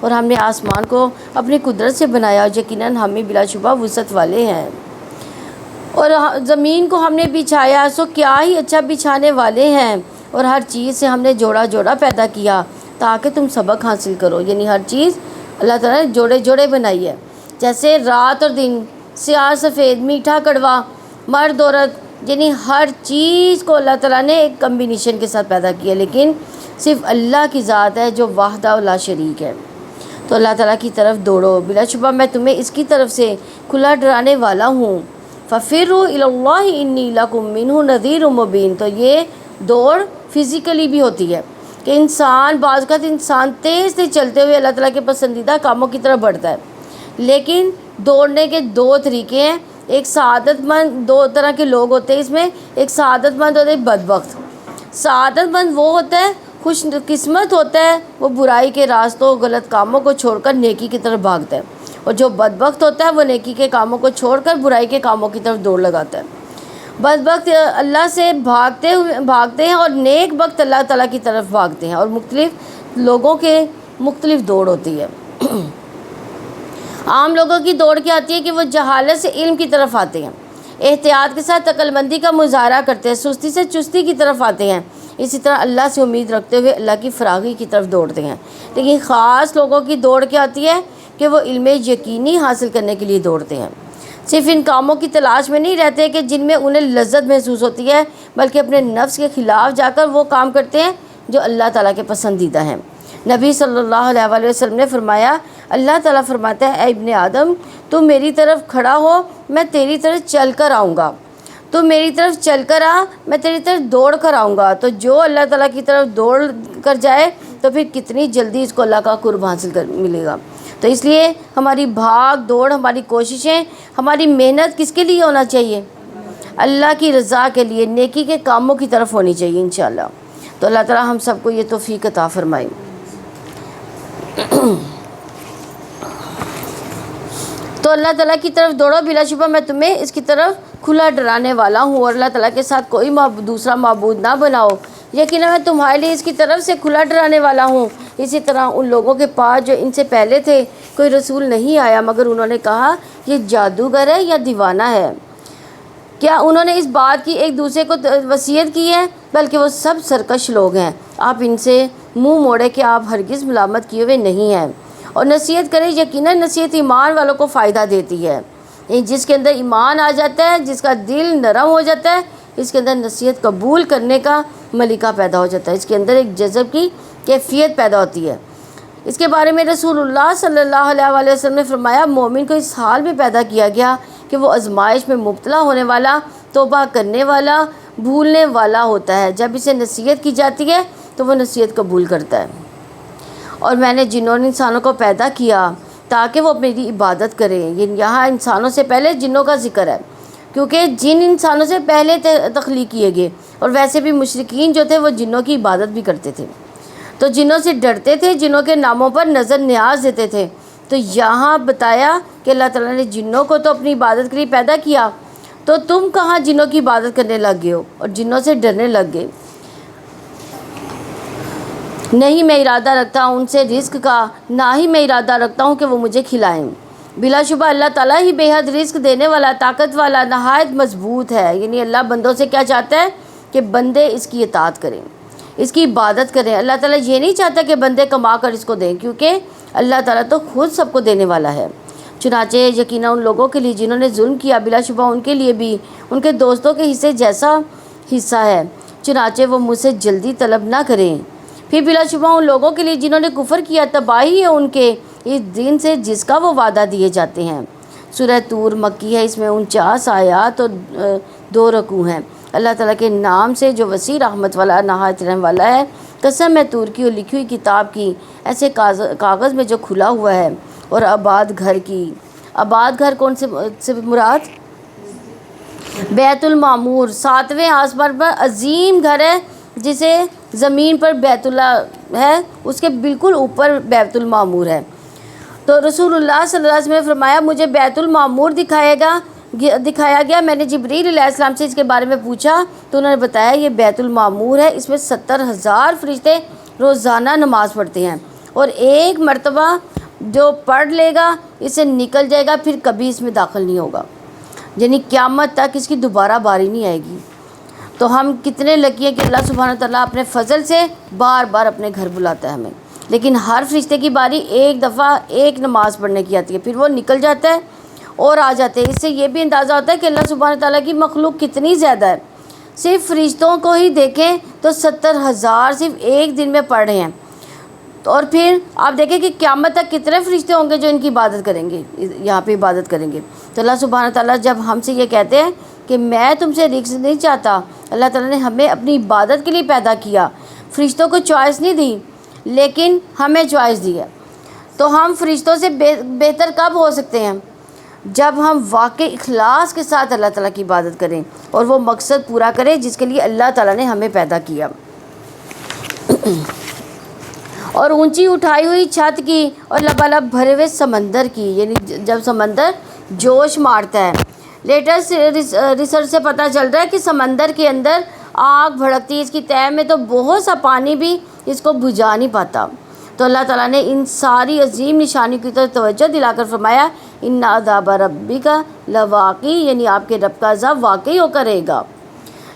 اور ہم نے آسمان کو اپنی قدرت سے بنایا اور یقیناً ہم بلا شبہ وسعت والے ہیں، اور زمین کو ہم نے بچھایا سو کیا ہی اچھا بچھانے والے ہیں، اور ہر چیز سے ہم نے جوڑا جوڑا پیدا کیا تاکہ تم سبق حاصل کرو۔ یعنی ہر چیز اللہ تعالیٰ نے جوڑے جوڑے بنائی ہے، جیسے رات اور دن، سیاہ سفید، میٹھا کڑوا، مرد عورت، یعنی ہر چیز کو اللہ تعالیٰ نے ایک کمبینیشن کے ساتھ پیدا کیا، لیکن صرف اللہ کی ذات ہے جو وحدہ لا شریک ہے۔ تو اللہ تعالیٰ کی طرف دوڑو، بلا شبہ میں تمہیں اس کی طرف سے کھلا ڈرانے والا ہوں۔ فَفِرُّوا إِلَى اللَّهِ إِنِّي لَكُمْ مِنْهُ نَذِيرٌ مُبِينٌ۔ تو یہ دوڑ فزیکلی بھی ہوتی ہے کہ انسان بعض اوقات انسان تیز تیز چلتے ہوئے اللہ تعالیٰ کے پسندیدہ کاموں کی طرف بڑھتا ہے، لیکن دوڑنے کے دو طریقے ہیں۔ ایک سعادت مند، دو طرح کے لوگ ہوتے ہیں اس میں، ایک سعادت مند اور ایک بدبخت۔ سعادت مند وہ ہوتا ہے، خوش قسمت ہوتا ہے، وہ برائی کے راستوں غلط کاموں کو چھوڑ کر نیکی کی طرف بھاگتا ہے، اور جو بدبخت ہوتا ہے وہ نیکی کے کاموں کو چھوڑ کر برائی کے کاموں کی طرف دوڑ لگاتا ہے۔ بدبخت اللہ سے بھاگتے ہیں اور نیک بخت اللہ تعالیٰ کی طرف بھاگتے ہیں، اور مختلف لوگوں کے مختلف دوڑ ہوتی ہے۔ عام لوگوں کی دوڑ کیا آتی ہے کہ وہ جہالت سے علم کی طرف آتے ہیں، احتیاط کے ساتھ عقل مندی کا مظاہرہ کرتے ہیں، سستی سے چستی کی طرف آتے ہیں، اسی طرح اللہ سے امید رکھتے ہوئے اللہ کی فراخی کی طرف دوڑتے ہیں۔ لیکن خاص لوگوں کی دوڑ کیا آتی ہے کہ وہ علم یقینی حاصل کرنے کے لیے دوڑتے ہیں، صرف ان کاموں کی تلاش میں نہیں رہتے کہ جن میں انہیں لذت محسوس ہوتی ہے، بلکہ اپنے نفس کے خلاف جا کر وہ کام کرتے ہیں جو اللہ تعالیٰ کے پسندیدہ ہیں۔ نبی صلی اللہ علیہ وآلہ وسلم نے فرمایا، اللہ تعالیٰ فرماتا ہے، اے ابن آدم، تو میری طرف کھڑا ہو، میں تیری طرف چل کر آؤں گا، تو میری طرف چل کر آ، میں تیری طرف دوڑ کر آؤں گا۔ تو جو اللہ تعالیٰ کی طرف دوڑ کر جائے تو پھر کتنی جلدی اس کو اللہ کا قرب حاصل ملے گا۔ تو اس لیے ہماری بھاگ دوڑ، ہماری کوششیں، ہماری محنت کس کے لیے ہونا چاہیے؟ اللہ کی رضا کے لیے، نیکی کے کاموں کی طرف ہونی چاہیے انشاءاللہ۔ تو اللہ تعالیٰ ہم سب کو یہ توفیق عطا فرمائے۔ تو اللہ تعالیٰ کی طرف دوڑو، بلا شبہ میں تمہیں اس کی طرف کھلا ڈرانے والا ہوں، اور اللہ تعالیٰ کے ساتھ کوئی دوسرا معبود نہ بناؤ، یقیناً میں تمہارے لیے اس کی طرف سے کھلا ڈرانے والا ہوں۔ اسی طرح ان لوگوں کے پاس جو ان سے پہلے تھے کوئی رسول نہیں آیا مگر انہوں نے کہا یہ جادوگر ہے یا دیوانہ ہے۔ کیا انہوں نے اس بات کی ایک دوسرے کو وصیت کی ہے؟ بلکہ وہ سب سرکش لوگ ہیں۔ آپ ان سے منہ موڑے کہ آپ ہرگز ملامت کیے ہوئے نہیں ہیں، اور نصیحت کریں، یقیناً نصیحت ایمان والوں کو فائدہ دیتی ہے۔ جس کے اندر ایمان آ جاتا ہے، جس کا دل نرم ہو جاتا ہے، اس کے اندر نصیحت قبول کرنے کا ملکہ پیدا ہو جاتا ہے، اس کے اندر ایک جذب کی کیفیت پیدا ہوتی ہے۔ اس کے بارے میں رسول اللہ صلی اللہ علیہ وآلہ وسلم نے فرمایا، مومن کو اس حال میں پیدا کیا گیا کہ وہ آزمائش میں مبتلا ہونے والا، توبہ کرنے والا، بھولنے والا ہوتا ہے۔ جب اسے نصیحت کی جاتی ہے تو وہ نصیحت قبول کرتا ہے۔ اور میں نے جنوں اور انسانوں کو پیدا کیا تاکہ وہ میری عبادت کریں۔ یہاں انسانوں سے پہلے جنوں کا ذکر ہے، کیونکہ جن انسانوں سے پہلے تخلیق کیے گئے، اور ویسے بھی مشرکین جو تھے وہ جنوں کی عبادت بھی کرتے تھے، تو جنوں سے ڈرتے تھے، جنوں کے ناموں پر نظر نیاز دیتے تھے۔ تو یہاں بتایا کہ اللہ تعالیٰ نے جنوں کو تو اپنی عبادت کے لیے پیدا کیا، تو تم کہاں جنوں کی عبادت کرنے لگ گئے ہو اور جنوں سے ڈرنے لگ گئے؟ نہیں میں ارادہ رکھتا ہوں ان سے رزق کا، نہ ہی میں ارادہ رکھتا ہوں کہ وہ مجھے کھلائیں۔ بلا شبہ اللہ تعالیٰ ہی بے حد رزق دینے والا، طاقت والا، نہایت مضبوط ہے۔ یعنی اللہ بندوں سے کیا چاہتا ہے کہ بندے اس کی اطاعت کریں، اس کی عبادت کریں۔ اللہ تعالیٰ یہ نہیں چاہتا کہ بندے کما کر اس کو دیں، کیونکہ اللہ تعالیٰ تو خود سب کو دینے والا ہے۔ چنانچہ یقیناً ان لوگوں کے لیے جنہوں نے ظلم کیا، بلا شبہ ان کے لیے بھی ان کے دوستوں کے حصے جیسا حصہ ہے، چنانچہ وہ مجھ سے جلدی طلب نہ کریں۔ پھر بلا شبہ ان لوگوں کے لیے جنہوں نے کفر کیا، تباہی ہے ان کے اس دن سے جس کا وہ وعدہ دیے جاتے ہیں۔ سورہ طور مکی ہے، اس میں 49 آیات اور 2 رکوع ہیں۔ اللہ تعالیٰ کے نام سے جو وسیع رحمت والا، نہایت رحم والا ہے۔ قسم ہے طور کی اور لکھی ہوئی کتاب کی، ایسے کاغذ میں جو کھلا ہوا ہے، اور آباد گھر کی۔ آباد گھر کون سے مراد؟ بیت المعمور، 7ویں آسمان پر عظیم گھر ہے، جسے زمین پر بیت اللہ ہے، اس کے بالکل اوپر بیت المعمور ہے۔ تو رسول اللہ صلی اللہ علیہ وسلم نے فرمایا، مجھے بیت المعمور دکھایا گیا۔ میں نے جبریل علیہ السلام سے اس کے بارے میں پوچھا تو انہوں نے بتایا یہ بیت المعمور ہے، اس میں 70,000 فرشتے روزانہ نماز پڑھتے ہیں، اور ایک مرتبہ جو پڑھ لے گا اسے نکل جائے گا، پھر کبھی اس میں داخل نہیں ہوگا، یعنی قیامت تک اس کی دوبارہ باری نہیں آئے گی۔ تو ہم کتنے لکی ہیں کہ اللہ سبحانہ تعالیٰ اپنے فضل سے بار بار اپنے گھر بلاتا ہے ہمیں، لیکن ہر فرشتے کی باری ایک دفعہ ایک نماز پڑھنے کی آتی ہے، پھر وہ نکل جاتا ہے اور آ جاتے ہیں۔ اس سے یہ بھی اندازہ ہوتا ہے کہ اللہ سبحانہ تعالیٰ کی مخلوق کتنی زیادہ ہے۔ صرف فرشتوں کو ہی دیکھیں تو 70,000 صرف ایک دن میں پڑھ رہے ہیں، اور پھر آپ دیکھیں کہ قیامت تک کتنے فرشتے ہوں گے جو ان کی عبادت کریں گے، یہاں پہ عبادت کریں گے۔ تو اللہ سبحانہ تعالیٰ جب ہم سے یہ کہتے ہیں کہ میں تم سے رزق نہیں چاہتا، اللہ تعالیٰ نے ہمیں اپنی عبادت کے لیے پیدا کیا، فرشتوں کو چوائس نہیں دی لیکن ہمیں چوائس دی ہے، تو ہم فرشتوں سے بہتر کب ہو سکتے ہیں؟ جب ہم واقعی اخلاص کے ساتھ اللہ تعالیٰ کی عبادت کریں اور وہ مقصد پورا کریں جس کے لیے اللہ تعالیٰ نے ہمیں پیدا کیا۔ اور اونچی اٹھائی ہوئی چھت کی اور لبالب بھرے ہوئے سمندر کی، یعنی جب سمندر جوش مارتا ہے۔ لیٹسٹ ریسرچ سے پتہ چل رہا ہے کہ سمندر کے اندر آگ بھڑکتی ہے، اس کی تہہ میں تو بہت سا پانی بھی اس کو بجھا نہیں پاتا۔ تو اللہ تعالیٰ نے ان ساری عظیم نشانی کی طرف توجہ دلا کر فرمایا ان عذاب ربک لواقع، یعنی آپ کے رب کا عذاب واقعی ہو کر رہے گا۔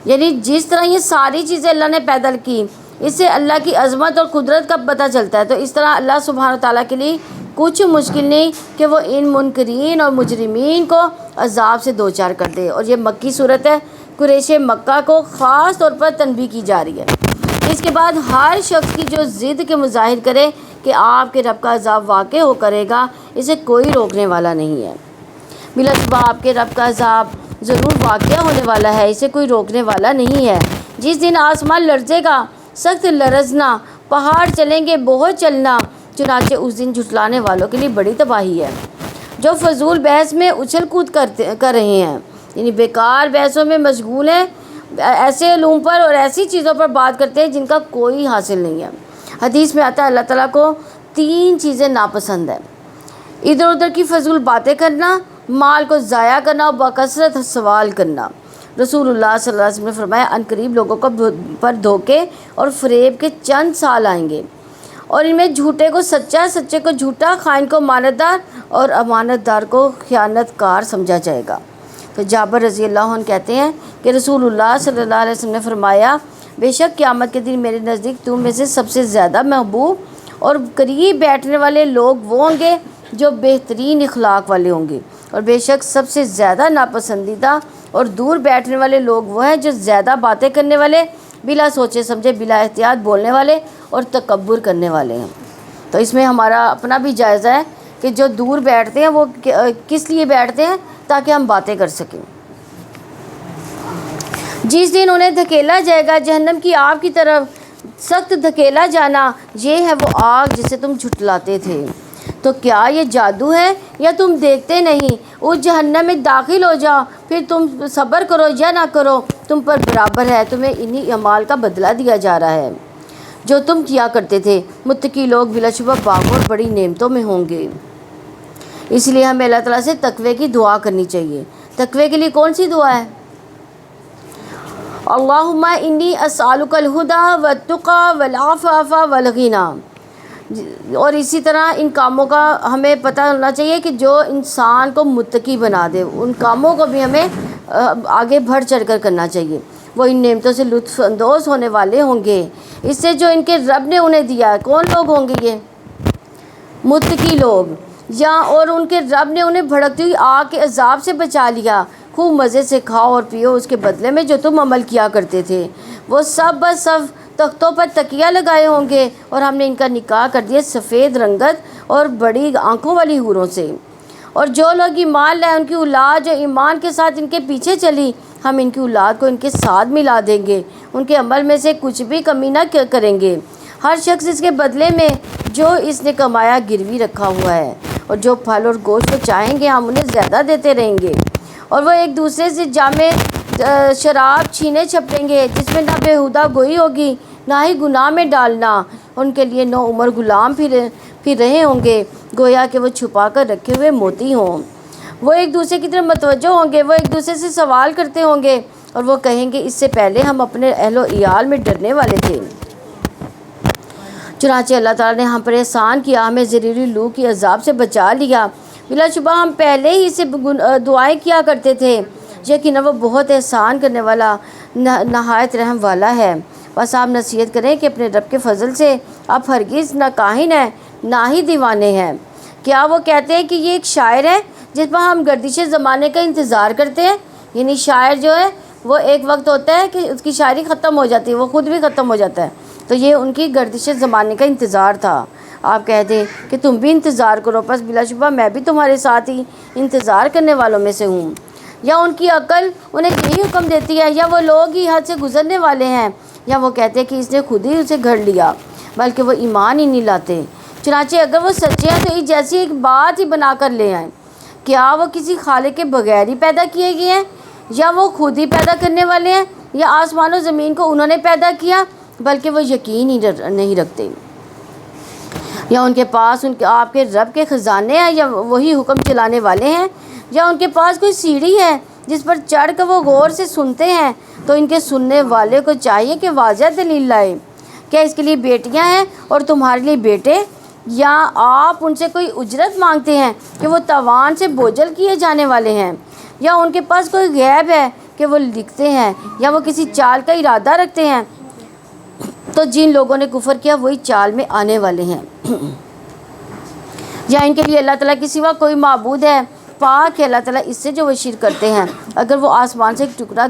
یعنی جس طرح یہ ساری چیزیں اللہ نے پیدا کی، اس سے اللہ کی عظمت اور قدرت کا پتہ چلتا ہے، تو اس طرح اللہ سبحانہ تعالیٰ کے لیے کچھ مشکل نہیں کہ وہ ان منکرین اور مجرمین کو عذاب سے دوچار کر دے۔ اور یہ مکی صورت ہے، قریش مکہ کو خاص طور پر تنبیہ کی جا رہی ہے۔ اس کے بعد ہر شخص کی جو ضد کے مظاہر کرے کہ آپ کے رب کا عذاب واقع ہو کرے گا، اسے کوئی روکنے والا نہیں ہے۔ بلا شبہ آپ کے رب کا عذاب ضرور واقع ہونے والا ہے، اسے کوئی روکنے والا نہیں ہے۔ جس دن آسمان لرزے گا، سخت لرزنا، پہاڑ چلیں گے بہت چلنا، چنانچہ اس دن جھٹلانے والوں کے لیے بڑی تباہی ہے۔ جو فضول بحث میں اچھل کود کر رہے ہیں، یعنی بیکار بحثوں میں مشغول ہیں، ایسے علوم پر اور ایسی چیزوں پر بات کرتے ہیں جن کا کوئی حاصل نہیں ہے۔ حدیث میں آتا ہے اللہ تعالیٰ کو 3 چیزیں ناپسند ہیں: ادھر ادھر کی فضول باتیں کرنا، مال کو ضائع کرنا اور بکثرت سوال کرنا۔ رسول اللہ صلی اللہ علیہ وسلم نے فرمایا عنقریب لوگوں کو پر دھوکے اور فریب کے چند سال آئیں گے، اور ان میں جھوٹے کو سچا، سچے کو جھوٹا، خائن کو امانت دار اور امانت دار کو خیانت کار سمجھا جائے گا۔ تو جابر رضی اللہ عنہ کہتے ہیں کہ رسول اللہ صلی اللہ علیہ وسلم نے فرمایا بے شک قیامت کے دن میرے نزدیک تم میں سے سب سے زیادہ محبوب اور قریب بیٹھنے والے لوگ وہ ہوں گے جو بہترین اخلاق والے ہوں گے، اور بے شک سب سے زیادہ ناپسندیدہ اور دور بیٹھنے والے لوگ وہ ہیں جو زیادہ باتیں کرنے والے، بلا سوچے سمجھے، بلا احتیاط بولنے والے اور تکبر کرنے والے ہیں۔ تو اس میں ہمارا اپنا بھی جائزہ ہے کہ جو دور بیٹھتے ہیں وہ کس لیے بیٹھتے ہیں؟ تاکہ ہم باتیں کر سکیں۔ جس دن انہیں دھکیلا جائے گا جہنم کی آگ کی طرف، سخت دھکیلا جانا، یہ ہے وہ آگ جسے تم جھٹلاتے تھے۔ تو کیا یہ جادو ہے یا تم دیکھتے نہیں؟ اس جہنم میں داخل ہو جاؤ، پھر تم صبر کرو یا نہ کرو تم پر برابر ہے، تمہیں انہی اعمال کا بدلہ دیا جا رہا ہے جو تم کیا کرتے تھے۔ متقی لوگ بلا شبہ باغوں اور بڑی نعمتوں میں ہوں گے۔ اس لیے ہمیں اللہ تعالیٰ سے تقوی کی دعا کرنی چاہیے۔ تقوی کے لیے کون سی دعا ہے؟ اللہم انی اسألک الہدی والتقی والعفاف والغنی۔ اور اسی طرح ان کاموں کا ہمیں پتہ ہونا چاہیے کہ جو انسان کو متقی بنا دے، ان کاموں کو بھی ہمیں آگے بڑھ چڑھ کر کرنا چاہیے۔ وہ ان نعمتوں سے لطف اندوز ہونے والے ہوں گے، اس سے جو ان کے رب نے انہیں دیا ہے۔ کون لوگ ہوں گے یہ؟ متقی لوگ۔ یا اور ان کے رب نے انہیں بھڑکتی ہوئی آگ کے عذاب سے بچا لیا۔ خوب مزے سے کھاؤ اور پیو اس کے بدلے میں جو تم عمل کیا کرتے تھے۔ وہ سب بس سب تختوں پر تکیہ لگائے ہوں گے، اور ہم نے ان کا نکاح کر دیا سفید رنگت اور بڑی آنکھوں والی حوروں سے۔ اور جو لوگ ایمان لائے ان کی اولاد جو ایمان کے ساتھ ان کے پیچھے چلی، ہم ان کی اولاد کو ان کے ساتھ ملا دیں گے، ان کے عمل میں سے کچھ بھی کمی نہ کریں گے۔ ہر شخص اس کے بدلے میں جو اس نے کمایا گروی رکھا ہوا ہے، اور جو پھل اور گوشت کو چاہیں گے ہم انہیں زیادہ دیتے رہیں گے۔ اور وہ ایک دوسرے سے جامع شراب چھینے چھپیں گے جس میں نہ بےہودہ گوئی ہوگی نہ ہی گناہ میں ڈالنا۔ ان کے لیے 9 عمر غلام پھر رہے ہوں گے، گویا کہ وہ چھپا کر رکھے ہوئے موتی ہوں۔ وہ ایک دوسرے کی طرف متوجہ ہوں گے، وہ ایک دوسرے سے سوال کرتے ہوں گے، اور وہ کہیں گے اس سے پہلے ہم اپنے اہل و عیال میں ڈرنے والے تھے۔ چنانچہ اللہ تعالیٰ نے ہم پر احسان کیا، ہمیں ضروری لو کی عذاب سے بچا لیا۔ بلا شبہ ہم پہلے ہی سے دعائیں کیا کرتے تھے، یقیناً وہ بہت احسان کرنے والا نہایت رحم والا ہے۔ بس آپ نصیحت کریں کہ اپنے رب کے فضل سے آپ ہرگز نہ کاہن ہیں نہ ہی دیوانے ہیں۔ کیا وہ کہتے ہیں کہ یہ ایک شاعر ہے جس پر ہم گردش زمانے کا انتظار کرتے ہیں؟ یعنی شاعر جو ہے وہ ایک وقت ہوتا ہے کہ اس کی شاعری ختم ہو جاتی ہے، وہ خود بھی ختم ہو جاتا ہے، تو یہ ان کی گردش زمانے کا انتظار تھا۔ آپ کہہ دیں کہ تم بھی انتظار کرو، پس بلا شبہ میں بھی تمہارے ساتھ ہی انتظار کرنے والوں میں سے ہوں۔ یا ان کی عقل انہیں یہی حکم دیتی ہے، یا وہ لوگ ہی حد سے گزرنے والے ہیں، یا وہ کہتے ہیں کہ اس نے خود ہی اسے گھڑ لیا، بلکہ وہ ایمان ہی نہیں لاتے۔ چنانچہ اگر وہ سچے ہیں تو اس جیسی ایک بات ہی بنا کر لے آئیں۔ کیا وہ کسی خالق کے بغیر ہی پیدا کیے گئے ہیں، یا وہ خود ہی پیدا کرنے والے ہیں، یا آسمان و زمین کو انہوں نے پیدا کیا، بلکہ وہ یقین ہی نہیں رکھتے۔ یا ان کے پاس آپ کے رب کے خزانے ہیں، یا وہی حکم چلانے والے ہیں، یا ان کے پاس کوئی سیڑھی ہے جس پر چڑھ کر وہ غور سے سنتے ہیں، تو ان کے سننے والے کو چاہیے کہ واضح دلیل لائے۔ کیا اس کے لیے بیٹیاں ہیں اور تمہارے لیے بیٹے؟ یا آپ ان سے کوئی اجرت مانگتے ہیں کہ وہ تاوان سے بوجھل کیے جانے والے ہیں؟ یا ان کے پاس کوئی غیب ہے کہ وہ لکھتے ہیں، یا وہ کسی چال کا ارادہ رکھتے ہیں؟ تو جن لوگوں نے کفر کیا وہی چال میں آنے والے ہیں۔ یا ان کے لیے اللہ تعالیٰ کے سوا کوئی معبود ہے؟ پاک ہے اللہ تعالیٰ اس سے جو وہ شرک کرتے ہیں۔ اگر وہ آسمان سے ایک ٹکڑا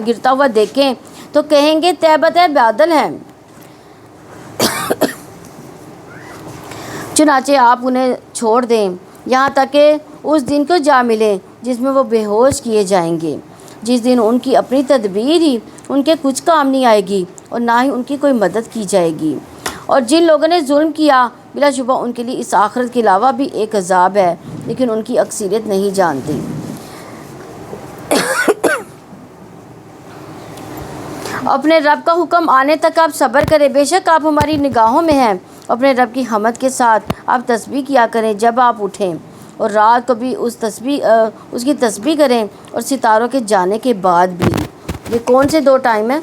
گرتا ہوا دیکھیں تو کہیں گے تیبت ہے، بادل ہے۔ چنانچہ آپ انہیں چھوڑ دیں یہاں تک کہ اس دن کو جا ملے جس میں وہ بے ہوش کیے جائیں گے، جس دن ان کی اپنی تدبیر ہی ان کے کچھ کام نہیں آئے گی اور نہ ہی ان کی کوئی مدد کی جائے گی۔ اور جن لوگوں نے ظلم کیا بلا شبہ ان کے لیے اس آخرت کے علاوہ بھی ایک عذاب ہے، لیکن ان کی اکثریت نہیں جانتی۔ اپنے رب کا حکم آنے تک آپ صبر کریں، بے شک آپ ہماری نگاہوں میں ہیں۔ اپنے رب کی حمد کے ساتھ آپ تسبیح کیا کریں جب آپ اٹھیں، اور رات کو بھی اس کی تسبیح کریں، اور ستاروں کے جانے کے بعد بھی۔ یہ کون سے دو ٹائم ہیں؟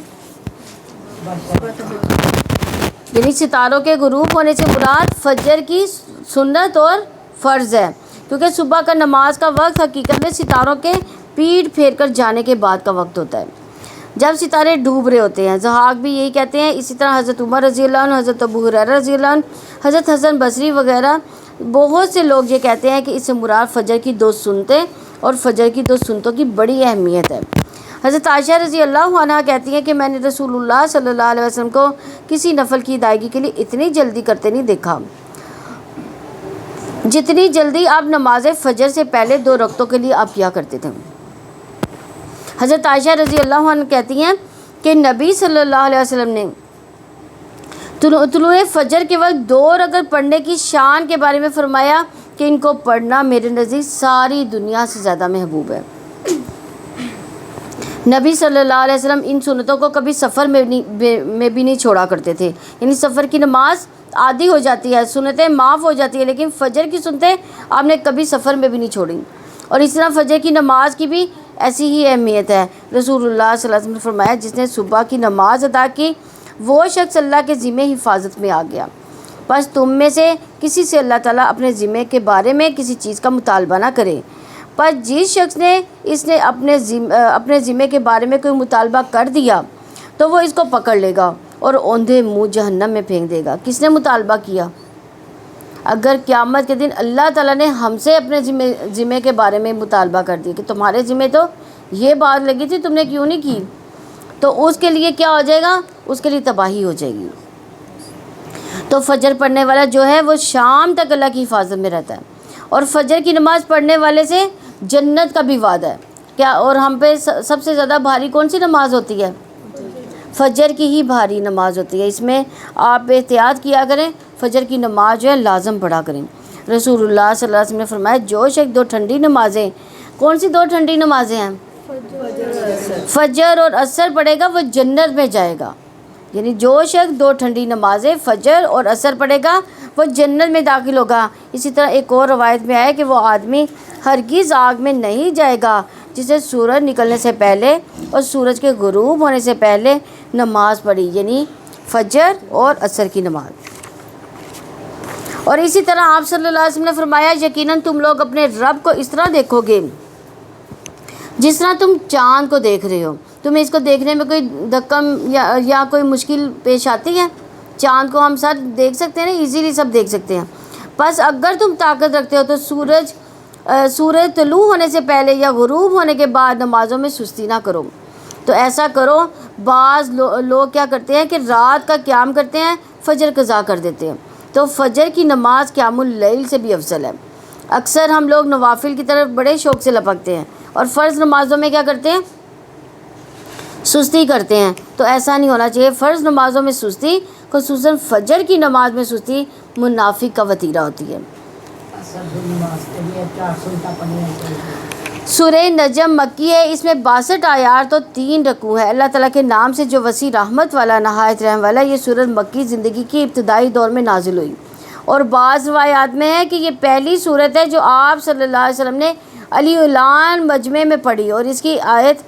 یعنی ستاروں کے غروب ہونے سے مراد فجر کی سنت اور فرض ہے، کیونکہ صبح کا نماز کا وقت حقیقت میں ستاروں کے پیٹ پھیر کر جانے کے بعد کا وقت ہوتا ہے، جب ستارے ڈوب رہے ہوتے ہیں۔ ضحاک بھی یہی کہتے ہیں۔ اسی طرح حضرت عمر رضی اللہ عنہ، حضرت ابو ہریرہ رضی اللہ عنہ، حضرت حسن بصری وغیرہ بہت سے لوگ یہ کہتے ہیں کہ اس سے مراد فجر کی 2 سنتیں اور فجر کی 2 سنتوں کی بڑی اہمیت ہے۔ حضرت عائشہ رضی اللہ عنہ کہتی ہیں کہ میں نے رسول اللہ صلی اللہ علیہ وسلم کو کسی نفل کی ادائیگی کے لیے اتنی جلدی کرتے نہیں دیکھا جتنی جلدی آپ نماز فجر سے پہلے 2 رکعتوں کے لیے آپ کیا کرتے تھے۔ حضرت عائشہ رضی اللہ عنہ کہتی ہیں کہ نبی صلی اللہ علیہ وسلم نے طلوع فجر کے وقت 2 رکعت پڑھنے کی شان کے بارے میں فرمایا کہ ان کو پڑھنا میرے نزدیک ساری دنیا سے زیادہ محبوب ہے۔ نبی صلی اللہ علیہ وسلم ان سنتوں کو کبھی سفر میں بھی نہیں چھوڑا کرتے تھے، یعنی سفر کی نماز عادی ہو جاتی ہے، سنتیں معاف ہو جاتی ہیں، لیکن فجر کی سنتیں آپ نے کبھی سفر میں بھی نہیں چھوڑیں۔ اور اس طرح فجر کی نماز کی بھی ایسی ہی اہمیت ہے۔ رسول اللہ صلی اللہ علیہ وسلم نے فرمایا جس نے صبح کی نماز ادا کی وہ شخص اللہ کے ذمے حفاظت میں آ گیا۔ بس تم میں سے کسی سے اللہ تعالیٰ اپنے ذمے کے بارے میں کسی چیز کا مطالبہ نہ کرے، پر جس شخص نے اپنے ذمے کے بارے میں کوئی مطالبہ کر دیا تو وہ اس کو پکڑ لے گا اور اوندھے منہ جہنم میں پھینک دے گا۔ کس نے مطالبہ کیا؟ اگر قیامت کے دن اللہ تعالیٰ نے ہم سے اپنے ذمے کے بارے میں مطالبہ کر دیا کہ تمہارے ذمے تو یہ بات لگی تھی، تم نے کیوں نہیں کی، تو اس کے لیے کیا ہو جائے گا؟ اس کے لیے تباہی ہو جائے گی۔ تو فجر پڑھنے والا جو ہے وہ شام تک اللہ کی حفاظت میں رہتا ہے، اور فجر کی نماز پڑھنے والے سے جنت کا بھی وعدہ ہے۔ کیا اور ہم پہ سب سے زیادہ بھاری کون سی نماز ہوتی ہے؟ فجر کی ہی بھاری نماز ہوتی ہے۔ اس میں آپ احتیاط کیا کریں، فجر کی نماز جو ہے لازم پڑھا کریں۔ رسول اللہ صلی اللہ علیہ وسلم نے فرمایا جو شخص 2 ٹھنڈی نمازیں، کون سی 2 ٹھنڈی نمازیں ہیں؟ فجر اور عصر پڑھے گا وہ جنت میں جائے گا۔ یعنی جو شخص 2 ٹھنڈی نمازیں فجر اور عصر پڑھے گا وہ جنت میں داخل ہوگا۔ اسی طرح ایک اور روایت میں ہے کہ وہ آدمی ہرگز آگ میں نہیں جائے گا جسے سورج نکلنے سے پہلے اور سورج کے غروب ہونے سے پہلے نماز پڑھی، یعنی فجر اور عصر کی نماز۔ اور اسی طرح آپ صلی اللہ علیہ وسلم نے فرمایا یقیناً تم لوگ اپنے رب کو اس طرح دیکھو گے جس طرح تم چاند کو دیکھ رہے ہو۔ تمہیں اس کو دیکھنے میں کوئی دھکم یا کوئی مشکل پیش آتی ہے؟ چاند کو ہم سب دیکھ سکتے ہیں نا، ایزیلی سب دیکھ سکتے ہیں۔ بس اگر تم طاقت رکھتے ہو تو سورج طلوع ہونے سے پہلے یا غروب ہونے کے بعد نمازوں میں سستی نہ کرو۔ تو ایسا کرو۔ بعض لوگ کیا کرتے ہیں کہ رات کا قیام کرتے ہیں، فجر قضا کر دیتے ہیں۔ تو فجر کی نماز قیام اللیل سے بھی افضل ہے۔ اکثر ہم لوگ نوافل کی طرف بڑے شوق سے لپکتے ہیں اور فرض نمازوں میں کیا کرتے ہیں؟ سستی کرتے ہیں۔ تو ایسا نہیں ہونا چاہیے۔ فرض نمازوں میں سستی، خصوصاً فجر کی نماز میں سستی، منافق کا وتیرہ ہوتی ہے۔ سورہ نجم مکی ہے، اس میں 62 آیات اور 3 رکوع ہے۔ اللہ تعالیٰ کے نام سے جو وسیع رحمت والا، نہایت رحم والا، یہ سورۃ مکی زندگی کی ابتدائی دور میں نازل ہوئی، اور بعض روایات میں ہے کہ یہ پہلی سورت ہے جو آپ صلی اللہ علیہ وسلم نے علی اعلان مجمع میں پڑھی، اور اس کی آیت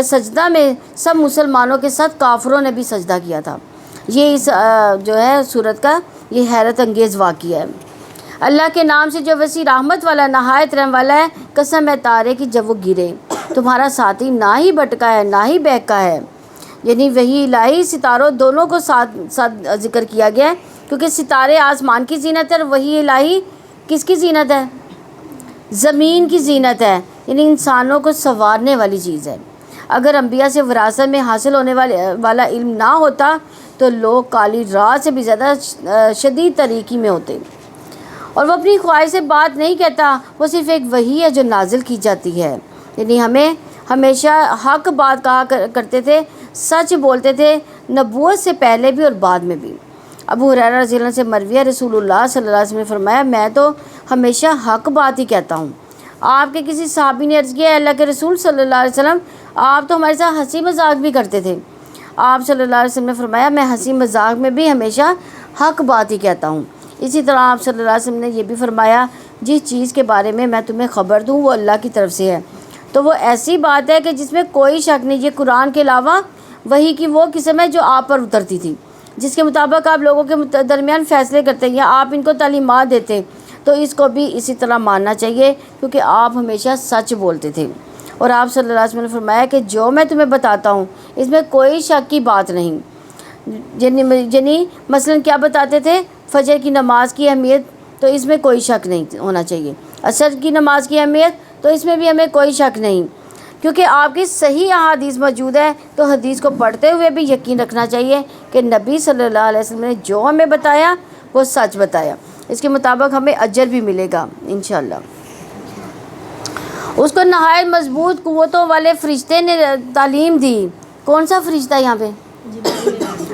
سجدہ میں سب مسلمانوں کے ساتھ کافروں نے بھی سجدہ کیا تھا۔ یہ اس جو ہے سورت کا یہ حیرت انگیز واقعہ ہے۔ اللہ کے نام سے جو وسیع رحمت والا، نہایت رحم والا ہے، قسم ہے تارے کی جب وہ گرے تمہارا ساتھی نہ ہی بھٹکا ہے نہ ہی بہکا ہے۔ یعنی وہی الہی ستاروں دونوں کو ساتھ ذکر کیا گیا ہے، کیونکہ ستارے آسمان کی زینت ہے اور وہی الہی کس کی زینت ہے؟ زمین کی زینت ہے، یعنی انسانوں کو سنوارنے والی چیز ہے۔ اگر انبیاء سے وراثت میں حاصل ہونے والا علم نہ ہوتا تو لوگ کالی رات سے بھی زیادہ شدید طریقی میں ہوتے۔ اور وہ اپنی خواہش سے بات نہیں کہتا، وہ صرف ایک وحی ہے جو نازل کی جاتی ہے۔ یعنی ہمیں ہمیشہ حق بات کہا کرتے تھے، سچ بولتے تھے، نبوت سے پہلے بھی اور بعد میں بھی۔ ابو ہریرہ رضی اللہ عنہ سے مروی ہے، رسول اللہ صلی اللہ علیہ وسلم نے فرمایا میں تو ہمیشہ حق بات ہی کہتا ہوں۔ آپ کے کسی صحابی نے عرض کیا، اللہ کے رسول صلی اللہ علیہ وسلم آپ تو ہمارے ساتھ ہنسی مذاق بھی کرتے تھے۔ آپ صلی اللہ علیہ وسلم نے فرمایا میں ہنسی مذاق میں بھی ہمیشہ حق بات ہی کہتا ہوں۔ اسی طرح آپ صلی اللہ علیہ وسلم نے یہ بھی فرمایا جس چیز کے بارے میں میں تمہیں خبر دوں وہ اللہ کی طرف سے ہے، تو وہ ایسی بات ہے کہ جس میں کوئی شک نہیں، یہ قرآن کے علاوہ وحی کی وہ قسم ہے جو آپ پر اترتی تھی، جس کے مطابق آپ لوگوں کے درمیان فیصلے کرتے ہیں یا آپ ان کو تعلیمات دیتے، تو اس کو بھی اسی طرح ماننا چاہیے، کیونکہ آپ ہمیشہ سچ بولتے تھے۔ اور آپ صلی اللہ علیہ وسلم نے فرمایا کہ جو میں تمہیں بتاتا ہوں اس میں کوئی شک کی بات نہیں۔ یعنی مثلاً کیا بتاتے تھے؟ فجر کی نماز کی اہمیت، تو اس میں کوئی شک نہیں ہونا چاہیے۔ عصر کی نماز کی اہمیت، تو اس میں بھی ہمیں کوئی شک نہیں، کیونکہ آپ کی صحیح احادیث موجود ہے۔ تو حدیث کو پڑھتے ہوئے بھی یقین رکھنا چاہیے کہ نبی صلی اللہ علیہ وسلم نے جو ہمیں بتایا وہ سچ بتایا، اس کے مطابق ہمیں اجر بھی ملے گا انشاءاللہ۔ اس کو نہایت مضبوط قوتوں والے فرشتے نے تعلیم دی۔ کون سا فرشتہ یہاں پہ؟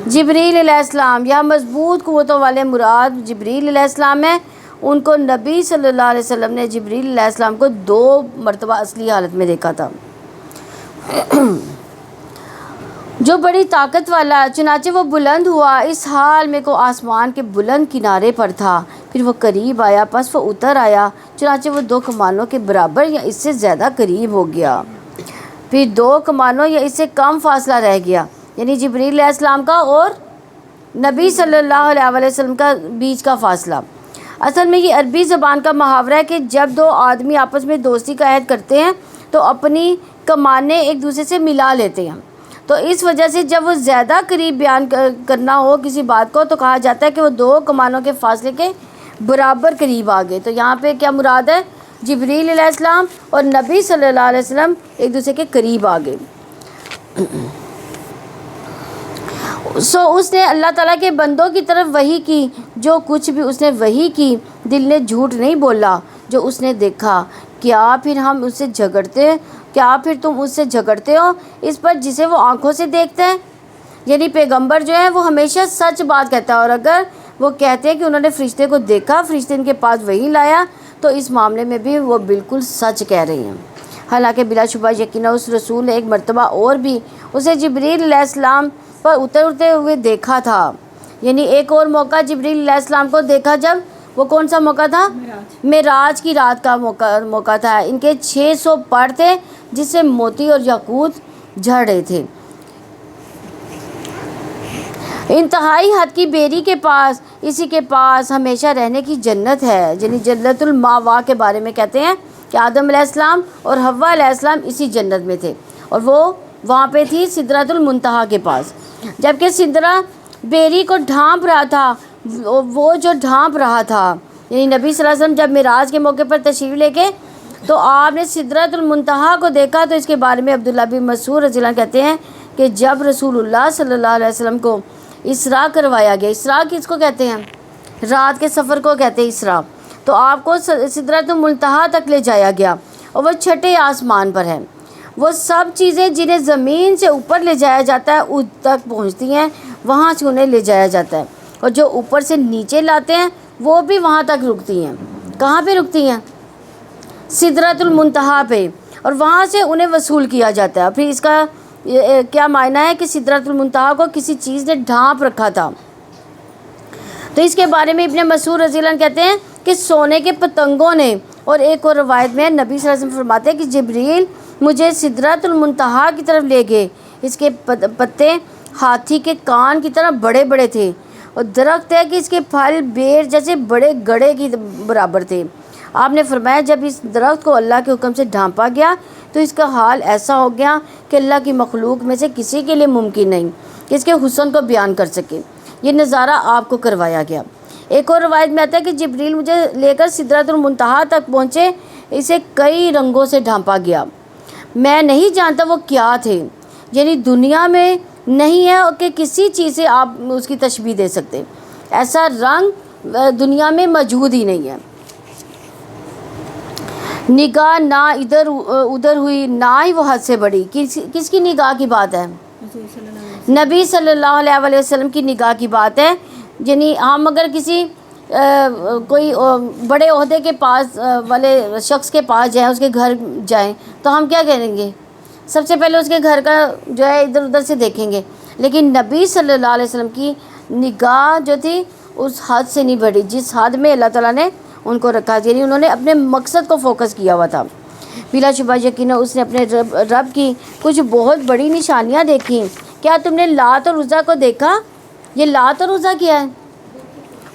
جبریل علیہ السلام۔ یہاں مضبوط قوتوں والے مراد جبریل علیہ السلام ہے۔ ان کو نبی صلی اللہ علیہ وسلم نے جبریل علیہ السلام کو 2 مرتبہ اصلی حالت میں دیکھا تھا، جو بڑی طاقت والا، چنانچہ وہ بلند ہوا اس حال میں کو آسمان کے بلند کنارے پر تھا، پھر وہ قریب آیا، پس وہ اتر آیا، چنانچہ وہ 2 کمانوں کے برابر یا اس سے زیادہ قریب ہو گیا، پھر 2 کمانوں یا اس سے کم فاصلہ رہ گیا، یعنی جبریل علیہ السلام کا اور نبی صلی اللہ علیہ وسلم کا بیچ کا فاصلہ۔ اصل میں یہ عربی زبان کا محاورہ ہے کہ جب 2 آدمی آپس میں دوستی کا عہد کرتے ہیں تو اپنی کمانیں ایک دوسرے سے ملا لیتے ہیں، تو اس وجہ سے جب وہ زیادہ قریب بیان کرنا ہو کسی بات کو تو کہا جاتا ہے کہ وہ 2 کمانوں کے فاصلے کے برابر قریب آ گئے۔ تو یہاں پہ کیا مراد ہے؟ جبریل علیہ السلام اور نبی صلی اللہ علیہ وسلم ایک دوسرے کے قریب آ گئے۔ اس نے اللہ تعالیٰ کے بندوں کی طرف وحی کی، جو کچھ بھی اس نے وحی کی دل نے جھوٹ نہیں بولا، جو اس نے دیکھا۔ کیا پھر تم اس سے جھگڑتے ہو اس پر جسے وہ آنکھوں سے دیکھتے ہیں؟ یعنی پیغمبر جو ہے وہ ہمیشہ سچ بات کہتا ہے، اور اگر وہ کہتے ہیں کہ انہوں نے فرشتے کو دیکھا، فرشتے ان کے پاس وحی لایا، تو اس معاملے میں بھی وہ بالکل سچ کہہ رہی ہیں۔ حالانکہ بلا شبہ یقیناً اس رسول نے ایک مرتبہ اور بھی اسے جبریل علیہ السلام پر اترتے ہوئے دیکھا تھا، یعنی ایک اور موقع جبریل علیہ السلام کو دیکھا، جب وہ کون سا موقع تھا؟ معراج کی رات کا موقع تھا۔ ان کے 600 پر تھے جس سے موتی اور یاقوت جھڑ رہے تھے۔ انتہائی حد کی بیری کے پاس، اسی کے پاس ہمیشہ رہنے کی جنت ہے، یعنی جنت الماوا کے بارے میں کہتے ہیں کہ آدم علیہ السلام اور حوا علیہ السلام اسی جنت میں تھے، اور وہ وہاں پہ تھی سدرۃ المنتہا کے پاس، جبکہ سدرہ بیری کو ڈھانپ رہا تھا، وہ جو ڈھانپ رہا تھا، یعنی نبی صلی اللہ علیہ وسلم جب معراج کے موقع پر تشریف لے کے تو آپ نے سدرۃ المنتہا کو دیکھا، تو اس کے بارے میں عبداللہ بن مسعود رضی اللہ عنہ کہتے ہیں کہ جب رسول اللہ صلی اللہ علیہ وسلم کو اسراء کروایا گیا، اسراء کس کو کہتے ہیں؟ رات کے سفر کو کہتے ہیں اسراء، تو آپ کو سدرۃ المنتہا تک لے جایا گیا، اور وہ چھٹے آسمان پر ہے۔ وہ سب چیزیں جنہیں زمین سے اوپر لے جایا جاتا ہے اس تک پہنچتی ہیں، وہاں سے انہیں لے جایا جاتا ہے، اور جو اوپر سے نیچے لاتے ہیں وہ بھی وہاں تک رکتی ہیں۔ کہاں پہ رکتی ہیں؟ سدرۃ المنتہا پہ، اور وہاں سے انہیں وصول کیا جاتا ہے۔ پھر اس کا کیا معنی ہے کہ سدرۃ المنتہا کو کسی چیز نے ڈھانپ رکھا تھا، تو اس کے بارے میں ابن مسعود رضی اللہ عنہ کہتے ہیں کہ سونے کے پتنگوں نے، اور ایک اور روایت میں نبی صلی اللہ علیہ وسلم فرماتے ہیں کہ جبریل مجھے سدرۃ المنتہا کی طرف لے گئے، اس کے پتے ہاتھی کے کان کی طرح بڑے بڑے تھے، اور درخت ہے کہ اس کے پھل بیر جیسے بڑے گڑھے کی برابر تھے۔ آپ نے فرمایا جب اس درخت کو اللہ کے حکم سے ڈھانپا گیا تو اس کا حال ایسا ہو گیا کہ اللہ کی مخلوق میں سے کسی کے لیے ممکن نہیں کہ اس کے حسن کو بیان کر سکے۔ یہ نظارہ آپ کو کروایا گیا۔ ایک اور روایت میں آتا ہے کہ جبریل مجھے لے کر سدرۃ المنتہا تک پہنچے، اسے کئی رنگوں سے ڈھانپا گیا، میں نہیں جانتا وہ کیا تھے، یعنی دنیا میں نہیں ہے کہ کسی چیز سے آپ اس کی تشبیہ دے سکتے، ایسا رنگ دنیا میں موجود ہی نہیں ہے۔ نگاہ نہ ادھر ادھر ہوئی، نہ ہی وہ حد سے بڑی۔ کس کی نگاہ کی بات ہے؟ نبی صلی اللہ علیہ وسلم کی نگاہ کی بات ہے۔ یعنی ہم اگر کسی کوئی بڑے عہدے کے پاس والے شخص کے پاس جائیں، اس کے گھر جائیں، تو ہم کیا کریں گے؟ سب سے پہلے اس کے گھر کا جو ہے ادھر ادھر سے دیکھیں گے، لیکن نبی صلی اللہ علیہ وسلم کی نگاہ جو تھی اس حد سے نہیں بڑھی جس حد میں اللہ تعالیٰ نے ان کو رکھا، یعنی انہوں نے اپنے مقصد کو فوکس کیا ہوا تھا۔ بلا شبہ یقینا اس نے اپنے رب کی کچھ بہت بڑی نشانیاں دیکھیں۔ کیا تم نے لات اور عزیٰ کو دیکھا؟ یہ لات اور عزیٰ کیا ہے؟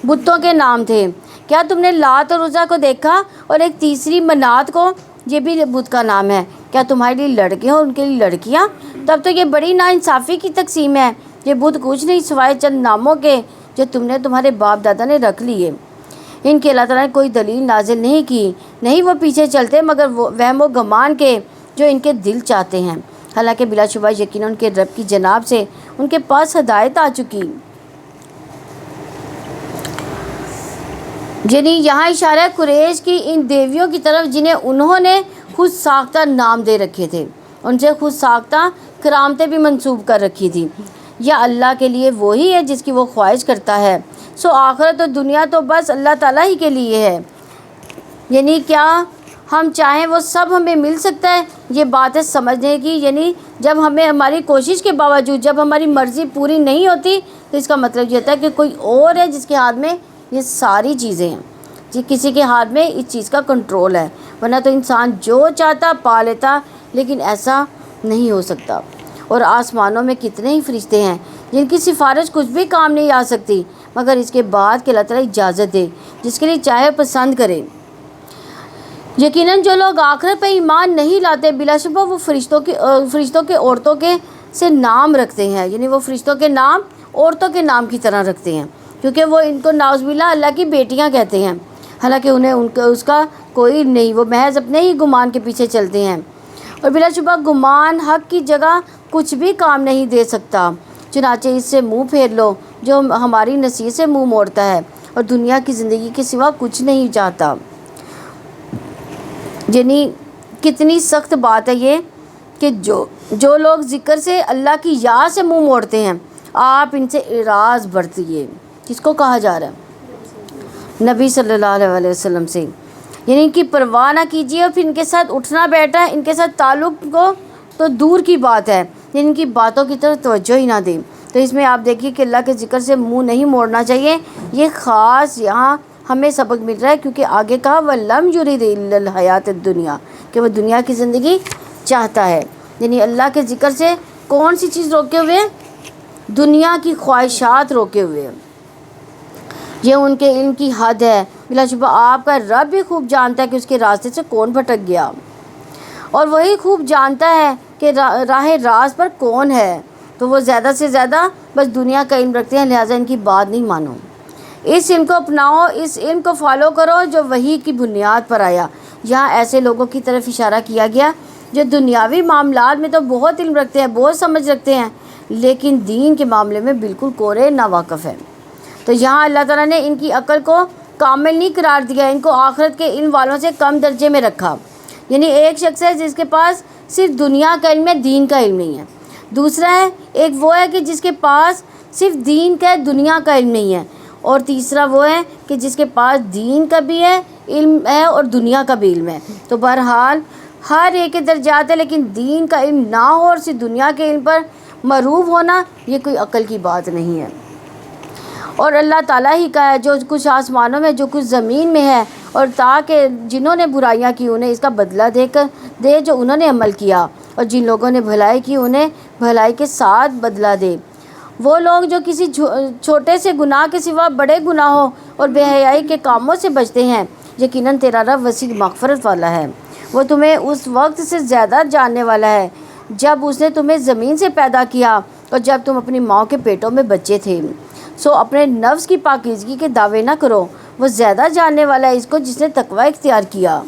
بتوں کے نام تھے۔ کیا تم نے لات اور عزیٰ کو دیکھا؟ اور ایک تیسری منات کو، یہ بھی بت کا نام ہے۔ کیا تمہارے لیے لڑکے اور ان کے لیے لڑکیاں؟ تب تو یہ بڑی ناانصافی کی تقسیم ہے۔ یہ بت کچھ نہیں سوائے چند ناموں کے جو تم نے تمہارے باپ دادا نے رکھ لیے، ان کے اللہ تعالیٰ نے کوئی دلیل نازل نہیں کی، نہیں وہ پیچھے چلتے مگر وہم و گمان کے جو ان کے دل چاہتے ہیں، حالانکہ بلا شبہ یقینا ان کے رب کی جناب سے ان کے پاس ہدایت آ چکی۔ یعنی یہاں اشارہ ہے قریش کی ان دیویوں کی طرف جنہیں انہوں نے خود ساختہ نام دے رکھے تھے، ان سے خود ساختہ کرامتیں بھی منسوب کر رکھی تھی۔ یا اللہ کے لیے وہی ہے جس کی وہ خواہش کرتا ہے، سو آخرت اور دنیا تو بس اللہ تعالیٰ ہی کے لیے ہے۔ یعنی کیا ہم چاہیں وہ سب ہمیں مل سکتا ہے؟ یہ بات ہے سمجھنے کی، یعنی جب ہمیں ہماری کوشش کے باوجود جب ہماری مرضی پوری نہیں ہوتی تو اس کا مطلب یہ ہوتا ہے کہ کوئی اور ہے جس کے ہاتھ میں یہ ساری چیزیں ہیں، جی کسی کے ہاتھ میں اس چیز کا کنٹرول ہے، ورنہ تو انسان جو چاہتا پا لیتا، لیکن ایسا نہیں ہو سکتا۔ اور آسمانوں میں کتنے ہی فرشتے ہیں جن کی سفارش کچھ بھی کام نہیں آ سکتی مگر اس کے بعد کہ اللہ تعالیٰ اجازت دے، جس کے لیے چاہے پسند کرے۔ یقیناً جو لوگ آخرت پہ ایمان نہیں لاتے بلا شبہ وہ فرشتوں کے عورتوں کے سے نام رکھتے ہیں، یعنی وہ فرشتوں کے نام عورتوں کے نام کی طرح رکھتے ہیں، کیونکہ وہ ان کو نعوذ باللہ اللہ کی بیٹیاں کہتے ہیں، حالانکہ انہیں اس کا کوئی نہیں، وہ محض اپنے ہی گمان کے پیچھے چلتے ہیں۔ اور بلا شبہ گمان حق کی جگہ کچھ بھی کام نہیں دے سکتا، چنانچہ اس سے منہ پھیر لو جو ہماری نصیحت سے منہ موڑتا ہے اور دنیا کی زندگی کے سوا کچھ نہیں چاہتا۔ یعنی کتنی سخت بات ہے یہ کہ جو لوگ ذکر سے اللہ کی یاد سے منہ موڑتے ہیں آپ ان سے اعراض برتیے۔ کس کو کہا جا رہا ہے؟ نبی صلی اللہ علیہ وسلم سے، یعنی ان کی پرواہ نہ کیجیے، اور پھر ان کے ساتھ اٹھنا بیٹھنا ان کے ساتھ تعلق کو تو دور کی بات ہے، یعنی ان کی باتوں کی طرف توجہ ہی نہ دیں۔ تو اس میں آپ دیکھیے کہ اللہ کے ذکر سے منہ نہیں موڑنا چاہیے، یہ خاص یہاں ہمیں سبق مل رہا ہے، کیونکہ آگے کہا وَلَمْ يُرِدْ إِلَّا الْحَيَاةَ الدُّنْيَا، کہ وہ دنیا کی زندگی چاہتا ہے۔ یعنی اللہ کے ذکر سے کون سی چیز روکے ہوئے ہیں؟ دنیا کی خواہشات روکے ہوئے ہیں۔ یہ ان کے علم کی حد ہے۔ بلا شبہ آپ کا رب بھی خوب جانتا ہے کہ اس کے راستے سے کون بھٹک گیا، اور وہی خوب جانتا ہے کہ راہ راست پر کون ہے۔ تو وہ زیادہ سے زیادہ بس دنیا کا علم رکھتے ہیں، لہٰذا ان کی بات نہیں مانو۔ اس علم کو اپناؤ، اس علم کو فالو کرو جو وحی کی بنیاد پر آیا۔ یہاں ایسے لوگوں کی طرف اشارہ کیا گیا جو دنیاوی معاملات میں تو بہت علم رکھتے ہیں، بہت سمجھ رکھتے ہیں، لیکن دین کے معاملے میں بالکل کورے ناواقف ہیں۔ تو یہاں اللہ تعالیٰ نے ان کی عقل کو کامل نہیں قرار دیا، ان کو آخرت کے علم والوں سے کم درجے میں رکھا۔ یعنی ایک شخص ہے جس کے پاس صرف دنیا کا علم ہے، دین کا علم نہیں ہے۔ دوسرا ہے، ایک وہ ہے کہ جس کے پاس صرف دین کا دنیا کا علم نہیں ہے، اور تیسرا وہ ہے کہ جس کے پاس دین کا بھی ہے علم ہے اور دنیا کا بھی علم ہے۔ تو بہرحال ہر ایک کے درجات ہے، لیکن دین کا علم نہ ہو اور صرف دنیا کے علم پر مروب ہونا، یہ کوئی عقل کی بات نہیں ہے۔ اور اللہ تعالیٰ ہی کا ہے جو کچھ آسمانوں میں جو کچھ زمین میں ہے، اور تاکہ جنہوں نے برائیاں کی انہیں اس کا بدلہ دے جو انہوں نے عمل کیا، اور جن لوگوں نے بھلائی کی انہیں بھلائی کے ساتھ بدلہ دے۔ وہ لوگ جو کسی چھوٹے سے گناہ کے سوا بڑے گناہوں اور بے حیائی کے کاموں سے بچتے ہیں، یقیناً تیرا رب وسیع مغفرت والا ہے۔ وہ تمہیں اس وقت سے زیادہ جاننے والا ہے جب اس نے تمہیں زمین سے پیدا کیا اور جب تم اپنی ماں کے پیٹوں میں بچے تھے۔ سو اپنے نفس کی پاکیزگی کے دعوے نہ کرو، وہ زیادہ جاننے والا ہے اس کو جس نے تقوی اختیار کیا۔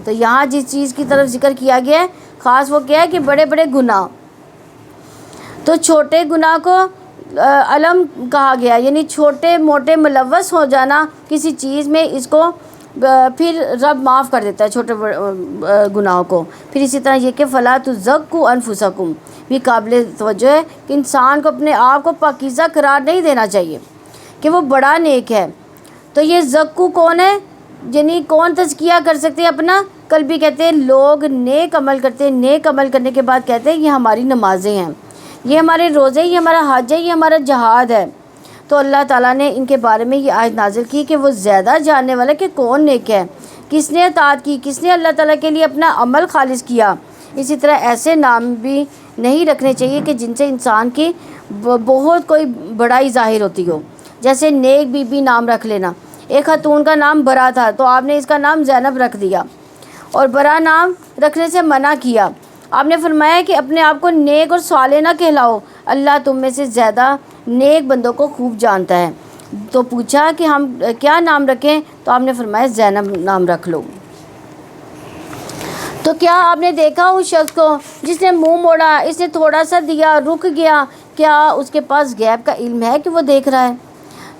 تو یہاں جس چیز کی طرف ذکر کیا گیا ہے خاص وہ کیا ہے کہ بڑے بڑے گناہ، تو چھوٹے گناہ کو علم کہا گیا، یعنی چھوٹے موٹے ملوث ہو جانا کسی چیز میں، اس کو پھر رب معاف کر دیتا ہے چھوٹے گناہوں کو۔ پھر اسی طرح یہ کہ فلا تزکوا انفسکم بھی قابل توجہ ہے کہ انسان کو اپنے آپ کو پاکیزہ قرار نہیں دینا چاہیے کہ وہ بڑا نیک ہے۔ تو یہ زکو کون ہے، یعنی کون تزکیہ کر سکتے ہیں اپنا؟ قلبی کہتے ہیں لوگ نیک عمل کرتے ہیں، نیک عمل کرنے کے بعد کہتے ہیں یہ ہماری نمازیں ہیں، یہ ہمارے روزے، یہ ہمارا حج ہے، یہ ہمارا جہاد ہے۔ تو اللہ تعالیٰ نے ان کے بارے میں یہ آیت نازل کی کہ وہ زیادہ جاننے والا کہ کون نیک ہے، کس نے اطاعت کی، کس نے اللہ تعالیٰ کے لیے اپنا عمل خالص کیا۔ اسی طرح ایسے نام بھی نہیں رکھنے چاہیے کہ جن سے انسان کی بہت کوئی بڑائی ظاہر ہوتی ہو، جیسے نیک بی بی نام رکھ لینا۔ ایک خاتون کا نام برا تھا تو آپ نے اس کا نام زینب رکھ دیا، اور برا نام رکھنے سے منع کیا۔ آپ نے فرمایا کہ اپنے آپ کو نیک اور صالح نہ کہلاؤ، اللہ تم میں سے زیادہ نیک بندوں کو خوب جانتا ہے۔ تو پوچھا کہ ہم کیا نام رکھیں، تو آپ نے فرمایا زینب نام رکھ لو۔ تو کیا آپ نے دیکھا اس شخص کو جس نے منہ موڑا، اس نے تھوڑا سا دیا، رک گیا، کیا اس کے پاس غیب کا علم ہے کہ وہ دیکھ رہا ہے؟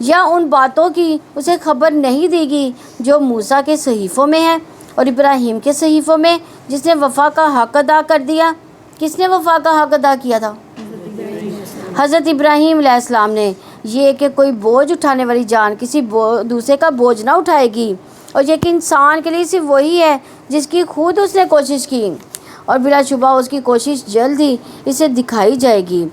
یا ان باتوں کی اسے خبر نہیں دی گئی جو موسیٰ کے صحیفوں میں ہے اور ابراہیم کے صحیفوں میں، جس نے وفا کا حق ادا کر دیا؟ کس نے وفا کا حق ادا کیا تھا؟ حضرت ابراہیم علیہ السلام نے۔ یہ کہ کوئی بوجھ اٹھانے والی جان کسی دوسرے کا بوجھ نہ اٹھائے گی، اور یہ کہ انسان کے لیے صرف وہی ہے جس کی خود اس نے کوشش کی، اور بلا شبہ اس کی کوشش جلد ہی اسے دکھائی جائے گی،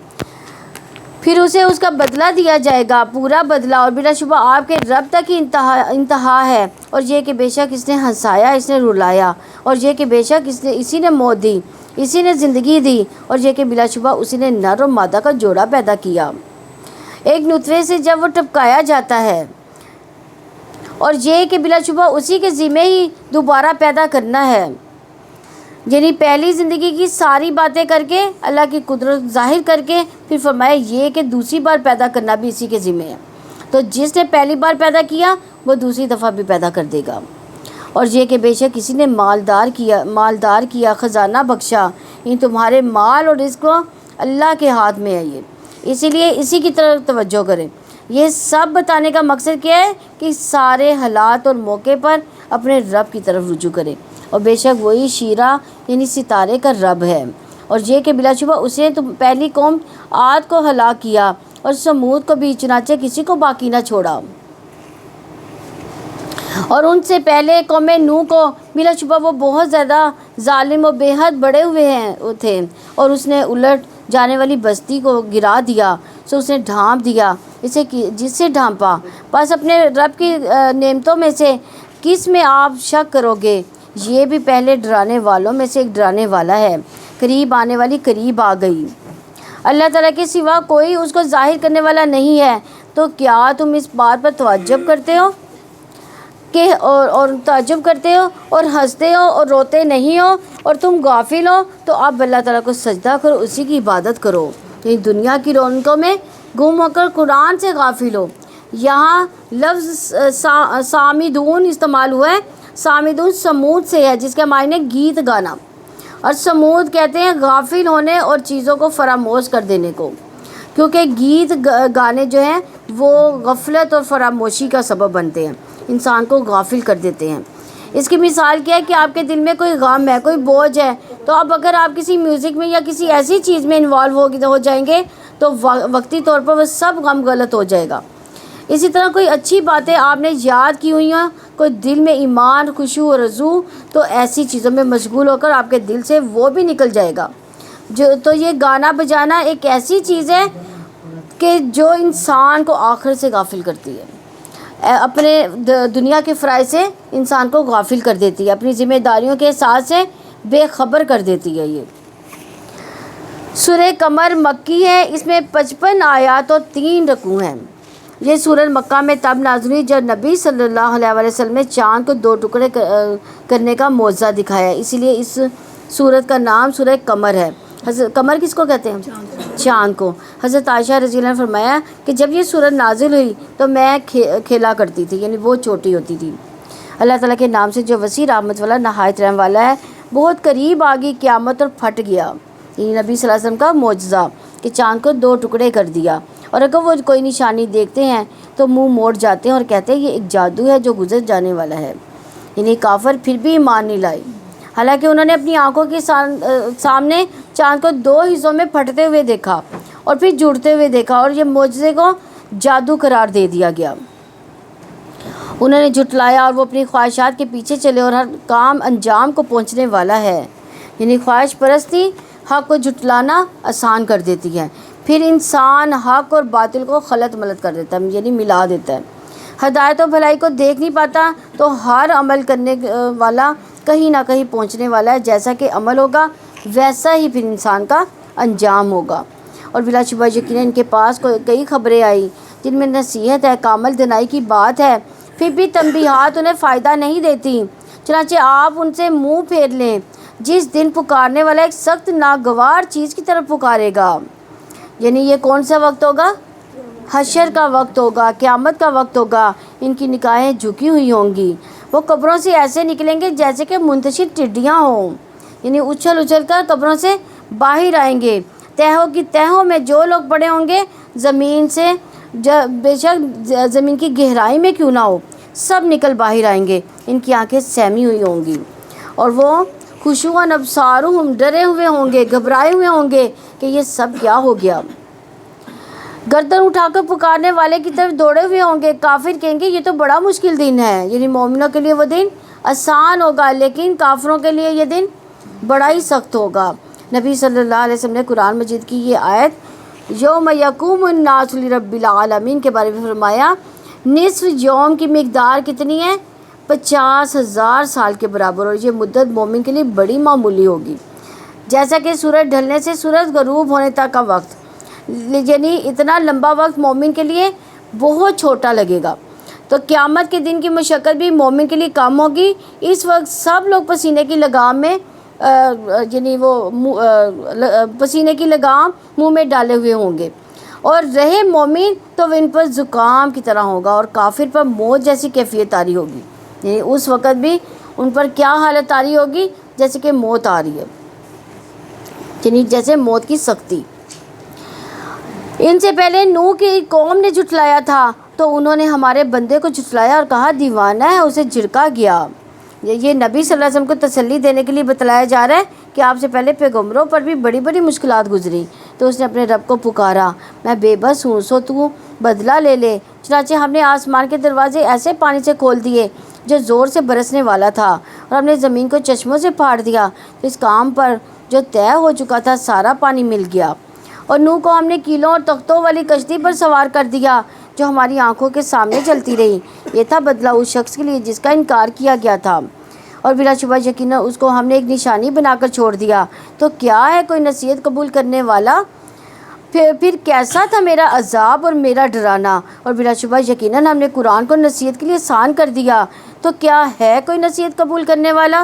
پھر اسے اس کا بدلہ دیا جائے گا، پورا بدلہ، اور بلا شبہ آپ کے رب تک ہی انتہا ہے۔ اور یہ کہ بے شک اس نے ہنسایا، اس نے رلایا، اور یہ کہ بے شک اسی نے موت دی، اسی نے زندگی دی، اور یہ کہ بلا شبہ اسی نے نر و مادہ کا جوڑا پیدا کیا، ایک نطفے سے جب وہ ٹپکایا جاتا ہے، اور یہ کہ بلا شبہ اسی کے ذمہ ہی دوبارہ پیدا کرنا ہے۔ یعنی پہلی زندگی کی ساری باتیں کر کے اللہ کی قدرت ظاہر کر کے پھر فرمایا یہ کہ دوسری بار پیدا کرنا بھی اسی کے ذمہ ہے۔ تو جس نے پہلی بار پیدا کیا وہ دوسری دفعہ بھی پیدا کر دے گا۔ اور یہ کہ بے شک کسی نے مالدار کیا، خزانہ بخشا، ان تمہارے مال اور رزق اللہ کے ہاتھ میں ہے یہ، اسی لیے اسی کی طرف توجہ کریں۔ یہ سب بتانے کا مقصد کیا ہے کہ سارے حالات اور موقع پر اپنے رب کی طرف رجوع کریں، اور بے شک وہی شیرہ یعنی ستارے کا رب ہے۔ اور یہ کہ بلا شبہ اس نے پہلی قوم عاد کو ہلاک کیا اور سمود کو بھی، چنانچہ کسی کو باقی نہ چھوڑا۔ اور ان سے پہلے قوم نوح کو بلا شبہ وہ بہت زیادہ ظالم و بے حد بڑے ہوئے تھے، اور اس نے الٹ جانے والی بستی کو گرا دیا، سو اس نے ڈھانپ دیا اسے جس سے ڈھانپا۔ بس اپنے رب کی نعمتوں میں سے کس میں آپ شک کرو گے؟ یہ بھی پہلے ڈرانے والوں میں سے ایک ڈرانے والا ہے، قریب آنے والی قریب آ گئی۔ اللہ تعالیٰ کے سوا کوئی اس کو ظاہر کرنے والا نہیں ہے، تو کیا تم اس بات پر تعجب کرتے ہو کہ اور تعجب کرتے ہو اور ہنستے ہو اور روتے نہیں ہو اور تم غافل ہو؟ تو اب اللہ تعالیٰ کو سجدہ کرو، اسی کی عبادت کرو، یعنی دنیا کی رونقوں میں گم ہو کر قرآن سے غافل ہو۔ یہاں لفظ سامدون استعمال ہوا ہے۔ سامدون سمود سے ہے، جس کے معنی گیت گانا، اور سمود کہتے ہیں غافل ہونے اور چیزوں کو فراموش کر دینے کو، کیونکہ گیت گانے جو ہیں وہ غفلت اور فراموشی کا سبب بنتے ہیں، انسان کو غافل کر دیتے ہیں۔ اس کی مثال کیا ہے کہ آپ کے دل میں کوئی غم ہے، کوئی بوجھ ہے، تو اب اگر آپ کسی میوزک میں یا کسی ایسی چیز میں انوالو ہو جائیں گے تو وقتی طور پر وہ سب غم غلط ہو جائے گا۔ اسی طرح کوئی اچھی باتیں آپ نے یاد کی ہوئی ہیں، کوئی دل میں ایمان، خشوع و رضو، تو ایسی چیزوں میں مشغول ہو کر آپ کے دل سے وہ بھی نکل جائے گا۔ تو یہ گانا بجانا ایک ایسی چیز ہے کہ جو انسان کو آخر سے غافل کرتی ہے، اپنے دنیا کے فرائض سے انسان کو غافل کر دیتی ہے، اپنی ذمہ داریوں کے احساس سے بے خبر کر دیتی ہے۔ یہ سورہ قمر مکی ہے، اس میں 55 آیات اور 3 رکوع ہیں۔ یہ سورہ مکہ میں تب نازل ہوئی جب نبی صلی اللہ علیہ وسلم نے چاند کو 2 ٹکڑے کرنے کا معجزہ دکھایا، اسی لیے اس سورت کا نام سورہ قمر ہے۔ قمر کس کو کہتے ہیں؟ چاند کو۔ حضرت عائشہ رضی اللہ عنہ نے فرمایا کہ جب یہ سورت نازل ہوئی تو میں کھیلا کرتی تھی، یعنی وہ چھوٹی ہوتی تھی۔ اللہ تعالیٰ کے نام سے جو وسیع رحمت والا، نہایت رحم والا ہے، بہت قریب آ گئی قیامت اور پھٹ گیا۔ یہ نبی صلی اللہ علیہ وسلم کا معجزہ کہ چاند کو 2 ٹکڑے کر دیا، اور اگر وہ کوئی نشانی دیکھتے ہیں تو منہ موڑ جاتے ہیں اور کہتے ہیں یہ ایک جادو ہے جو گزر جانے والا ہے۔ یعنی کافر پھر بھی ایمان نہیں لائے، حالانکہ انہوں نے اپنی آنکھوں کے سامنے چاند کو 2 حصوں میں پھٹتے ہوئے دیکھا اور پھر جڑتے ہوئے دیکھا، اور یہ معجزے کو جادو قرار دے دیا گیا۔ انہوں نے جھٹلایا اور وہ اپنی خواہشات کے پیچھے چلے، اور ہر کام انجام کو پہنچنے والا ہے۔ یعنی خواہش پرستی حق کو جھٹلانا آسان کر دیتی ہے، پھر انسان حق اور باطل کو خلط ملط کر دیتا ہے، یعنی ملا دیتا ہے۔ ہدایت و بھلائی کو دیکھ نہیں پاتا تو ہر عمل کرنے والا کہیں نہ کہیں پہنچنے والا ہے، جیسا کہ عمل ہوگا ویسا ہی پھر انسان کا انجام ہوگا۔ اور بلا شبہ یقیناً ان کے پاس کئی خبریں آئی جن میں نصیحت ہے، کامل دنائی کی بات ہے، پھر بھی تنبیہات انہیں فائدہ نہیں دیتی، چنانچہ آپ ان سے منہ پھیر لیں۔ جس دن پکارنے والا ایک سخت ناگوار چیز کی طرف پکارے گا، یعنی یہ کون سا وقت ہوگا؟ حشر کا وقت ہوگا، قیامت کا وقت ہوگا۔ ان کی نگاہیں جھکی ہوئی ہوں گی، وہ قبروں سے ایسے نکلیں گے جیسے کہ منتشر ٹڈیاں ہوں، یعنی اچھل اچھل کر قبروں سے باہر آئیں گے۔ تہوں کی تہوں میں جو لوگ پڑے ہوں گے زمین سے، بے شک زمین کی گہرائی میں کیوں نہ ہو، سب نکل باہر آئیں گے۔ ان کی آنکھیں سہمی ہوئی ہوں گی اور وہ خشوعاً ابصارہم، ڈرے ہوئے ہوں گے، گھبرائے ہوئے ہوں گے کہ یہ سب کیا ہو گیا۔ گردن اٹھا کر پکارنے والے کی طرف دوڑے ہوئے ہوں گے۔ کافر کہیں گے یہ تو بڑا مشکل دن ہے، یعنی مومنوں کے لیے وہ دن آسان ہوگا، لیکن کافروں کے لیے یہ دن بڑا ہی سخت ہوگا۔ نبی صلی اللہ علیہ وسلم نے قرآن مجید کی یہ آیت یوم یقوم الناس لرب العالمین کے بارے میں فرمایا، نصف یوم کی مقدار کتنی ہے؟ 50,000 سال کے برابر، اور یہ مدت مومن کے لیے بڑی معمولی ہوگی، جیسا کہ سورج ڈھلنے سے سورج غروب ہونے تک کا وقت، یعنی اتنا لمبا وقت مومن کے لیے بہت چھوٹا لگے گا۔ تو قیامت کے دن کی مشقت بھی مومن کے لیے کم ہوگی۔ اس وقت سب لوگ پسینے کی لگام میں یعنی وہ پسینے کی لگام منہ میں ڈالے ہوئے ہوں گے، اور رہے مومن تو وہ ان پر زکام کی طرح ہوگا، اور کافر پر موت جیسی کیفیت طاری ہوگی، یعنی اس وقت بھی ان پر کیا حالت طاری ہوگی؟ جیسے کہ موت آ رہی ہے، یعنی جیسے موت کی سختی۔ ان سے پہلے نوح کی قوم نے جھٹلایا تھا تو انہوں نے ہمارے بندے کو جھٹلایا اور کہا دیوانہ ہے، اسے جھڑکا گیا۔ یہ نبی صلی اللہ علیہ وسلم کو تسلی دینے کے لیے بتلایا جا رہا ہے کہ آپ سے پہلے پیغمبروں پر بھی بڑی بڑی مشکلات گزری، تو اس نے اپنے رب کو پکارا، میں بے بس ہوں، سو تو بدلہ لے لے۔ چنانچہ ہم نے آسمان کے دروازے ایسے پانی سے کھول دیے جو زور سے برسنے والا تھا، اور ہم نے زمین کو چشموں سے پھاڑ دیا، تو اس کام پر جو طے ہو چکا تھا سارا پانی مل گیا۔ اور نوح کو ہم نے کیلوں اور تختوں والی کشتی پر سوار کر دیا جو ہماری آنکھوں کے سامنے چلتی رہی۔ یہ تھا بدلہ اس شخص کے لیے جس کا انکار کیا گیا تھا، اور بلا شبہ یقیناً اس کو ہم نے ایک نشانی بنا کر چھوڑ دیا۔ تو کیا ہے کوئی نصیحت قبول کرنے والا؟ پھر کیسا تھا میرا عذاب اور میرا ڈرانا، اور بلا شبہ یقیناً ہم نے قرآن کو نصیحت کے لیے آسان کر دیا، تو کیا ہے کوئی نصیحت قبول کرنے والا؟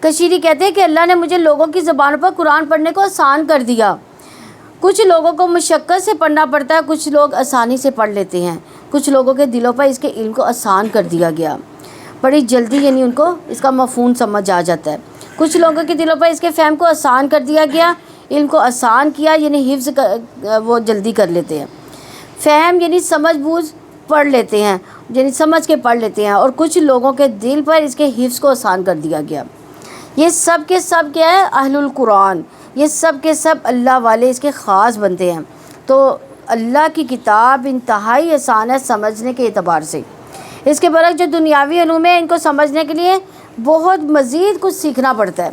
کشیری کہتے ہیں کہ اللہ نے مجھے لوگوں کی زبانوں پر قرآن پڑھنے کو آسان کر دیا۔ کچھ لوگوں کو مشقت سے پڑھنا پڑتا ہے، کچھ لوگ آسانی سے پڑھ لیتے ہیں۔ کچھ لوگوں کے دلوں پر اس کے علم کو آسان کر دیا گیا، بڑی جلدی یعنی ان کو اس کا مفہوم سمجھ آ جاتا ہے۔ کچھ لوگوں کے دلوں پر اس کے فہم کو آسان کر دیا گیا، علم کو آسان کیا یعنی حفظ وہ جلدی کر لیتے ہیں، فہم یعنی سمجھ بوجھ پڑھ لیتے ہیں، یعنی سمجھ کے پڑھ لیتے ہیں، اور کچھ لوگوں کے دل پر اس کے حفظ کو آسان کر دیا گیا۔ یہ سب کے سب کیا ہے؟ اہل القرآن، یہ سب کے سب اللہ والے اس کے خاص بنتے ہیں۔ تو اللہ کی کتاب انتہائی آسان ہے سمجھنے کے اعتبار سے۔ اس کے برعکس جو دنیاوی علوم ہے، ان کو سمجھنے کے لیے بہت مزید کچھ سیکھنا پڑتا ہے،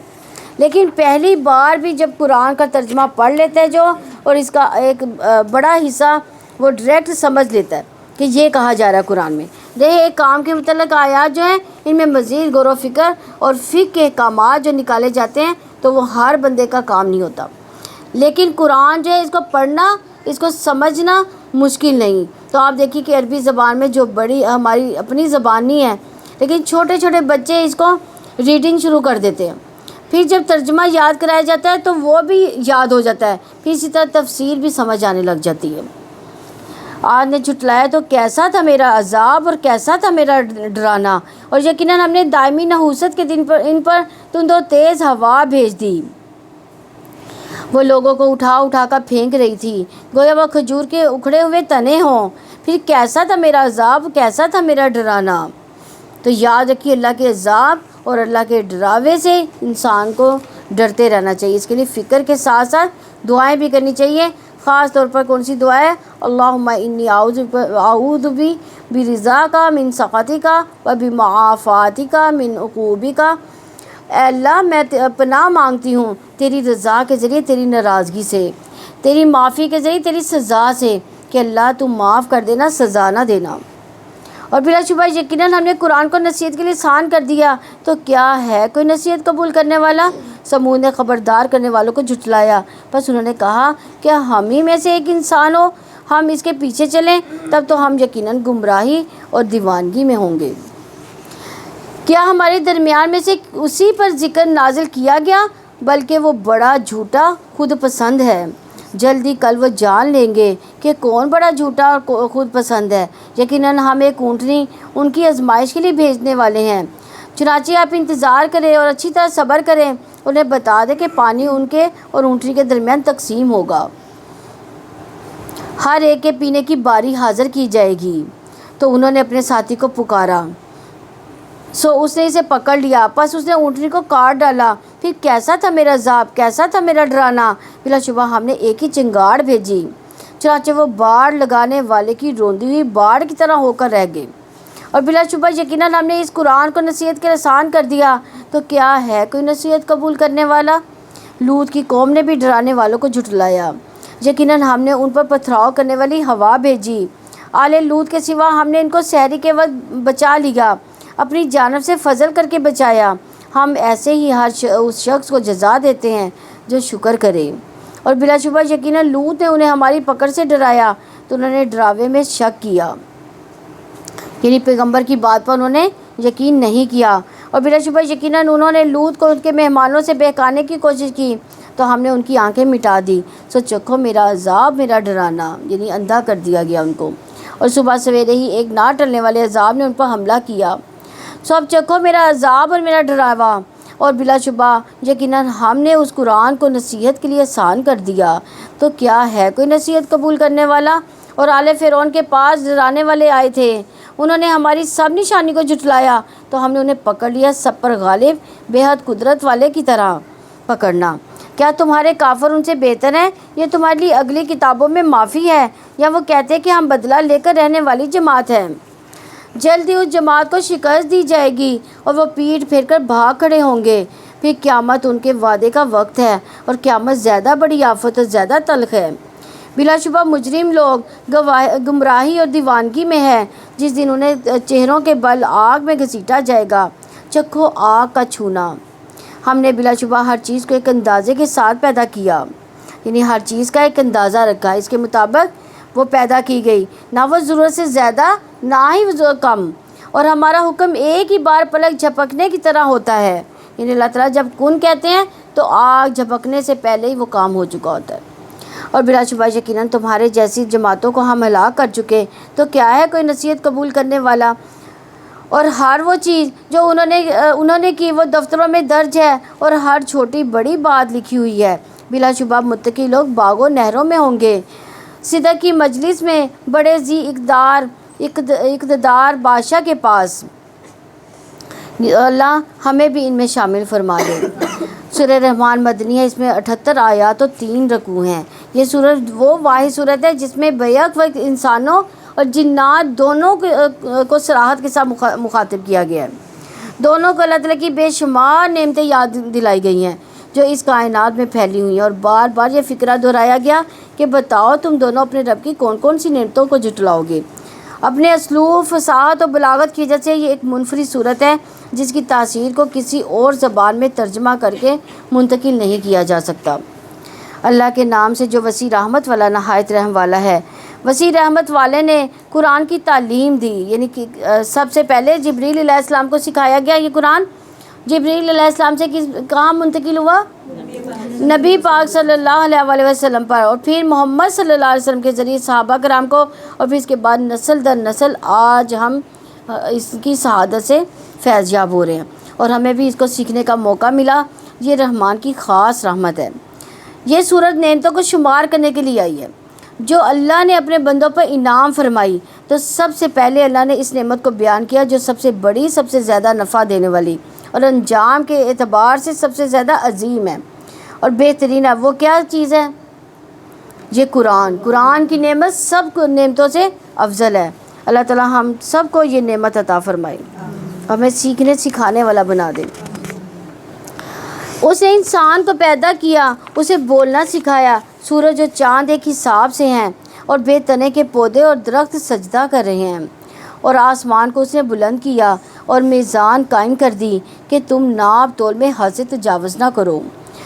لیکن پہلی بار بھی جب قرآن کا ترجمہ پڑھ لیتے ہیں جو، اور اس کا ایک بڑا حصہ وہ ڈائریکٹ سمجھ لیتا ہے کہ یہ کہا جا رہا ہے قرآن میں۔ ایک کام کے متعلق آیات جو ہیں ان میں مزید غور و فکر اور فقہ کے احکامات جو نکالے جاتے ہیں، تو وہ ہر بندے کا کام نہیں ہوتا، لیکن قرآن جو ہے اس کو پڑھنا، اس کو سمجھنا مشکل نہیں۔ تو آپ دیکھیے کہ عربی زبان میں جو بڑی ہماری اپنی زبان نہیں ہے، لیکن چھوٹے چھوٹے بچے اس کو ریڈنگ شروع کر دیتے ہیں، پھر جب ترجمہ یاد کرایا جاتا ہے تو وہ بھی یاد ہو جاتا ہے، پھر اسی طرح تفسیر بھی سمجھ آنے لگ جاتی ہے۔ آج نے جھٹلایا تو کیسا تھا میرا عذاب اور کیسا تھا میرا ڈرانا، اور یقیناً ہم نے دائمی نحوست کے دن پر ان پر تند و تیز ہوا بھیج دی، وہ لوگوں کو اٹھا اٹھا کر پھینک رہی تھی گویا وہ کھجور کے اکھڑے ہوئے تنے ہوں۔ پھر کیسا تھا میرا عذاب، کیسا تھا میرا ڈرانا۔ تو یاد رکھیے اللہ کے عذاب اور اللہ کے ڈراوے سے انسان کو ڈرتے رہنا چاہیے، اس کے لیے فکر کے ساتھ ساتھ دعائیں بھی کرنی چاہیے۔ خاص طور پر کون سی دعا ہے؟ اللہم انی اعوذ برضاک من سخطک و بمعافاتک من عقوبک۔ اے اللہ میں پناہ مانگتی ہوں تیری رضا کے ذریعے تیری ناراضگی سے، تیری معافی کے ذریعے تیری سزا سے، کہ اللہ تو معاف کر دینا، سزا نہ دینا۔ اور بلا شبہ یقیناً ہم نے قرآن کو نصیحت کے لیے آسان کر دیا، تو کیا ہے کوئی نصیحت قبول کرنے والا؟ سمود نے خبردار کرنے والوں کو جھٹلایا، بس انہوں نے کہا کہ ہم ہی میں سے ایک انسان ہو، ہم اس کے پیچھے چلیں، تب تو ہم یقیناً گمراہی اور دیوانگی میں ہوں گے۔ کیا ہمارے درمیان میں سے اسی پر ذکر نازل کیا گیا، بلکہ وہ بڑا جھوٹا خود پسند ہے۔ جلدی کل وہ جان لیں گے کہ کون بڑا جھوٹا اور خود پسند ہے۔ یقیناً ہم ایک اونٹنی ان کی آزمائش کے لیے بھیجنے والے ہیں، چنانچہ آپ انتظار کریں اور اچھی طرح صبر کریں۔ انہیں بتا دیں کہ پانی ان کے اور اونٹنی کے درمیان تقسیم ہوگا، ہر ایک کے پینے کی باری حاضر کی جائے گی۔ تو انہوں نے اپنے ساتھی کو پکارا، سو اس نے اسے پکڑ لیا، پس اس نے اونٹنی کو کاٹ ڈالا۔ پھر کیسا تھا میرا عذاب، کیسا تھا میرا ڈرانا۔ بلا شبہ ہم نے ایک ہی چنگاڑ بھیجی، چنانچہ وہ باڑ لگانے والے کی روندی ہوئی باڑ کی طرح ہو کر رہ گئے۔ اور بلا شبہ یقیناً ہم نے اس قرآن کو نصیحت کے لیے آسان کر دیا، تو کیا ہے کوئی نصیحت قبول کرنے والا؟ لوط کی قوم نے بھی ڈرانے والوں کو جھٹلایا، یقیناً ہم نے ان پر پتھراؤ کرنے والی ہوا بھیجی۔ آل لوط کے سوا ہم نے ان کو سحری کے وقت بچا لیا، اپنی جانب سے فضل کر کے بچایا۔ ہم ایسے ہی اس شخص کو جزا دیتے ہیں جو شکر کرے۔ اور بلا شبہ یقیناً لوط نے انہیں ہماری پکڑ سے ڈرایا، تو انہوں نے ڈراوے میں شک کیا، یعنی پیغمبر کی بات پر انہوں نے یقین نہیں کیا۔ اور بلا شبہ یقیناً انہوں نے لوط کو ان کے مہمانوں سے بہکانے کی کوشش کی، تو ہم نے ان کی آنکھیں مٹا دی، سو چکھو میرا عذاب، میرا ڈرانا، یعنی اندھا کر دیا گیا ان کو۔ اور صبح سویرے ہی ایک نہ ٹلنے والے عذاب نے ان پر حملہ کیا، سو اب چکھو میرا عذاب اور میرا ڈراوا۔ اور بلا شبہ یقیناً ہم نے اس قرآن کو نصیحت کے لیے آسان کر دیا، تو کیا ہے کوئی نصیحت قبول کرنے والا؟ اور آل فرعون کے پاس ڈرانے والے آئے تھے، انہوں نے ہماری سب نشانی کو جھٹلایا، تو ہم نے انہیں پکڑ لیا، سب پر غالب، بے حد قدرت والے کی طرح پکڑنا۔ کیا تمہارے کافر ان سے بہتر ہیں؟ یہ تمہارے لیے اگلی کتابوں میں معافی ہے، یا وہ کہتے ہیں کہ ہم بدلہ لے کر رہنے والی جماعت ہیں؟ جلدی اس جماعت کو شکست دی جائے گی اور وہ پیٹھ پھیر کر بھاگ کھڑے ہوں گے۔ پھر قیامت ان کے وعدے کا وقت ہے، اور قیامت زیادہ بڑی آفت اور زیادہ تلخ ہے۔ بلا شبہ مجرم لوگ گمراہی اور دیوانگی میں ہے، جس دن انہیں چہروں کے بل آگ میں گھسیٹا جائے گا۔ چکھو آگ کا چھونا۔ ہم نے بلا شبہ ہر چیز کو ایک اندازے کے ساتھ پیدا کیا، یعنی ہر چیز کا ایک اندازہ رکھا، اس کے مطابق وہ پیدا کی گئی، نہ وہ ضرورت سے زیادہ نہ ہی کم، اور ہمارا حکم ایک ہی بار پلک جھپکنے کی طرح ہوتا ہے۔ یعنی اللہ تعالیٰ جب کن کہتے ہیں تو آگ جھپکنے سے پہلے ہی وہ کام ہو چکا ہوتا ہے۔ اور بلا شبہ یقیناً تمہارے جیسی جماعتوں کو ہم ہلاک کر چکے، تو کیا ہے کوئی نصیحت قبول کرنے والا؟ اور ہر وہ چیز جو انہوں نے کی وہ دفتروں میں درج ہے، اور ہر چھوٹی بڑی بات لکھی ہوئی ہے۔ بلا شبہ متقی لوگ باغ و نہروں میں ہوں گے، صدق کی مجلس میں، بڑے ذی اقتدار بادشاہ کے پاس۔ اللہ ہمیں بھی ان میں شامل فرما دے۔ سورہ رحمان مدنی ہے، اس میں 78 آیات اور 3 رکوع ہیں۔ یہ سورت وہ واحد سورت ہے جس میں بیک وقت انسانوں اور جنات دونوں کو صراحت کے ساتھ مخاطب کیا گیا ہے۔ دونوں کو اللہ تعالیٰ کی بے شمار نعمتیں یاد دلائی گئی ہیں جو اس کائنات میں پھیلی ہوئی ہیں، اور بار بار یہ فکرہ دہرایا گیا کہ بتاؤ تم دونوں اپنے رب کی کون کون سی نعمتوں کو جھٹلاؤ گے۔ اپنے اسلوب، فصاحت اور بلاغت کی وجہ سے یہ ایک منفرد صورت ہے جس کی تاثیر کو کسی اور زبان میں ترجمہ کر کے منتقل نہیں کیا جا سکتا۔ اللہ کے نام سے جو وسیع رحمت والا نہایت رحم والا ہے۔ وسیع رحمت والے نے قرآن کی تعلیم دی، یعنی کہ سب سے پہلے جبریل علیہ السلام کو سکھایا گیا یہ قرآن۔ جبریل علیہ السلام سے کہاں منتقل ہوا؟ نبی پاک صلی اللہ علیہ وسلم پر، اور پھر محمد صلی اللہ علیہ وسلم کے ذریعے صحابہ کرام کو، اور پھر اس کے بعد نسل در نسل آج ہم اس کی شہادت سے فیض یاب ہو رہے ہیں، اور ہمیں بھی اس کو سیکھنے کا موقع ملا۔ یہ رحمان کی خاص رحمت ہے۔ یہ صورت نعمتوں کو شمار کرنے کے لیے آئی ہے جو اللہ نے اپنے بندوں پر انعام فرمائی، تو سب سے پہلے اللہ نے اس نعمت کو بیان کیا جو سب سے بڑی، سب سے زیادہ نفع دینے والی، اور انجام کے اعتبار سے سب سے زیادہ عظیم ہے اور بہترین ہے۔ وہ کیا چیز ہے؟ یہ قرآن کی نعمت سب نعمتوں سے افضل ہے۔ اللہ تعالیٰ ہم سب کو یہ نعمت عطا فرمائے، ہمیں سیکھنے سکھانے والا بنا دے۔ اس نے انسان کو پیدا کیا، اسے بولنا سکھایا۔ سورج اور چاند ایک حساب سے ہیں، اور بے تنے کے پودے اور درخت سجدہ کر رہے ہیں۔ اور آسمان کو اس نے بلند کیا اور میزان قائم کر دی کہ تم ناپ تول میں حد سے تجاوز نہ کرو،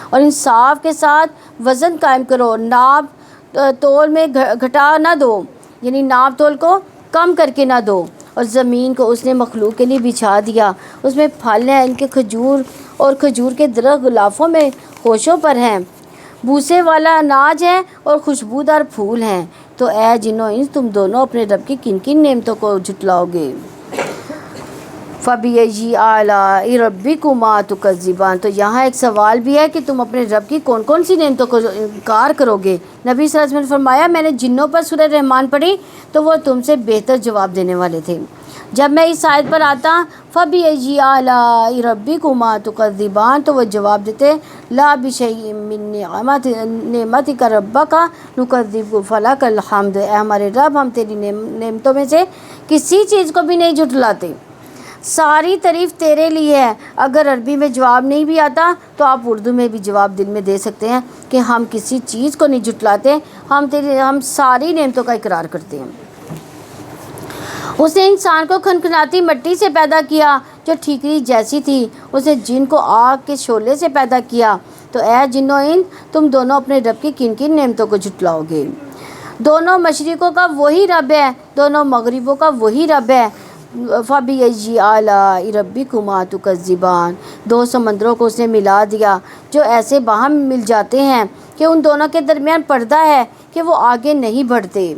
اور انصاف کے ساتھ وزن قائم کرو، ناپ تول میں گھٹا نہ دو، یعنی ناپ تول کو کم کر کے نہ دو۔ اور زمین کو اس نے مخلوق کے لیے بچھا دیا، اس میں پھل ہیں، ان کے کھجور کے درخت غلافوں میں خوشوں پر ہیں، بوسے والا اناج ہے اور خوشبودار پھول ہیں۔ تو اے جنو انس، تم دونوں اپنے رب کی کن کن نعمتوں کو جھٹلاؤ گے؟ فَبِأَيِّ آلَاءِ رَبِّكُمَا تُكَذِّبَانِ، تو یہاں ایک سوال بھی ہے کہ تم اپنے رب کی کون کون سی نعمتوں کو انکار کرو گے۔ نبی صلی اللہ علیہ وسلم نے فرمایا میں نے جنوں پر سورہ رحمان پڑھی تو وہ تم سے بہتر جواب دینے والے تھے۔ جب میں اس آیت پر آتا فَبِأَيِّ آلَاءِ رَبِّكُمَا تُكَذِّبَانِ، تو وہ جواب دیتے لَا بِشَيْءٍ مِّن نِعْمَتِكَ رَبَّكَ نُكَذِّبُ فَلَكَ الْحَمْدُ، اے ہمارے رب ہم تیری نعمتوں میں سے کسی چیز کو بھی نہیں جھٹلاتے، ساری تعریف تیرے لیے ہے۔ اگر عربی میں جواب نہیں بھی آتا تو آپ اردو میں بھی جواب دل میں دے سکتے ہیں کہ ہم کسی چیز کو نہیں جھٹلاتے، ہم ساری نعمتوں کا اقرار کرتے ہیں۔ اس نے انسان کو کھنکھناتی مٹی سے پیدا کیا جو ٹھیکری جیسی تھی، اس نے جن کو آگ کے شعلے سے پیدا کیا۔ تو اے جنو تم دونوں اپنے رب کی کن کن نعمتوں کو جھٹلاؤ گے؟ دونوں مشرقوں کا وہی رب ہے، دونوں مغربوں کا وہی رب ہے۔ فَبِأَيِّ آلَاءِ رَبِّكُمَا تُكَذِّبَانِ، دو سمندروں کو اس نے ملا دیا جو ایسے باہم مل جاتے ہیں کہ ان دونوں کے درمیان پردہ ہے کہ وہ آگے نہیں بڑھتے،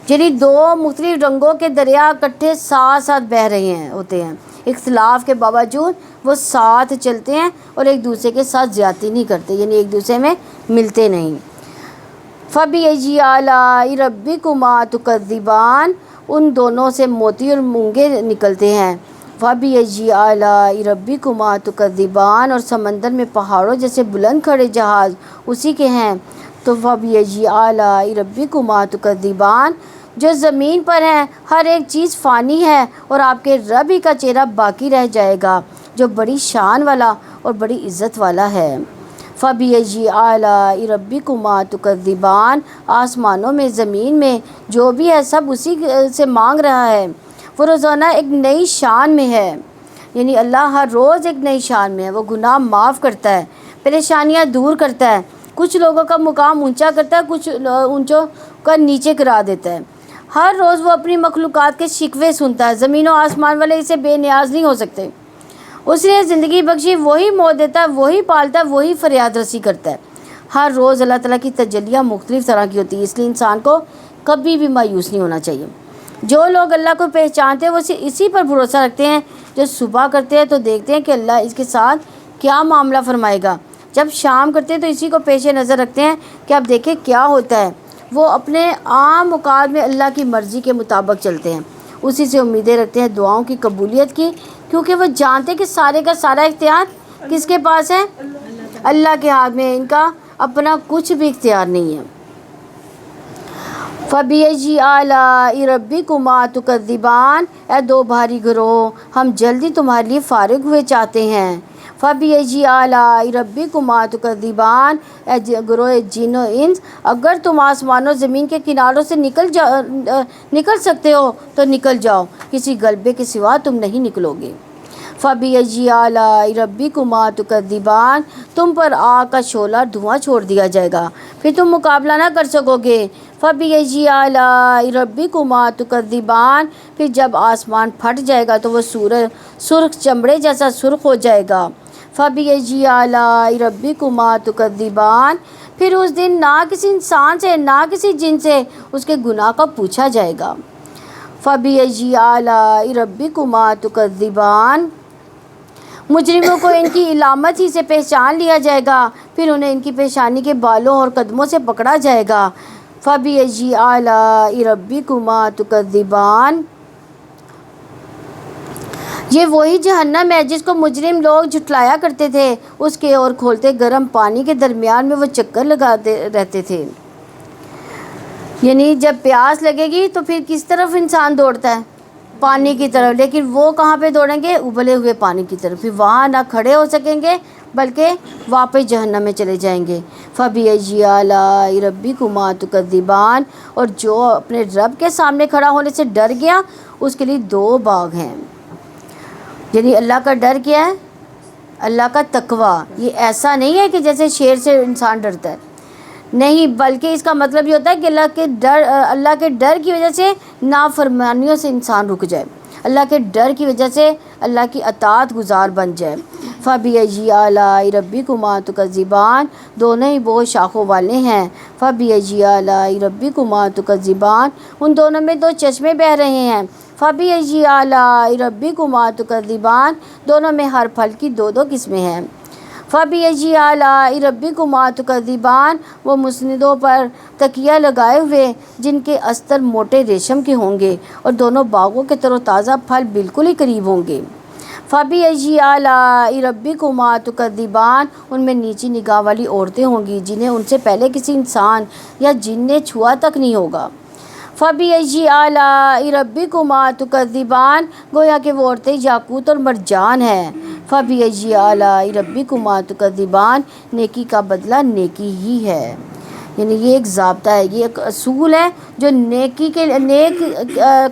یعنی دو مختلف رنگوں کے دریا اکٹھے ساتھ ساتھ بہہ رہے ہوتے ہیں، اختلاف کے باوجود وہ ساتھ چلتے ہیں اور ایک دوسرے کے ساتھ زیادتی نہیں کرتے، یعنی ایک دوسرے میں ملتے نہیں۔ فَبِأَيِّ آلَاءِ رَبِّكُمَا تُكَذِّبَانِ، ان دونوں سے موتی اور مونگے نکلتے ہیں۔ فَبِأَيِّ آلَاءِ رَبِّكُمَا تُكَذِّبَانِ، اور سمندر میں پہاڑوں جیسے بلند کھڑے جہاز اسی کے ہیں۔ تو فَبِأَيِّ آلَاءِ رَبِّكُمَا تُكَذِّبَانِ، جو زمین پر ہیں ہر ایک چیز فانی ہے اور آپ کے رب ہی کا چہرہ باقی رہ جائے گا جو بڑی شان والا اور بڑی عزت والا ہے۔ فَبِأَيِّ آلَاءِ رَبِّكُمَا تُكَذِّبَانِ، آسمانوں میں زمین میں جو بھی ہے سب اسی سے مانگ رہا ہے۔ وہ روزانہ ایک نئی شان میں ہے، یعنی اللہ ہر روز ایک نئی شان میں ہے۔ وہ گناہ معاف کرتا ہے، پریشانیاں دور کرتا ہے، کچھ لوگوں کا مقام اونچا کرتا ہے، کچھ اونچوں کا نیچے کرا دیتا ہے۔ ہر روز وہ اپنی مخلوقات کے شکوے سنتا ہے، زمین و آسمان والے اسے بے نیاز نہیں ہو سکتے۔ اس نے زندگی بخشی، وہی موت دیتا ہے، وہی پالتا ہے، وہی فریاد رسی کرتا ہے۔ ہر روز اللہ تعالیٰ کی تجلیاں مختلف طرح کی ہوتی ہیں، اس لیے انسان کو کبھی بھی مایوس نہیں ہونا چاہیے۔ جو لوگ اللہ کو پہچانتے ہیں وہ اسی پر بھروسہ رکھتے ہیں، جو صبح کرتے ہیں تو دیکھتے ہیں کہ اللہ اس کے ساتھ کیا معاملہ فرمائے گا، جب شام کرتے ہیں تو اسی کو پیش نظر رکھتے ہیں کہ اب دیکھیں کیا ہوتا ہے۔ وہ اپنے عام اوقات میں اللہ کی مرضی کے مطابق چلتے ہیں، اسی سے امیدیں رکھتے ہیں دعاؤں کی قبولیت کی، کیونکہ وہ جانتے ہیں کہ سارے کا سارا اختیار کس کے پاس ہے؟ اللہ کے ہاتھ میں، ان کا اپنا کچھ بھی اختیار نہیں ہے۔ فَبِأَيِّ آلَاءِ رَبِّكُمَا تُكَذِّبَانِ، اے دو بھاری گروہ، ہم جلدی تمہارے لیے فارغ ہوئے چاہتے ہیں۔ فَبِأَيِّ آلَاءِ رَبِّكُمَا تُكَذِّبَانِ، اے گروہ جن و انس، اگر تم آسمان و زمین کے کناروں سے نکل سکتے ہو تو نکل جاؤ، کسی غلبے کے سوا تم نہیں نکلو گے۔ فَبِأَيِّ آلَاءِ رَبِّكُمَا تُكَذِّبَانِ، تم پر آگ کا شعلہ دھواں چھوڑ دیا جائے گا، پھر تم مقابلہ نہ کر سکو گے۔ فَبِأَيِّ آلَاءِ رَبِّكُمَا تُكَذِّبَانِ، پھر جب آسمان پھٹ جائے گا تو وہ سرخ چمڑے جیسا سرخ ہو جائے گا۔ فَبِأَيِّ آلَاءِ رَبِّكُمَا تُكَذِّبَانِ، پھر اس دن نہ کسی انسان سے نہ کسی جن سے اس کے گناہ کا پوچھا جائے گا۔ فَبِأَيِّ آلَاءِ رَبِّكُمَا تُكَذِّبَانِ، مجرموں کو ان کی علامت ہی سے پہچان لیا جائے گا، پھر انہیں ان کی پیشانی کے بالوں اور قدموں سے پکڑا جائے گا۔ فَبِأَيِّ آلَاءِ رَبِّكُمَا تُكَذِّبَانِ، یہ وہی جہنم ہے جس کو مجرم لوگ جھٹلایا کرتے تھے، اس کے اور کھولتے گرم پانی کے درمیان میں وہ چکر لگاتے رہتے تھے۔ یعنی جب پیاس لگے گی تو پھر کس طرف انسان دوڑتا ہے؟ پانی کی طرف، لیکن وہ کہاں پہ دوڑیں گے؟ ابلے ہوئے پانی کی طرف، پھر وہاں نہ کھڑے ہو سکیں گے بلکہ واپس جہنم میں چلے جائیں گے۔ فَبِأَيِّ آلَاءِ رَبِّكُمَا تُكَذِّبَانِ، اور جو اپنے رب کے سامنے کھڑا ہونے سے ڈر گیا اس کے لیے دو باغ ہیں۔ یعنی اللہ کا ڈر کیا ہے؟ اللہ کا تقویٰ۔ یہ ایسا نہیں ہے کہ جیسے شیر سے انسان ڈرتا ہے، نہیں، بلکہ اس کا مطلب یہ ہوتا ہے کہ اللہ کے ڈر کی وجہ سے نافرمانیوں سے انسان رک جائے، اللہ کے ڈر کی وجہ سے اللہ کی اطاعت گزار بن جائے۔ فَبِأَيِّ آلَاءِ رَبِّكُمَا تُكَذِّبَانِ، دونوں ہی بہت شاخوں والے ہیں۔ فَبِأَيِّ آلَاءِ رَبِّكُمَا تُكَذِّبَانِ، ان دونوں میں دو چشمے بہہ رہے ہیں۔ فَبِأَيِّ آلَاءِ رَبِّكُمَا تُكَذِّبَانِ، دونوں میں ہر پھل کی دو دو قسمیں ہیں۔ فَبِأَيِّ آلَاءِ رَبِّكُمَا تُكَذِّبَانِ، وہ مسندوں پر تکیہ لگائے ہوئے جن کے استر موٹے ریشم کے ہوں گے، اور دونوں باغوں کے تر و تازہ پھل بالکل ہی قریب ہوں گے۔ فَبِأَيِّ آلَاءِ رَبِّكُمَا تُكَذِّبَانِ، ان میں نیچی نگاہ والی عورتیں ہوں گی جنہیں ان سے پہلے کسی انسان یا جن نے چھوا تک نہیں ہوگا۔ فَبِأَيِّ آلَاءِ رَبِّكُمَا تُكَذِّبَانِ، گویا کہ وہ عورتیں یاقوت اور مرجان ہیں۔ فَبِأَيِّ آلَاءِ رَبِّكُمَا تُكَذِّبَانِ، نیکی کا بدلہ نیکی ہی ہے۔ یعنی یہ ایک ضابطہ ہے، یہ ایک اصول ہے، جو نیک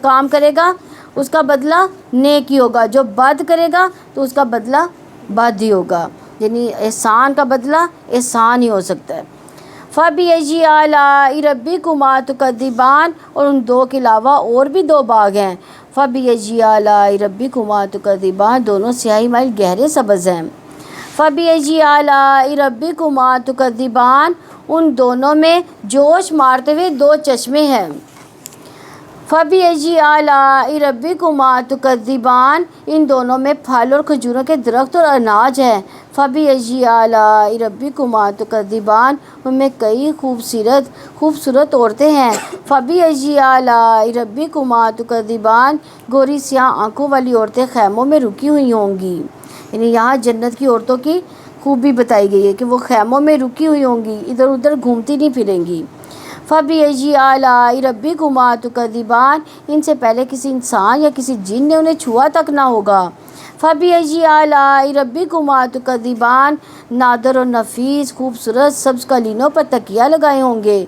کام کرے گا اس کا بدلہ نیک ہی ہوگا، جو بد کرے گا تو اس کا بدلہ بد ہی ہوگا، یعنی احسان کا بدلہ احسان ہی ہو سکتا ہے۔ فَبِأَيِّ آلَاءِ رَبِّكُمَا تُكَذِّبَانِ، اور ان دو کے علاوہ اور بھی دو باغ ہیں۔ فَبِأَيِّ آلَاءِ رَبِّكُمَا تُكَذِّبَانِ، دونوں سیاہی مائل گہرے سبز ہیں۔ فَبِأَيِّ آلَاءِ رَبِّكُمَا تُكَذِّبَانِ، ان دونوں میں جوش مارتے ہوئے دو چشمے ہیں۔ فَبِأَيِّ آلَاءِ رَبِّكُمَا تُكَذِّبَانِ، ان دونوں میں پھل اور کھجوروں کے درخت اور اناج ہے۔ فَبِأَيِّ آلَاءِ رَبِّكُمَا تُكَذِّبَانِ، ان میں کئی خوبصورت عورتیں ہیں۔ فَبِأَيِّ آلَاءِ رَبِّكُمَا تُكَذِّبَانِ، گوری سیاہ آنکھوں والی عورتیں خیموں میں رکی ہوئی ہوں گی۔ یعنی یہاں جنت کی عورتوں کی خوبی بتائی گئی ہے کہ وہ خیموں میں رکی ہوئی ہوں گی، ادھر ادھر گھومتی نہیں پھریں گی۔ فَبِأَيِّ آلَاءِ رَبِّكُمَا تُكَذِّبَانِ، ان سے پہلے کسی انسان یا کسی جن نے انہیں چھوا تک نہ ہوگا۔ فَبِأَيِّ آلَاءِ رَبِّكُمَا تُكَذِّبَانِ، نادر اور نفیس خوبصورت سبز قالینوں پر تکیہ لگائے ہوں گے۔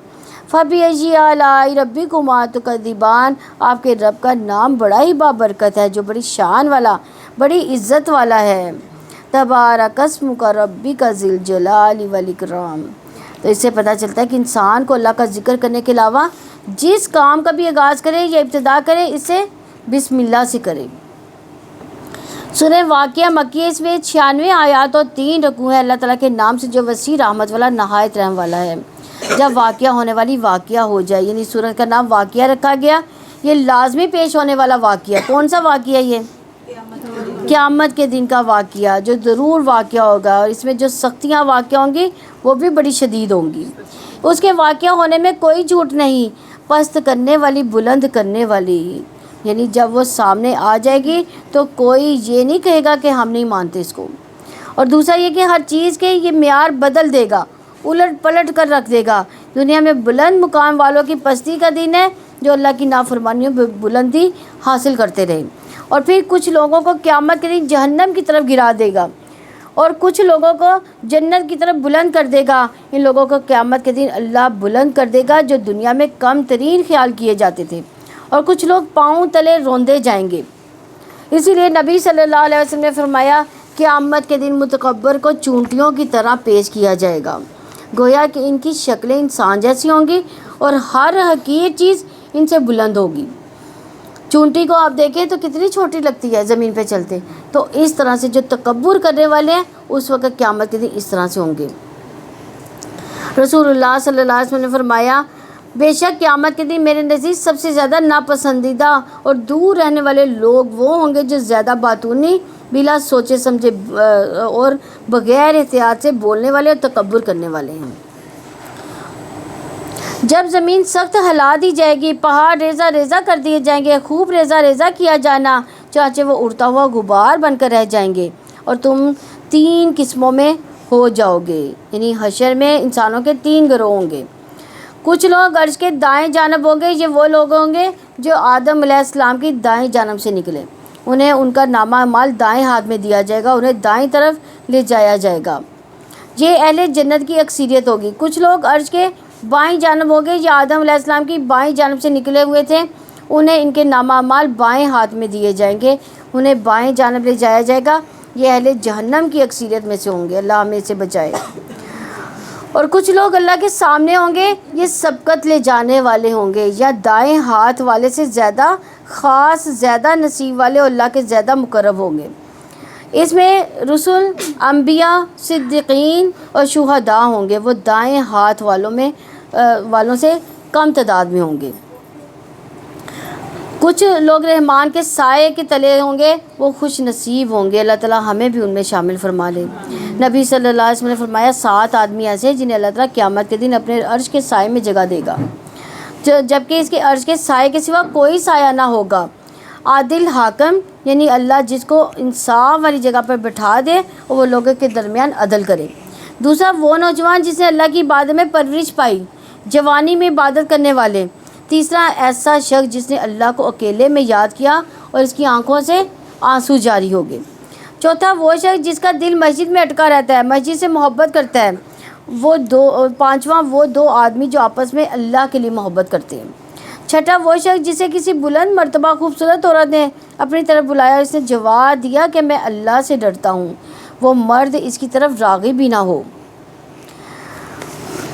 فَبِأَيِّ آلَاءِ رَبِّكُمَا تُكَذِّبَانِ، آپ کے رب کا نام بڑا ہی بابرکت ہے، جو بڑی شان والا، بڑی عزت والا ہے۔ تبارک اسمک ربک ذی الجلال والاکرام، تو اس سے پتہ چلتا ہے کہ انسان کو اللہ کا ذکر کرنے کے علاوہ جس کام کا بھی آغاز کرے یا ابتدا کرے اسے بسم اللہ سے کرے۔ سورہ واقعہ مکی ہے، اس میں 96 آیات اور 3 رکوع ہے۔ اللہ تعالیٰ کے نام سے جو وسیع رحمت والا نہایت رحم والا ہے۔ جب واقعہ ہونے والی واقعہ ہو جائے، یعنی سورت کا نام واقعہ رکھا گیا، یہ لازمی پیش ہونے والا واقعہ۔ کون سا واقعہ؟ یہ قیامت کے دن کا واقعہ جو ضرور واقعہ ہوگا، اور اس میں جو سختیاں واقع ہوں گی وہ بھی بڑی شدید ہوں گی۔ اس کے واقعہ ہونے میں کوئی جھوٹ نہیں، پست کرنے والی بلند کرنے والی، یعنی جب وہ سامنے آ جائے گی تو کوئی یہ نہیں کہے گا کہ ہم نہیں مانتے اس کو۔ اور دوسرا یہ کہ ہر چیز کے یہ معیار بدل دے گا، الٹ پلٹ کر رکھ دے گا۔ دنیا میں بلند مقام والوں کی پستی کا دن ہے جو اللہ کی نافرمانیوں میں بلندی حاصل کرتے رہے، اور پھر کچھ لوگوں کو قیامت کے دن جہنم کی طرف گرا دے گا اور کچھ لوگوں کو جنت کی طرف بلند کر دے گا۔ ان لوگوں کو قیامت کے دن اللہ بلند کر دے گا جو دنیا میں کم ترین خیال کیے جاتے تھے، اور کچھ لوگ پاؤں تلے روندے جائیں گے۔ اسی لیے نبی صلی اللہ علیہ وسلم نے فرمایا قیامت کے دن متکبر کو چونٹیوں کی طرح پیش کیا جائے گا، گویا کہ ان کی شکلیں انسان جیسی ہوں گی اور ہر حقیر چیز ان سے بلند ہوگی۔ چونٹی کو آپ دیکھیں تو کتنی چھوٹی لگتی ہے زمین پہ چلتے، تو اس طرح سے جو تکبر کرنے والے ہیں اس وقت قیامت کے دن اس طرح سے ہوں گے۔ رسول اللہ صلی اللہ علیہ وسلم نے فرمایا بے شک قیامت کے دن میرے نزدیک سب سے زیادہ ناپسندیدہ اور دور رہنے والے لوگ وہ ہوں گے جو زیادہ باتونی، بلا سوچے سمجھے اور بغیر احتیاط سے بولنے والے اور تکبر کرنے والے ہیں۔ جب زمین سخت ہلا دی جائے گی، پہاڑ ریزہ ریزہ کر دیے جائیں گے، خوب ریزہ ریزہ کیا جانا چاہے وہ اڑتا ہوا غبار بن کر رہ جائیں گے، اور تم 3 قسموں میں ہو جاؤ گے، یعنی حشر میں انسانوں کے 3 گروہ ہوں گے۔ کچھ لوگ عرش کے دائیں جانب ہوں گے، یہ وہ لوگ ہوں گے جو آدم علیہ السلام کی دائیں جانب سے نکلے، انہیں ان کا نامہ اعمال دائیں ہاتھ میں دیا جائے گا، انہیں دائیں طرف لے جایا جائے گا۔ یہ اہل جنت کی اکثریت ہوگی۔ کچھ لوگ عرش کے بائیں جانب ہوں گے، یہ آدم علیہ السلام کی بائیں جانب سے نکلے ہوئے تھے، انہیں ان کے نامہ اعمال بائیں ہاتھ میں دیے جائیں گے، انہیں بائیں جانب لے جایا جائے گا۔ یہ اہل جہنم کی اکثریت میں سے ہوں گے، اللہ ہمیں سے بچائے۔ اور کچھ لوگ اللہ کے سامنے ہوں گے، یہ سبقت لے جانے والے ہوں گے، یا دائیں ہاتھ والے سے زیادہ خاص، زیادہ نصیب والے اور اللہ کے زیادہ مقرب ہوں گے۔ اس میں رسل، انبیاء، صدیقین اور شہداء ہوں گے، وہ دائیں ہاتھ والوں سے کم تعداد میں ہوں گے۔ کچھ لوگ رحمان کے سائے کے تلے ہوں گے، وہ خوش نصیب ہوں گے، اللہ تعالیٰ ہمیں بھی ان میں شامل فرما لے۔ نبی صلی اللہ علیہ وسلم نے فرمایا 7 آدمی ایسے ہیں جنہیں اللہ تعالیٰ قیامت کے دن اپنے عرش کے سائے میں جگہ دے گا، جبکہ اس کے عرش کے سائے کے سوا کوئی سایہ نہ ہوگا۔ عادل حاکم، یعنی اللہ جس کو انصاف والی جگہ پر بٹھا دے اور وہ لوگوں کے درمیان عدل کرے۔ دوسرا وہ نوجوان جس نے اللہ کی عبادت میں پرورش پائی، جوانی میں عبادت کرنے والے۔ تیسرا ایسا شخص جس نے اللہ کو اکیلے میں یاد کیا اور اس کی آنکھوں سے آنسو جاری ہو گئے۔ چوتھا وہ شخص جس کا دل مسجد میں اٹکا رہتا ہے، مسجد سے محبت کرتا ہے۔ پانچواں وہ 2 آدمی جو آپس میں اللہ کے لیے محبت کرتے ہیں۔ چھٹا وہ شخص جسے کسی بلند مرتبہ خوبصورت عورت نے اپنی طرف بلایا، اس نے جواب دیا کہ میں اللہ سے ڈرتا ہوں، وہ مرد اس کی طرف راغب بھی نہ ہو۔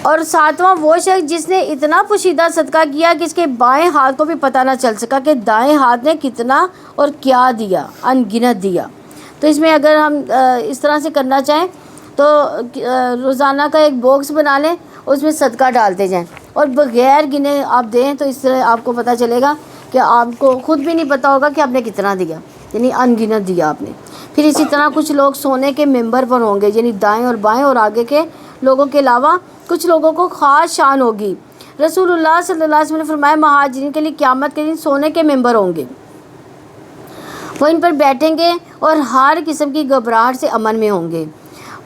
اور 7واں وہ شخص جس نے اتنا پوشیدہ صدقہ کیا کہ اس کے بائیں ہاتھ کو بھی پتہ نہ چل سکا کہ دائیں ہاتھ نے کتنا اور کیا دیا، ان گنت دیا۔ تو اس میں اگر ہم اس طرح سے کرنا چاہیں تو روزانہ کا ایک باکس بنا لیں، اس میں صدقہ ڈالتے جائیں اور بغیر گنے آپ دیں، تو اس طرح آپ کو پتہ چلے گا کہ آپ کو خود بھی نہیں پتہ ہوگا کہ آپ نے کتنا دیا، یعنی ان گنت دیا آپ نے۔ پھر اسی طرح کچھ لوگ سونے کے ممبر پر ہوں گے، یعنی دائیں اور بائیں اور آگے کے لوگوں کے علاوہ کچھ لوگوں کو خاص شان ہوگی۔ رسول اللہ صلی اللہ علیہ وسلم نے فرمایا مہاجرین کے لیے قیامت کے دن سونے کے ممبر ہوں گے، وہ ان پر بیٹھیں گے اور ہر قسم کی گھبراہٹ سے امن میں ہوں گے،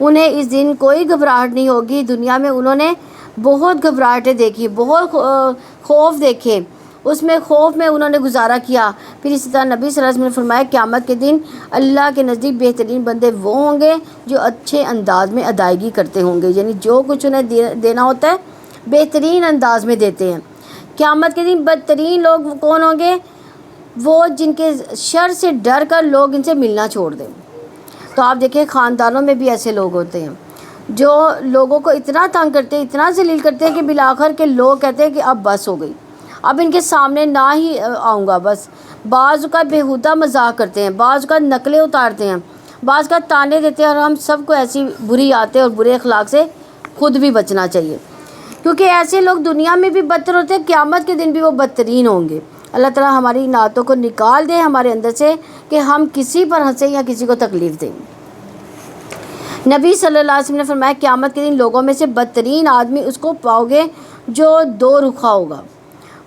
انہیں اس دن کوئی گھبراہٹ نہیں ہوگی۔ دنیا میں انہوں نے بہت گھبراہٹیں دیکھی، بہت خوف دیکھے، اس میں خوف میں انہوں نے گزارا کیا۔ پھر اسی طرح نبی صلی اللہ علیہ وسلم نے فرمایا قیامت کے دن اللہ کے نزدیک بہترین بندے وہ ہوں گے جو اچھے انداز میں ادائیگی کرتے ہوں گے، یعنی جو کچھ انہیں دینا ہوتا ہے بہترین انداز میں دیتے ہیں۔ قیامت کے دن بدترین لوگ کون ہوں گے؟ وہ جن کے شر سے ڈر کر لوگ ان سے ملنا چھوڑ دیں۔ تو آپ دیکھیں خاندانوں میں بھی ایسے لوگ ہوتے ہیں، جو لوگوں کو اتنا تنگ کرتے ہیں، اتنا ذلیل کرتے ہیں کہ بالآخر کے لوگ کہتے ہیں کہ اب بس ہو گئی، اب ان کے سامنے نہ ہی آؤں گا بس۔ بعض کا بیہودہ مذاق کرتے ہیں، بعض کا نقلیں اتارتے ہیں، بعض کا تانے دیتے ہیں، اور ہم سب کو ایسی بری عادتیں اور برے اخلاق سے خود بھی بچنا چاہیے، کیونکہ ایسے لوگ دنیا میں بھی بدتر ہوتے ہیں، قیامت کے دن بھی وہ بدترین ہوں گے۔ اللہ تعالیٰ ہماری ان عادتوں کو نکال دے ہمارے اندر سے کہ ہم کسی پر ہنسیں یا کسی کو تکلیف دیں۔ نبی صلی اللہ علیہ وسلم نے فرمایا قیامت کے دن لوگوں میں سے بدترین آدمی اس کو پاؤ گے جو دو رخا ہوگا،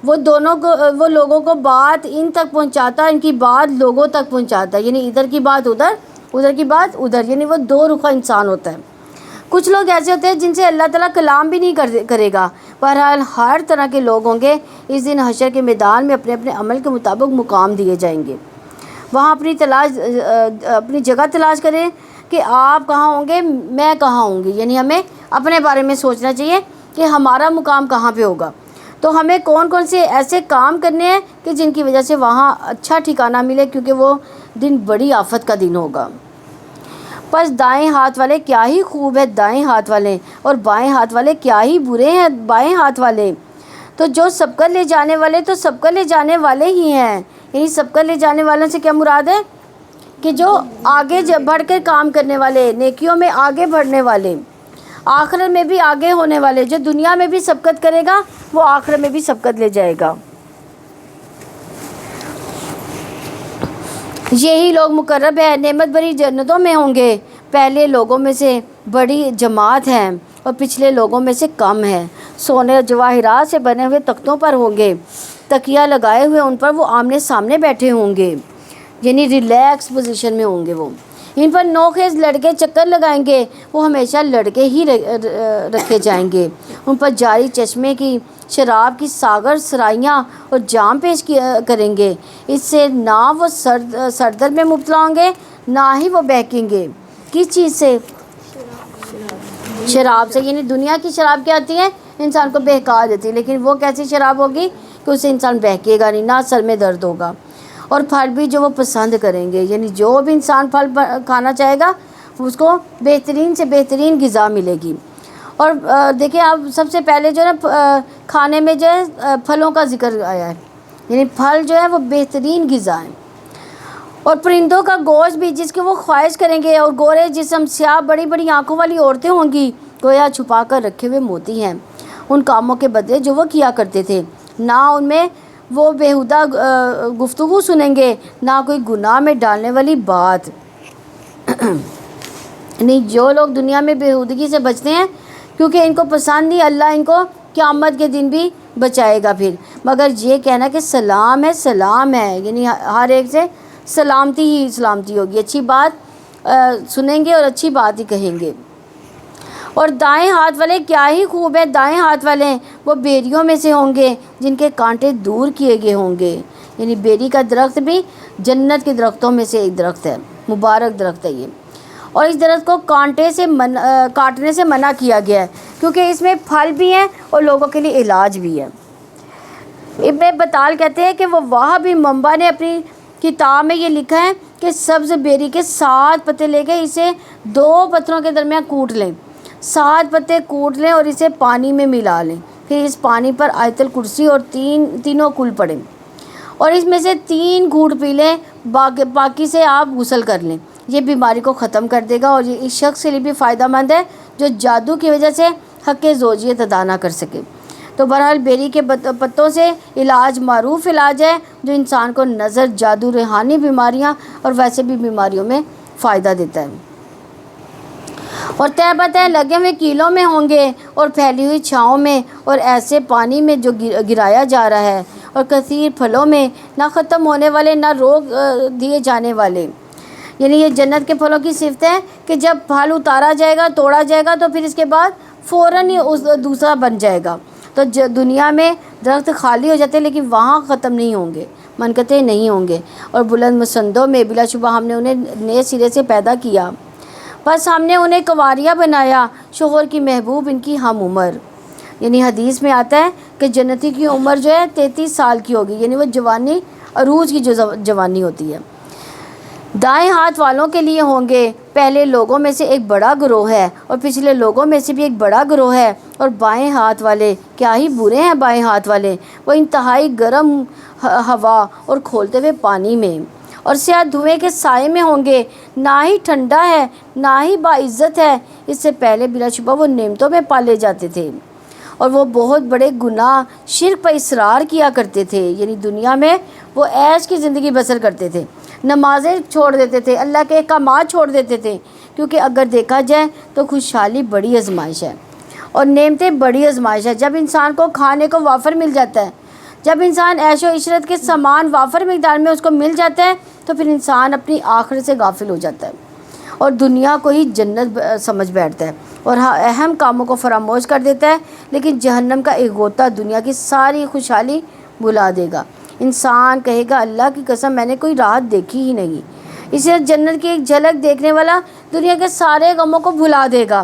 وہ لوگوں کو بات ان تک پہنچاتا، ان کی بات لوگوں تک پہنچاتا ہے، یعنی ادھر کی بات ادھر، ادھر کی بات ادھر، یعنی وہ دو رخا انسان ہوتا ہے۔ کچھ لوگ ایسے ہوتے ہیں جن سے اللہ تعالیٰ کلام بھی نہیں کرے گا۔ بہرحال ہر طرح کے لوگ ہوں گے۔ اس دن حشر کے میدان میں اپنے اپنے عمل کے مطابق مقام دیے جائیں گے۔ وہاں اپنی جگہ تلاش کریں کہ آپ کہاں ہوں گے، میں کہاں ہوں گی، یعنی ہمیں اپنے بارے میں سوچنا چاہیے کہ ہمارا مقام کہاں پہ ہوگا، تو ہمیں کون کون سے ایسے کام کرنے ہیں کہ جن کی وجہ سے وہاں اچھا ٹھکانہ ملے، کیونکہ وہ دن بڑی آفت کا دن ہوگا۔ پس دائیں ہاتھ والے کیا ہی خوب ہے دائیں ہاتھ والے، اور بائیں ہاتھ والے کیا ہی برے ہیں بائیں ہاتھ والے۔ تو جو سب کر لے جانے والے تو سب کر لے جانے والے ہی ہیں، یعنی سب کر لے جانے والوں سے کیا مراد ہے کہ جو آگے بڑھ کر کام کرنے والے، نیکیوں میں آگے بڑھنے والے، آخرت میں بھی آگے ہونے والے، جو دنیا میں بھی سبقت کرے گا وہ آخرت میں بھی سبقت لے جائے گا۔ یہی لوگ مقرب ہے، نعمت بھری جنتوں میں ہوں گے۔ پہلے لوگوں میں سے بڑی جماعت ہے اور پچھلے لوگوں میں سے کم ہے۔ سونے اور جواہرات سے بنے ہوئے تختوں پر ہوں گے، تکیہ لگائے ہوئے ان پر وہ آمنے سامنے بیٹھے ہوں گے، یعنی ریلیکس پوزیشن میں ہوں گے۔ وہ ان پر نوخیز لڑکے چکر لگائیں گے، وہ ہمیشہ لڑکے ہی رکھے جائیں گے۔ ان پر جاری چشمے کی، شراب کی ساغر سرائیاں اور جام پیش کریں گے۔ اس سے نہ وہ سردر میں مبتلا ہوں گے، نہ ہی وہ بہکیں گے۔ کس چیز سے؟ شراب سے، یعنی دنیا کی شراب کیا آتی ہے، انسان کو بہکا دیتی ہے، لیکن وہ کیسی شراب ہوگی کہ اسے انسان بہکے گا نہیں، نہ سر میں درد ہوگا۔ اور پھل بھی جو وہ پسند کریں گے، یعنی جو بھی انسان پھل کھانا چاہے گا اس کو بہترین سے بہترین غذا ملے گی۔ اور دیکھیں اب سب سے پہلے جو ہے نا کھانے میں جو ہے پھلوں کا ذکر آیا ہے، یعنی پھل جو ہے وہ بہترین غذا ہے۔ اور پرندوں کا گوشت بھی جس کی وہ خواہش کریں گے، اور گورے جسم، سیاہ بڑی بڑی آنکھوں والی عورتیں ہوں گی، گویا چھپا کر رکھے ہوئے موتی ہیں ان کاموں کے بدلے جو وہ کیا کرتے تھے۔ نہ ان میں وہ بیہودہ گفتگو سنیں گے، نہ کوئی گناہ میں ڈالنے والی بات۔ نہیں، جو لوگ دنیا میں بیہودگی سے بچتے ہیں کیونکہ ان کو پسند نہیں، اللہ ان کو قیامت کے دن بھی بچائے گا پھر۔ مگر یہ کہنا کہ سلام ہے سلام ہے، یعنی ہر ایک سے سلامتی ہی سلامتی ہوگی، اچھی بات سنیں گے اور اچھی بات ہی کہیں گے۔ اور دائیں ہاتھ والے کیا ہی خوب ہے دائیں ہاتھ والے، وہ بیریوں میں سے ہوں گے جن کے کانٹے دور کیے گئے ہوں گے، یعنی بیری کا درخت بھی جنت کے درختوں میں سے ایک درخت ہے، مبارک درخت ہے یہ۔ اور اس درخت کو کاٹنے سے منع کیا گیا ہے کیونکہ اس میں پھل بھی ہیں اور لوگوں کے لیے علاج بھی ہے۔ ابن بطال کہتے ہیں کہ وہ وہابی منبع نے اپنی کتاب میں یہ لکھا ہے کہ سبز بیری کے 7 پتے لے کے اسے 2 پتھروں کے درمیان کوٹ لیں، 7 پتے کوٹ لیں اور اسے پانی میں ملا لیں، پھر اس پانی پر آیت الکرسی اور تینوں کل پڑھیں، اور اس میں سے 3 گھونٹ پی لیں، باقی سے آپ غسل کر لیں۔ یہ بیماری کو ختم کر دے گا، اور یہ اس شخص کے لیے بھی فائدہ مند ہے جو جادو کی وجہ سے حق زوجیت ادا نہ کر سکے۔ تو بہرحال بیری کے پتوں سے علاج معروف علاج ہے جو انسان کو نظر، جادو، روحانی بیماریاں اور ویسے بھی بیماریوں میں فائدہ دیتا ہے۔ اور تہبتیں لگے ہوئے کیلوں میں ہوں گے اور پھیلی ہوئی چھاؤں میں، اور ایسے پانی میں جو گرایا جا رہا ہے، اور کثیر پھلوں میں، نہ ختم ہونے والے نہ روک دیے جانے والے۔ یعنی یہ جنت کے پھلوں کی صفت ہے کہ جب پھل اتارا جائے گا، توڑا جائے گا، تو پھر اس کے بعد فوراً ہی دوسرا بن جائے گا۔ تو دنیا میں درخت خالی ہو جاتے ہیں لیکن وہاں ختم نہیں ہوں گے، منقطع نہیں ہوں گے، اور بلند مسندوں میں بلا شبہ ہم نے انہیں نئے سرے سے پیدا کیا، بس ہم نے انہیں کنواریاں بنایا، شوہر کی محبوب ان کی ہم عمر۔ یعنی حدیث میں آتا ہے کہ جنتی کی عمر جو ہے 33 سال کی ہوگی، یعنی وہ جوانی، عروج کی جو جوانی ہوتی ہے۔ دائیں ہاتھ والوں کے لیے ہوں گے پہلے لوگوں میں سے ایک بڑا گروہ ہے اور پچھلے لوگوں میں سے بھی ایک بڑا گروہ ہے، اور بائیں ہاتھ والے کیا ہی برے ہیں بائیں ہاتھ والے، وہ انتہائی گرم ہوا اور کھولتے ہوئے پانی میں اور سیاہ دھوئیں کے سائے میں ہوں گے، نہ ہی ٹھنڈا ہے نہ ہی باعزت ہے۔ اس سے پہلے بلا شبہ وہ نعمتوں میں پالے جاتے تھے اور وہ بہت بڑے گناہ شرک پر اصرار کیا کرتے تھے، یعنی دنیا میں وہ عیش کی زندگی بسر کرتے تھے، نمازیں چھوڑ دیتے تھے، اللہ کے احکامات چھوڑ دیتے تھے، کیونکہ اگر دیکھا جائے تو خوشحالی بڑی آزمائش ہے اور نعمتیں بڑی آزمائش ہے۔ جب انسان کو کھانے کو وافر مل جاتا ہے، جب انسان عیش و عشرت کے سامان وافر مقدار میں اس کو مل جاتا ہے تو پھر انسان اپنی آخرت سے غافل ہو جاتا ہے اور دنیا کو ہی جنت سمجھ بیٹھتا ہے اور اہم کاموں کو فراموش کر دیتا ہے، لیکن جہنم کا ایک غوطہ دنیا کی ساری خوشحالی بھلا دے گا۔ انسان کہے گا اللہ کی قسم میں نے کوئی راحت دیکھی ہی نہیں۔ اسی طرح جنت کی ایک جھلک دیکھنے والا دنیا کے سارے غموں کو بھلا دے گا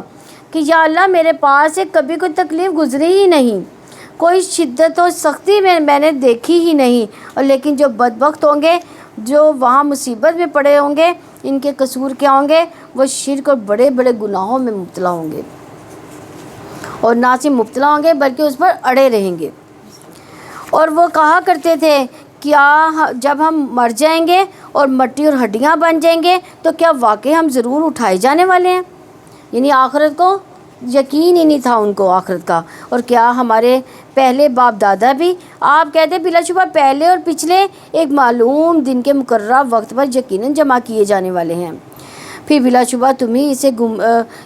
کہ یا اللہ میرے پاس سے کبھی کوئی تکلیف گزری ہی نہیں، کوئی شدت و سختی میں نے دیکھی ہی نہیں، اور لیکن جو بدبخت ہوں گے، جو وہاں مصیبت میں پڑے ہوں گے، ان کے قصور کیا ہوں گے؟ وہ شرک اور بڑے بڑے گناہوں میں مبتلا ہوں گے، اور نہ صرف مبتلا ہوں گے بلکہ اس پر اڑے رہیں گے۔ اور وہ کہا کرتے تھے کیا جب ہم مر جائیں گے اور مٹی اور ہڈیاں بن جائیں گے تو کیا واقعی ہم ضرور اٹھائے جانے والے ہیں؟ یعنی آخرت کو یقین ہی نہیں تھا ان کو آخرت کا۔ اور کیا ہمارے پہلے باپ دادا بھی، آپ کہتے بلا شبہ پہلے اور پچھلے ایک معلوم دن کے مقررہ وقت پر یقیناً جمع کیے جانے والے ہیں، پھر بلا شبہ تم ہی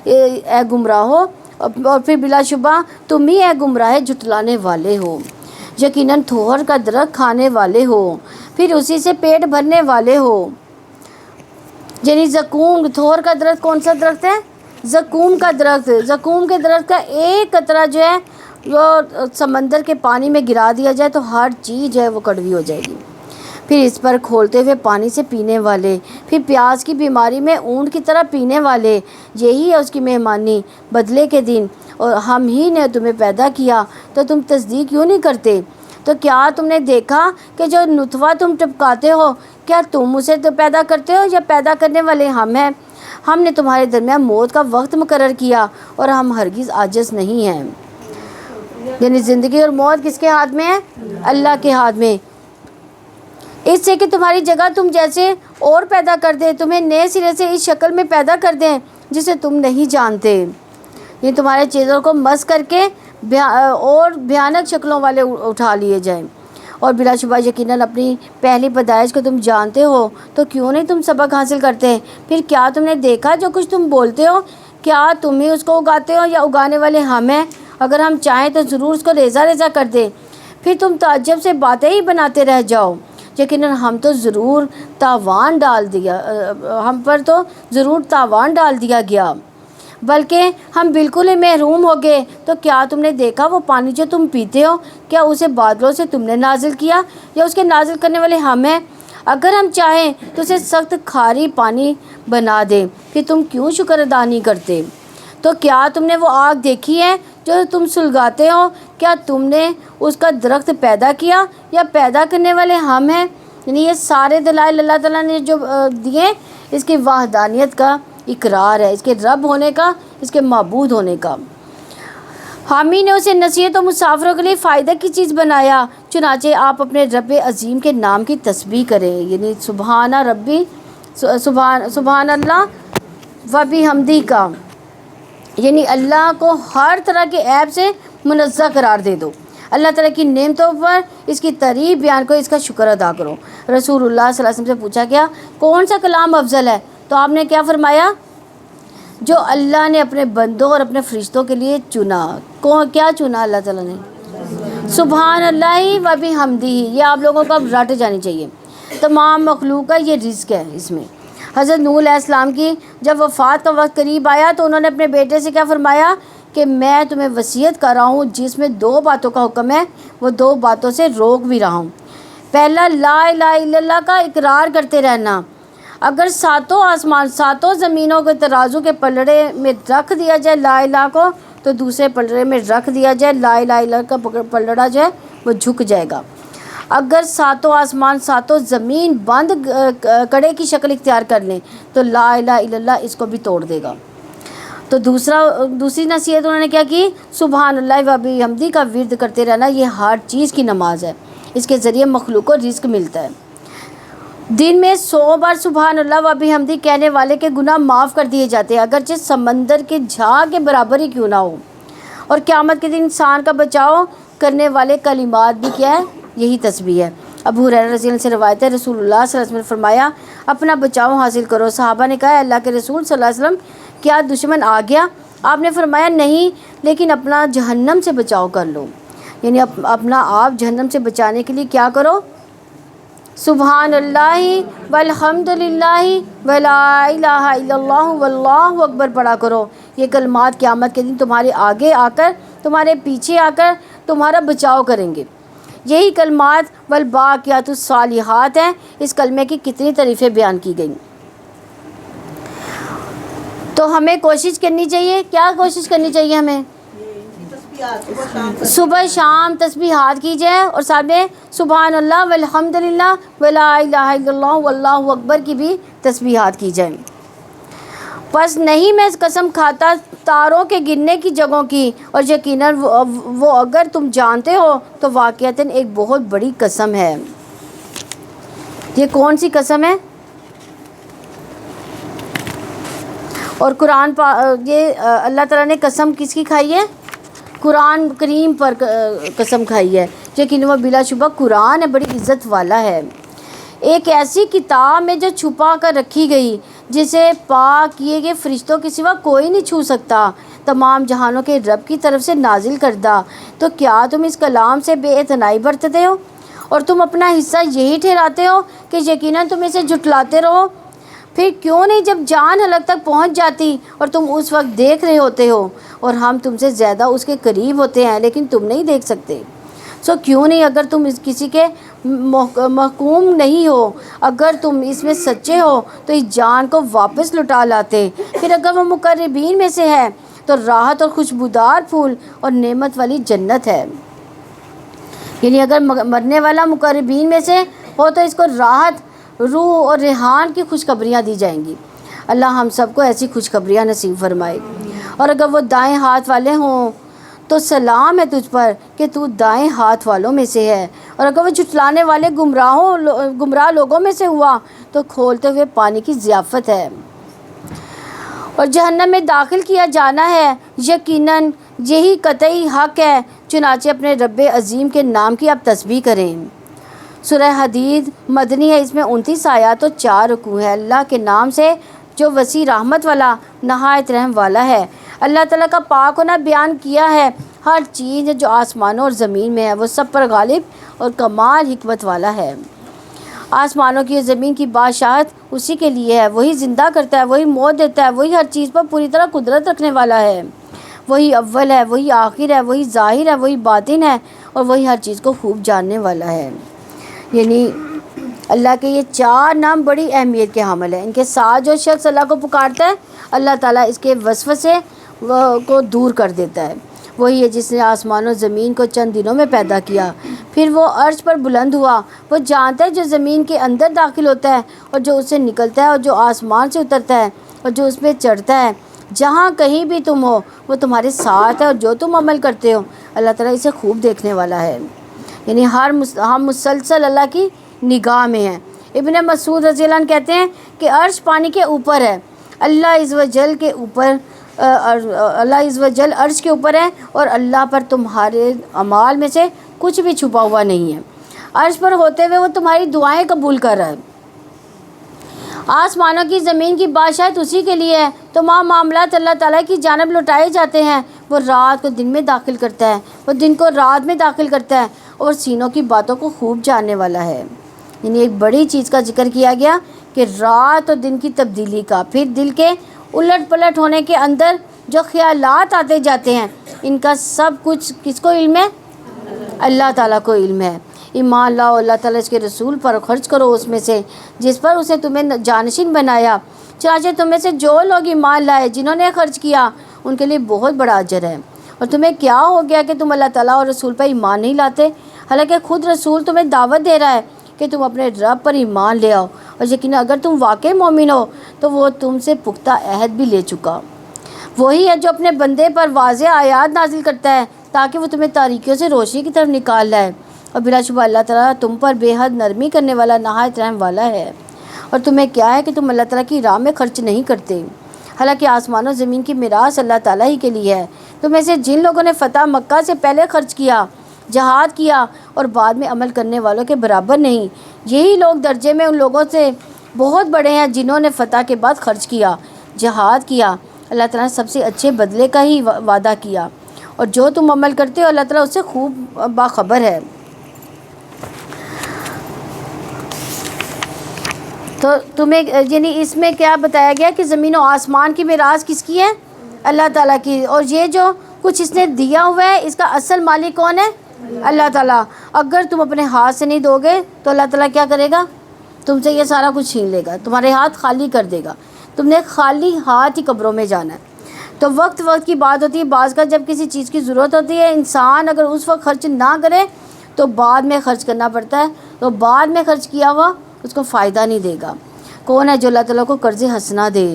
اے گمراہ ہو، اور پھر بلا شبہ تم ہی اے گمراہ جھٹلانے والے ہو، یقیناً تھوہر کا درخت کھانے والے ہو، پھر اسی سے پیٹ بھرنے والے ہو۔ یعنی زقوم، تھوہر کا درخت کون سا درخت ہے؟ زقوم کا درخت۔ زقوم کے درخت کا ایک قطرہ جو ہے وہ سمندر کے پانی میں گرا دیا جائے تو ہر چیز جو ہے وہ کڑوی ہو جائے گی۔ پھر اس پر کھولتے ہوئے پانی سے پینے والے، پھر پیاس کی بیماری میں اونٹ کی طرح پینے والے، یہی ہے اس کی مہمانی بدلے کے دن۔ اور ہم ہی نے تمہیں پیدا کیا تو تم تصدیق کیوں نہیں کرتے؟ تو کیا تم نے دیکھا کہ جو نطفہ تم ٹپکاتے ہو کیا تم اسے تو پیدا کرتے ہو یا پیدا کرنے والے ہم ہیں؟ ہم نے تمہارے درمیان موت کا وقت مقرر کیا اور ہم ہرگز عاجز نہیں ہیں۔ یعنی زندگی اور موت کس کے ہاتھ میں ہے؟ اللہ کے ہاتھ میں، اس سے کہ تمہاری جگہ تم جیسے اور پیدا کر دیں، تمہیں نئے سرے سے اس شکل میں پیدا کر دیں جسے تم نہیں جانتے، یہ تمہارے چہروں کو مس کر کے اور بھیانک شکلوں والے اٹھا لیے جائیں۔ اور بلا شبہ یقیناً اپنی پہلی پیدائش کو تم جانتے ہو تو کیوں نہیں تم سبق حاصل کرتے؟ پھر کیا تم نے دیکھا جو کچھ تم بولتے ہو کیا تم ہی اس کو اگاتے ہو یا اگانے والے ہم ہیں؟ اگر ہم چاہیں تو ضرور اس کو ریزہ ریزہ کر دیں، پھر تم تعجب سے باتیں ہی بناتے رہ جاؤ۔ یقیناً ہم پر تو ضرور تاوان ڈال دیا گیا، بلکہ ہم بالکل ہی محروم ہو گئے۔ تو کیا تم نے دیکھا وہ پانی جو تم پیتے ہو کیا اسے بادلوں سے تم نے نازل کیا یا اس کے نازل کرنے والے ہم ہیں؟ اگر ہم چاہیں تو اسے سخت کھاری پانی بنا دیں، پھر تم کیوں شکر ادا نہیں کرتے؟ تو کیا تم نے وہ آگ دیکھی ہے جو تم سلگاتے ہو؟ کیا تم نے اس کا درخت پیدا کیا یا پیدا کرنے والے ہم ہیں؟ یعنی یہ سارے دلائل اللہ تعالیٰ نے جو دیے اس کی وحدانیت کا اقرار ہے، اس کے رب ہونے کا، اس کے معبود ہونے کا۔ ہم ہی نے اسے نصیحت و مسافروں کے لیے فائدہ کی چیز بنایا، چنانچہ آپ اپنے رب عظیم کے نام کی تسبیح کریں، یعنی سبحان اللہ و بحمدہ کا، یعنی اللہ کو ہر طرح کے عیب سے منزہ قرار دے دو، اللہ تعالیٰ کی نعمتوں پر اس کی تعریف بیان کرو، اس کا شکر ادا کرو۔ رسول اللہ صلی اللہ علیہ وسلم سے پوچھا گیا کون سا کلام افضل ہے تو آپ نے کیا فرمایا؟ جو اللہ نے اپنے بندوں اور اپنے فرشتوں کے لیے چنا۔ کیا چنا اللہ تعالیٰ نے؟ سبحان اللہ و بحمدہ، یہ آپ لوگوں کو اب رٹ جانی چاہیے۔ تمام مخلوق کا یہ رزق ہے اس میں۔ حضرت نوح علیہ السلام کی جب وفات کا وقت قریب آیا تو انہوں نے اپنے بیٹے سے کیا فرمایا کہ میں تمہیں وصیت کر رہا ہوں جس میں 2 باتوں کا حکم ہے، وہ 2 باتوں سے روک بھی رہا ہوں۔ پہلا لا الہ الا اللہ کا اقرار کرتے رہنا، اگر 7 آسمان 7 زمینوں کے ترازو کے پلڑے میں رکھ دیا جائے لا الہ کو تو دوسرے پلڑے میں رکھ دیا جائے لا الہ الا اللہ کا پلڑا جو ہے وہ جھک جائے گا۔ اگر ساتوں آسمان ساتوں زمین بند کڑے کی شکل اختیار کر لیں تو لا الہ الا اللہ اس کو بھی توڑ دے گا۔ تو دوسری نصیحت انہوں نے کیا کی، سبحان اللہ و بحمدہ کا ورد کرتے رہنا، یہ ہر چیز کی نماز ہے، اس کے ذریعے مخلوق کو رزق ملتا ہے۔ دن میں 100 بار سبحان اللہ و بحمدہ کہنے والے کے گناہ معاف کر دیے جاتے ہیں، اگرچہ سمندر کے جھاگ کے برابر ہی کیوں نہ ہو۔ اور قیامت کے دن انسان کا بچاؤ کرنے والے کلمات بھی کیا ہے، یہی تسبیح ہے۔ ابو ہریرہ رضی اللہ عنہ سے روایت ہے، رسول اللہ صلی اللہ علیہ وسلم نے فرمایا اپنا بچاؤ حاصل کرو۔ صحابہ نے کہا اللہ کے رسول صلی اللہ علیہ وسلم کیا دشمن آ گیا؟ آپ نے فرمایا نہیں، لیکن اپنا جہنم سے بچاؤ کر لو، یعنی اپنا آپ جہنم سے بچانے کے لیے کیا کرو، سبحان اللہ والحمد للہ ولا الہ الا اللہ واللہ اکبر پڑھا کرو۔ یہ کلمات قیامت کے دن تمہارے آگے آ کر، تمہارے پیچھے آ کر تمہارا بچاؤ کریں گے۔ یہی کلمات والباقیات الصالحات ہیں۔ اس کلمے کی کتنی تعریفیں بیان کی گئیں۔ تو ہمیں کوشش کرنی چاہیے، کیا کوشش کرنی چاہیے ہمیں، صبح شام تسبیحات کی جائے، اور ساتھ میں سبحان اللہ والحمد للہ ولا الہ الا اللہ واللہ اکبر کی بھی تسبیحات کی جائیں۔ پس نہیں میں قسم کھاتا تاروں کے گرنے کی جگہوں کی، اور یقیناً وہ اگر تم جانتے ہو تو واقعتاً ایک بہت بڑی قسم ہے۔ یہ کون سی قسم ہے؟ اور قرآن یہ اللہ تعالیٰ نے قسم کس کی کھائی ہے؟ قرآن کریم پر قسم کھائی ہے، یقیناً وہ بلا شبہ قرآن ہے، بڑی عزت والا ہے، ایک ایسی کتاب میں جو چھپا کر رکھی گئی، جسے پاک کیے گئے فرشتوں کے سوا کوئی نہیں چھو سکتا، تمام جہانوں کے رب کی طرف سے نازل کردہ۔ تو کیا تم اس کلام سے بے اعتنائی برتتے ہو، اور تم اپنا حصہ یہی ٹھہراتے ہو کہ یقیناً تم اسے جھٹلاتے رہو؟ پھر کیوں نہیں جب جان حلق تک پہنچ جاتی اور تم اس وقت دیکھ رہے ہوتے ہو، اور ہم تم سے زیادہ اس کے قریب ہوتے ہیں لیکن تم نہیں دیکھ سکتے۔ کیوں نہیں اگر تم کسی کے محکوم نہیں ہو، اگر تم اس میں سچے ہو تو اس جان کو واپس لٹا لاتے۔ پھر اگر وہ مقربین میں سے ہے تو راحت اور خوشبودار پھول اور نعمت والی جنت ہے، یعنی اگر مرنے والا مقربین میں سے ہو تو اس کو راحت، روح اور ریحان کی خوشخبریاں دی جائیں گی۔ اللہ ہم سب کو ایسی خوشخبریاں نصیب فرمائے۔ اور اگر وہ دائیں ہاتھ والے ہوں تو سلام ہے تجھ پر کہ تو دائیں ہاتھ والوں میں سے ہے، اور اگر وہ جھٹلانے والے گمراہ لوگوں میں سے ہوا تو کھولتے ہوئے پانی کی ضیافت ہے، اور جہنم میں داخل کیا جانا ہے، یقیناً یہی قطعی حق ہے۔ چنانچہ اپنے رب عظیم کے نام کی آپ تسبیح کریں۔ سورہ حدید مدنی ہے، اس میں 29 آیات اور 4 رکوع ہے۔ اللہ کے نام سے جو وسیع رحمت والا نہایت رحم والا ہے۔ اللہ تعالیٰ کا پاک ہونا بیان کیا ہے، ہر چیز جو آسمانوں اور زمین میں ہے وہ سب پر غالب اور کمال حکمت والا ہے۔ آسمانوں کی اور زمین کی بادشاہت اسی کے لیے ہے، وہی زندہ کرتا ہے، وہی موت دیتا ہے، وہی ہر چیز پر پوری طرح قدرت رکھنے والا ہے، وہی اول ہے، وہی آخر ہے، وہی ظاہر ہے، وہی باطن ہے، اور وہی ہر چیز کو خوب جاننے والا ہے۔ یعنی اللہ کے یہ 4 نام بڑی اہمیت کے حامل ہیں۔ ان کے ساتھ جو شخص اللہ کو پکارتا ہے، اللہ تعالیٰ اس کے وسوسے کو دور کر دیتا ہے۔ وہی ہے جس نے آسمان و زمین کو چند دنوں میں پیدا کیا، پھر وہ عرش پر بلند ہوا۔ وہ جانتا ہے جو زمین کے اندر داخل ہوتا ہے اور جو اس سے نکلتا ہے، اور جو آسمان سے اترتا ہے اور جو اس پہ چڑھتا ہے۔ جہاں کہیں بھی تم ہو وہ تمہارے ساتھ ہے، اور جو تم عمل کرتے ہو اللہ تعالیٰ اسے خوب دیکھنے والا ہے۔ یعنی ہم مسلسل اللہ کی نگاہ میں ہیں۔ ابن مسعود رضی اللہ عنہ کہتے ہیں کہ عرش پانی کے اوپر ہے، اللہ عز و جل کے اوپر، اللہ عز و جل عرش کے اوپر ہے، اور اللہ پر تمہارے اعمال میں سے کچھ بھی چھپا ہوا نہیں ہے۔ عرش پر ہوتے ہوئے وہ تمہاری دعائیں قبول کر رہا ہے۔ آسمانوں کی زمین کی بادشاہت اسی کے لیے ہے، تمام معاملات اللہ تعالیٰ کی جانب لوٹائے جاتے ہیں۔ وہ رات کو دن میں داخل کرتا ہے، وہ دن کو رات میں داخل کرتا ہے، اور سینوں کی باتوں کو خوب جاننے والا ہے۔ یعنی ایک بڑی چیز کا ذکر کیا گیا کہ رات اور دن کی تبدیلی کا، پھر دل کے الٹ پلٹ ہونے کے اندر جو خیالات آتے جاتے ہیں، ان کا سب کچھ کس کو علم ہے؟ اللہ تعالیٰ کو علم ہے۔ ایمان لاؤ اللہ تعالیٰ اس کے رسول پر، خرچ کرو اس میں سے جس پر اسے تمہیں جانشین بنایا۔ چنانچہ تم میں سے جو لوگ ایمان لائے، جنہوں نے خرچ کیا، ان کے لیے بہت بڑا اجر ہے۔ اور تمہیں کیا ہو گیا کہ تم اللہ تعالیٰ اور رسول پر ایمان نہیں لاتے؟ حالانکہ خود رسول تمہیں دعوت دے رہا ہے کہ تم اپنے رب پر ایمان لے آؤ، اور یقیناً اگر تم واقعی مومن ہو تو وہ تم سے پختہ عہد بھی لے چکا۔ وہی ہے جو اپنے بندے پر واضح آیات نازل کرتا ہے تاکہ وہ تمہیں تاریکیوں سے روشنی کی طرف نکال لائے، اور بلا شبہ اللہ تعالیٰ تم پر بے حد نرمی کرنے والا نہایت رحم والا ہے۔ اور تمہیں کیا ہے کہ تم اللہ تعالیٰ کی راہ میں خرچ نہیں کرتے، حالانکہ آسمان و زمین کی میراث اللہ تعالیٰ ہی کے لیے ہے۔ تم میں سے جن لوگوں نے فتح مکہ سے پہلے خرچ کیا، جہاد کیا اور بعد میں عمل کرنے والوں کے برابر نہیں، یہی لوگ درجے میں ان لوگوں سے بہت بڑے ہیں جنہوں نے فتح کے بعد خرچ کیا، جہاد کیا۔ اللہ تعالیٰ نے سب سے اچھے بدلے کا ہی وعدہ کیا، اور جو تم عمل کرتے ہو اللہ تعالیٰ اس سے خوب باخبر ہے۔ تو تمہیں یعنی اس میں کیا بتایا گیا کہ زمین و آسمان کی میراث کس کی ہے؟ اللہ تعالیٰ کی، اور یہ جو کچھ اس نے دیا ہوا ہے اس کا اصل مالک کون ہے؟ اللہ تعالیٰ۔ اگر تم اپنے ہاتھ سے نہیں دو گے تو اللہ تعالیٰ کیا کرے گا؟ تم سے یہ سارا کچھ چھین لے گا، تمہارے ہاتھ خالی کر دے گا، تم نے خالی ہاتھ ہی قبروں میں جانا ہے۔ تو وقت کی بات ہوتی ہے، بعض کا جب کسی چیز کی ضرورت ہوتی ہے انسان اگر اس وقت خرچ نہ کرے تو بعد میں خرچ کرنا پڑتا ہے، تو بعد میں خرچ کیا ہوا اس کو فائدہ نہیں دے گا۔ کون ہے جو اللہ تعالیٰ کو قرض حسنہ دے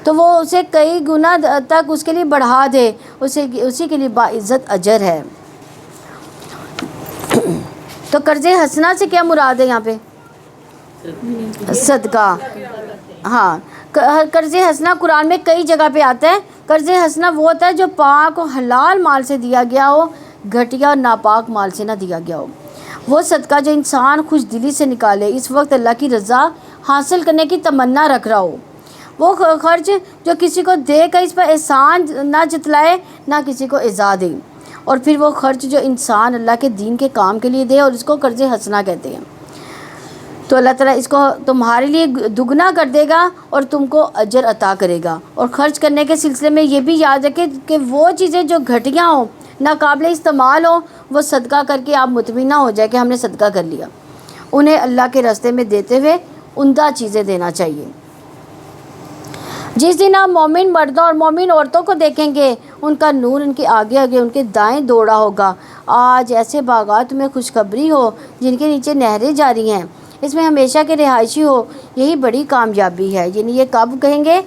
تو وہ اسے کئی گنا تک اس کے لیے بڑھا دے، اسی کے لیے باعزت اجر ہے۔ تو قرض حسنہ سے کیا مراد ہے یہاں پہ؟ صدقہ۔ ہاں، قرض حسنہ قرآن میں کئی جگہ پہ آتا ہے۔ قرض حسنہ وہ ہوتا ہے جو پاک و حلال مال سے دیا گیا ہو، گھٹیا اور ناپاک مال سے نہ دیا گیا ہو۔ وہ صدقہ جو انسان خوش دلی سے نکالے، اس وقت اللہ کی رضا حاصل کرنے کی تمنا رکھ رہا ہو۔ وہ خرچ جو کسی کو دے کر اس پر احسان نہ جتلائے، نہ کسی کو ایذا دے، اور پھر وہ خرچ جو انسان اللہ کے دین کے کام کے لیے دے، اور اس کو قرض حسنہ کہتے ہیں۔ تو اللہ تعالیٰ اس کو تمہارے لیے دگنا کر دے گا اور تم کو اجر عطا کرے گا۔ اور خرچ کرنے کے سلسلے میں یہ بھی یاد رکھیں کہ وہ چیزیں جو گھٹیا ہوں، ناقابل استعمال ہوں، وہ صدقہ کر کے آپ مطمئن نہ ہو جائے کہ ہم نے صدقہ کر لیا۔ انہیں اللہ کے راستے میں دیتے ہوئے عمدہ چیزیں دینا چاہیے۔ جس دن آپ مومن مردوں اور مومن عورتوں کو دیکھیں گے، ان کا نور ان کے آگے آگے ان کے دائیں دوڑا ہوگا۔ آج ایسے باغات میں خوشخبری ہو جن کے نیچے نہریں جاری ہیں، اس میں ہمیشہ کے رہائشی ہو، یہی بڑی کامیابی ہے۔ یعنی یہ کب کہیں گے؟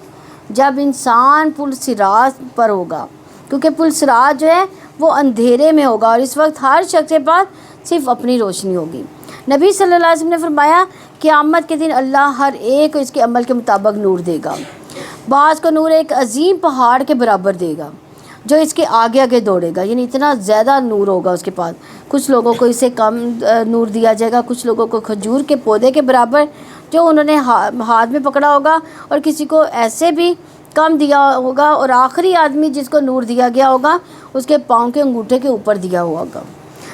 جب انسان پل صراط پر ہوگا، کیونکہ پل صراط جو ہے وہ اندھیرے میں ہوگا، اور اس وقت ہر شخص کے پاس صرف اپنی روشنی ہوگی۔ نبی صلی اللہ علیہ وسلم نے فرمایا قیامت کے دن اللہ ہر ایک کو اس کے عمل کے مطابق نور دے گا۔ بعض کو نور ایک عظیم پہاڑ کے برابر دے گا جو اس کے آگے آگے دوڑے گا، یعنی اتنا زیادہ نور ہوگا اس کے پاس۔ کچھ لوگوں کو اس سے کم نور دیا جائے گا، کچھ لوگوں کو کھجور کے پودے کے برابر جو انہوں نے ہاتھ میں پکڑا ہوگا، اور کسی کو ایسے بھی کم دیا ہوگا، اور آخری آدمی جس کو نور دیا گیا ہوگا اس کے پاؤں کے انگوٹھے کے اوپر دیا ہوا ہوگا۔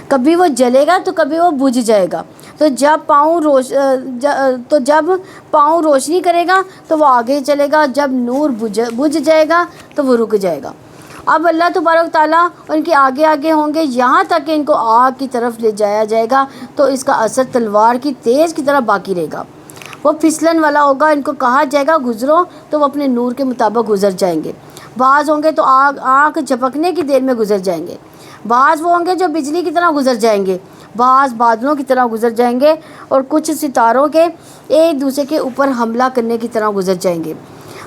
کبھی وہ جلے گا تو کبھی وہ بجھ جائے گا، تو جب پاؤں روشنی کرے گا تو وہ آگے چلے گا، جب نور بجھ جائے گا تو وہ رک جائے گا۔ اب اللہ تبارک تعالیٰ ان کے آگے آگے ہوں گے یہاں تک کہ ان کو آگ کی طرف لے جایا جائے گا، تو اس کا اثر تلوار کی تیز کی طرح باقی رہے گا۔ وہ پھسلن والا ہوگا، ان کو کہا جائے گا گزرو تو وہ اپنے نور کے مطابق گزر جائیں گے۔ بعض ہوں گے تو آنکھ جھپکنے کی دیر میں گزر جائیں گے، بعض وہ ہوں گے جو بجلی کی طرح گزر جائیں گے، بعض بادلوں کی طرح گزر جائیں گے، اور کچھ ستاروں کے ایک دوسرے کے اوپر حملہ کرنے کی طرح گزر جائیں گے۔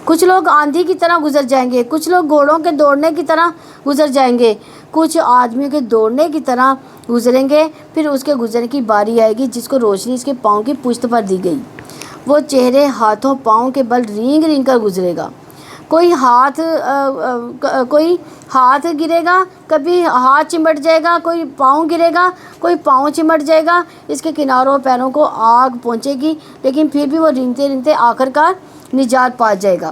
کچھ لوگ آندھی کی طرح گزر جائیں گے، کچھ لوگ گھوڑوں کے دوڑنے کی طرح گزر جائیں گے، کچھ آدمیوں کے دوڑنے کی طرح گزریں گے۔ پھر اس کے گزرنے کی باری آئے گی جس کو روشنی اس کے پاؤں کی پشت پر دی گئی، وہ چہرے ہاتھوں پاؤں کے بل رینگ رینگ کر گزرے گا۔ کوئی ہاتھ گرے گا، کبھی ہاتھ چمٹ جائے گا، کوئی پاؤں گرے گا، کوئی پاؤں چمٹ جائے گا۔ اس کے کناروں پیروں کو آگ پہنچے گی، لیکن پھر بھی وہ رینگتے رینگتے آخر کار نجات پا جائے گا۔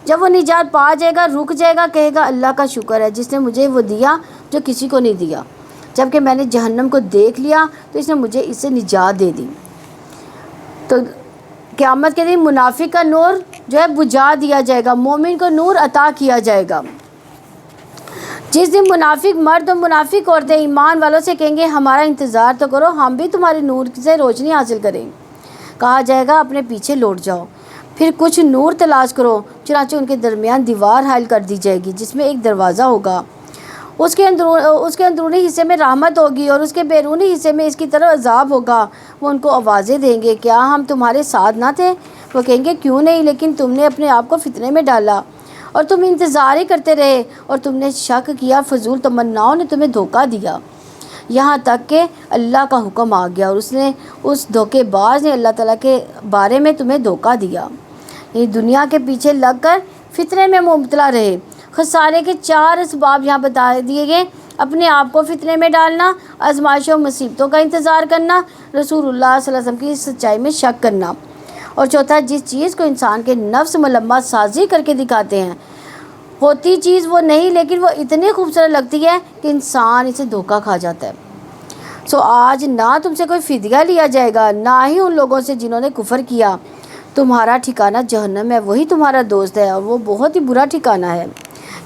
جب وہ نجات پا جائے گا، رک جائے گا، کہے گا اللہ کا شکر ہے جس نے مجھے وہ دیا جو کسی کو نہیں دیا۔ جب کہ میں نے جہنم کو دیکھ لیا تو اس نے مجھے اس سے نجات دے دی۔ تو قیامت کے دن منافق کا نور جو ہے بجھا دیا جائے گا، مومن کو نور عطا کیا جائے گا۔ جس دن منافق مرد اور منافق عورتیں ایمان والوں سے کہیں گے ہمارا انتظار تو کرو، ہم بھی تمہارے نور سے روشنی حاصل کریں۔ کہا جائے گا اپنے پیچھے لوٹ جاؤ، پھر کچھ نور تلاش کرو۔ چنانچہ ان کے درمیان دیوار حائل کر دی جائے گی جس میں ایک دروازہ ہوگا، اس کے اندرونی حصے میں رحمت ہوگی اور اس کے بیرونی حصے میں اس کی طرف عذاب ہوگا۔ وہ ان کو آوازیں دیں گے، کیا ہم تمہارے ساتھ نہ تھے؟ وہ کہیں گے کیوں نہیں، لیکن تم نے اپنے آپ کو فتنے میں ڈالا اور تم انتظار ہی کرتے رہے اور تم نے شک کیا، فضول تمناؤں نے تمہیں دھوکہ دیا، یہاں تک کہ اللہ کا حکم آ گیا اور اس دھوکے باز نے اللہ تعالیٰ کے بارے میں تمہیں دھوکہ دیا۔ یہ دنیا کے پیچھے لگ کر فتنے میں مبتلا رہے۔ خسارے کے 4 اسباب یہاں بتا دیے گئے: اپنے آپ کو فتنے میں ڈالنا، آزمائشوں مصیبتوں کا انتظار کرنا، رسول اللہ صلی اللہ علیہ وسلم کی سچائی میں شک کرنا، اور چوتھا جس چیز کو انسان کے نفس ملمت سازی کر کے دکھاتے ہیں، ہوتی چیز وہ نہیں لیکن وہ اتنی خوبصورت لگتی ہے کہ انسان اسے دھوکہ کھا جاتا ہے۔ آج نہ تم سے کوئی فدیہ لیا جائے گا، نہ ہی ان لوگوں سے جنہوں نے کفر کیا۔ تمہارا ٹھکانہ جہنم ہے، وہی تمہارا دوست ہے اور وہ بہت ہی برا ٹھکانہ ہے۔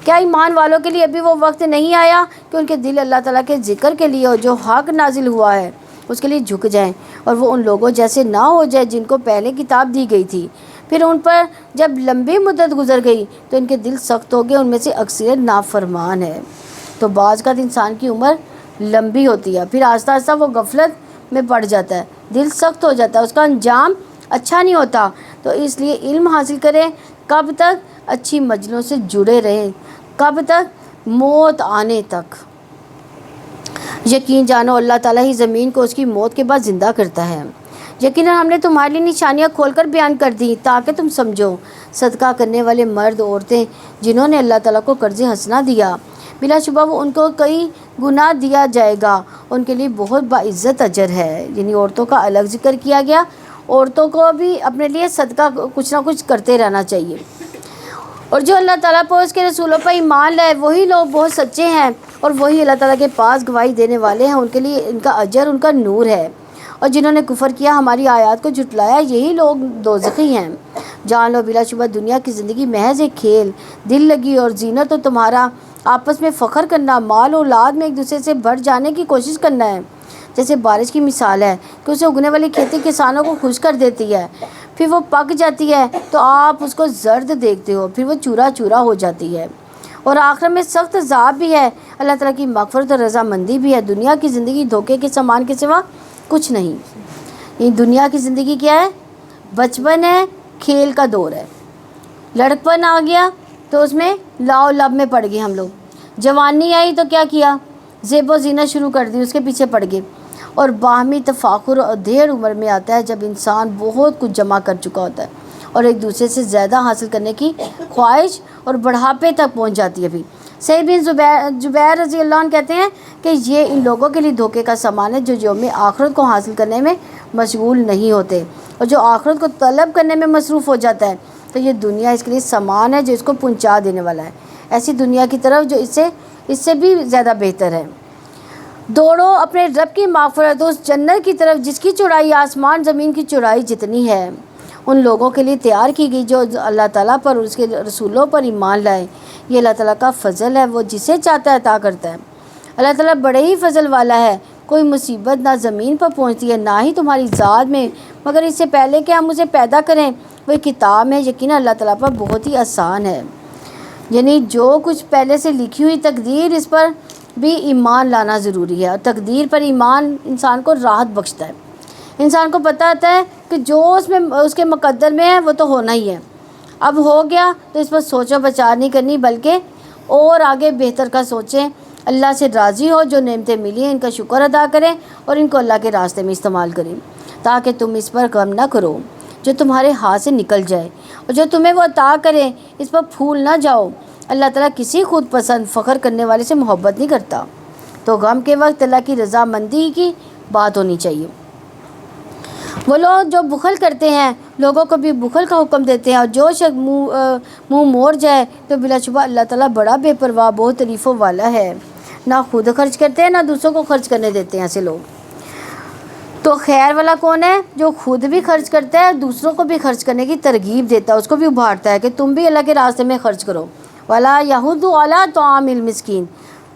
کیا ایمان والوں کے لیے ابھی وہ وقت نہیں آیا کہ ان کے دل اللہ تعالیٰ کے ذکر کے لیے اور جو حق نازل ہوا ہے اس کے لیے جھک جائیں، اور وہ ان لوگوں جیسے نہ ہو جائے جن کو پہلے کتاب دی گئی تھی، پھر ان پر جب لمبی مدت گزر گئی تو ان کے دل سخت ہو گئے، ان میں سے اکثریت نافرمان ہے۔ تو بعض کا انسان کی عمر لمبی ہوتی ہے، پھر آہستہ آہستہ وہ غفلت میں پڑ جاتا ہے، دل سخت ہو جاتا ہے، اس کا انجام اچھا نہیں ہوتا۔ تو اس لیے علم حاصل کریں، کب تک؟ اچھی مجلسوں سے جڑے رہیں، کب تک؟ موت آنے تک۔ یقین جانو اللہ تعالیٰ ہی زمین کو اس کی موت کے بعد زندہ کرتا ہے۔ یقیناً ہم نے تمہارے لیے نشانیاں کھول کر بیان کر دی تاکہ تم سمجھو۔ صدقہ کرنے والے مرد عورتیں جنہوں نے اللہ تعالیٰ کو قرض حسنہ دیا، بلا شبہ وہ ان کو کئی گنا دیا جائے گا، ان کے لیے بہت باعزت اجر ہے۔ یعنی عورتوں کا الگ ذکر کیا گیا، عورتوں کو بھی اپنے لیے صدقہ کچھ نہ کچھ کرتے رہنا چاہیے۔ اور جو اللہ تعالیٰ پر اس کے رسولوں پر ایمان لائے وہی لوگ بہت سچے ہیں اور وہی اللہ تعالیٰ کے پاس گواہی دینے والے ہیں، ان کے لیے ان کا اجر ان کا نور ہے۔ اور جنہوں نے کفر کیا، ہماری آیات کو جھٹلایا، یہی لوگ دوزخی ہیں۔ جان لو بلا شبہ دنیا کی زندگی محض ایک کھیل، دل لگی اور زینت، اور تمہارا آپس میں فخر کرنا، مال و اولاد میں ایک دوسرے سے بڑھ جانے کی کوشش کرنا ہے۔ جیسے بارش کی مثال ہے کہ اسے اگنے والی کھیتی کسانوں کو خوش کر دیتی ہے، پھر وہ پک جاتی ہے تو آپ اس کو زرد دیکھتے ہو، پھر وہ چورا چورا ہو جاتی ہے، اور آخر میں سخت عذاب بھی ہے۔ اللہ تعالیٰ کی مغفرت اور رضامندی بھی ہے۔ دنیا کی زندگی دھوکے کے سامان کے سوا کچھ نہیں۔ یہ دنیا کی زندگی کیا ہے؟ بچپن ہے، کھیل کا دور ہے، لڑکپن آ گیا تو اس میں لاؤ لب میں پڑ گئے ہم لوگ، جوانی آئی تو کیا کیا؟ زیب و زینت شروع کر دی، اس کے پیچھے پڑ گئے، اور باہمی تفاخر اور دیر عمر میں آتا ہے جب انسان بہت کچھ جمع کر چکا ہوتا ہے اور ایک دوسرے سے زیادہ حاصل کرنے کی خواہش اور بڑھاپے تک پہنچ جاتی ہے۔ بھی سعید بن جبیر رضی اللہ عنہ کہتے ہیں کہ یہ ان لوگوں کے لیے دھوکے کا سامان ہے جو یوم آخرت کو حاصل کرنے میں مشغول نہیں ہوتے، اور جو آخرت کو طلب کرنے میں مصروف ہو جاتا ہے تو یہ دنیا اس کے لیے سامان ہے جو اس کو پہنچا دینے والا ہے، ایسی دنیا کی طرف جو اس سے بھی زیادہ بہتر ہے۔ دوڑو اپنے رب کی مغفرت، اس جنت کی طرف جس کی چوڑائی آسمان زمین کی چوڑائی جتنی ہے، ان لوگوں کے لیے تیار کی گئی جو اللہ تعالیٰ پر اور اس کے رسولوں پر ایمان لائے۔ یہ اللہ تعالیٰ کا فضل ہے، وہ جسے چاہتا ہے عطا کرتا ہے۔ اللہ تعالیٰ بڑے ہی فضل والا ہے۔ کوئی مصیبت نہ زمین پر پہنچتی ہے نہ ہی تمہاری ذات میں، مگر اس سے پہلے کہ ہم اسے پیدا کریں وہ کتاب میں یقیناً اللہ تعالیٰ پر بہت ہی آسان ہے۔ یعنی جو کچھ پہلے سے لکھی ہوئی تقدیر، اس پر بھی ایمان لانا ضروری ہے، اور تقدیر پر ایمان انسان کو راحت بخشتا ہے۔ انسان کو پتہ آتا ہے کہ جو اس کے مقدر میں ہے وہ تو ہونا ہی ہے، اب ہو گیا تو اس پر سوچو بچار نہیں کرنی، بلکہ اور آگے بہتر کا سوچیں۔ اللہ سے راضی ہو، جو نعمتیں ملی ہیں ان کا شکر ادا کریں اور ان کو اللہ کے راستے میں استعمال کریں، تاکہ تم اس پر غم نہ کرو جو تمہارے ہاتھ سے نکل جائے، اور جو تمہیں وہ عطا کریں اس پر پھول نہ جاؤ۔ اللہ تعالیٰ کسی خود پسند فخر کرنے والے سے محبت نہیں کرتا۔ تو غم کے وقت اللہ کی رضامندی کی بات ہونی چاہیے۔ وہ لوگ جو بخل کرتے ہیں لوگوں کو بھی بخل کا حکم دیتے ہیں، اور جو شخص منہ موڑ جائے تو بلا شبہ اللہ تعالیٰ بڑا بے پرواہ بہت تعریفوں والا ہے۔ نہ خود خرچ کرتے ہیں نہ دوسروں کو خرچ کرنے دیتے ہیں ایسے لوگ۔ تو خیر والا کون ہے؟ جو خود بھی خرچ کرتا ہے، دوسروں کو بھی خرچ کرنے کی ترغیب دیتا ہے، اس کو بھی ابھارتا ہے کہ تم بھی اللہ کے راستے میں خرچ کرو۔ وَلَا يَحُضُّ عَلَىٰ طَعَامِ الْمِسْكِينِ،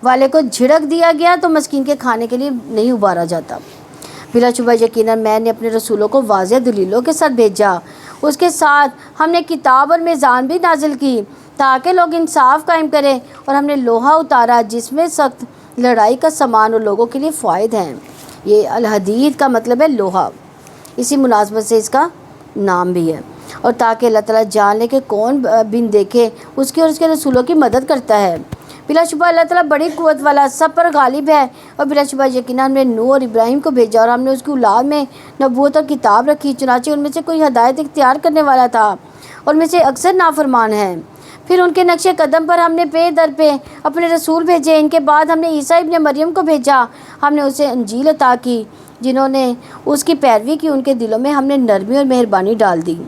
والے کو جھڑک دیا گیا تو مسکین کے کھانے کے لیے نہیں ابھارا جاتا۔ بلا شبہ یقیناً میں نے اپنے رسولوں کو واضح دلیلوں کے ساتھ بھیجا، اس کے ساتھ ہم نے کتاب اور میزان بھی نازل کی تاکہ لوگ انصاف قائم کریں، اور ہم نے لوہا اتارا جس میں سخت لڑائی کا سامان اور لوگوں کے لیے فوائد ہیں۔ یہ الحدید کا مطلب ہے لوہا، اسی مناسبت سے اس کا نام بھی ہے۔ اور تاکہ اللہ تعالیٰ جان لے کہ کون بن دیکھے اس کی اور اس کے رسولوں کی مدد کرتا ہے۔ بلا شبہ اللہ تعالیٰ بڑی قوت والا، سب پر غالب ہے، اور بلا شبہ یقیناً ہم نے نوح اور ابراہیم کو بھیجا، اور ہم نے اس کی اولاد میں نبوت اور کتاب رکھی، چنانچہ ان میں سے کوئی ہدایت اختیار کرنے والا تھا اور ان میں سے اکثر نافرمان ہیں۔ پھر ان کے نقش قدم پر ہم نے پے در پہ اپنے رسول بھیجے۔ ان کے بعد ہم نے عیسیٰ ابن مریم کو بھیجا، ہم نے اسے انجیل عطا کی، جنہوں نے اس کی پیروی کی ان کے دلوں میں ہم نے نرمی اور مہربانی ڈال دی،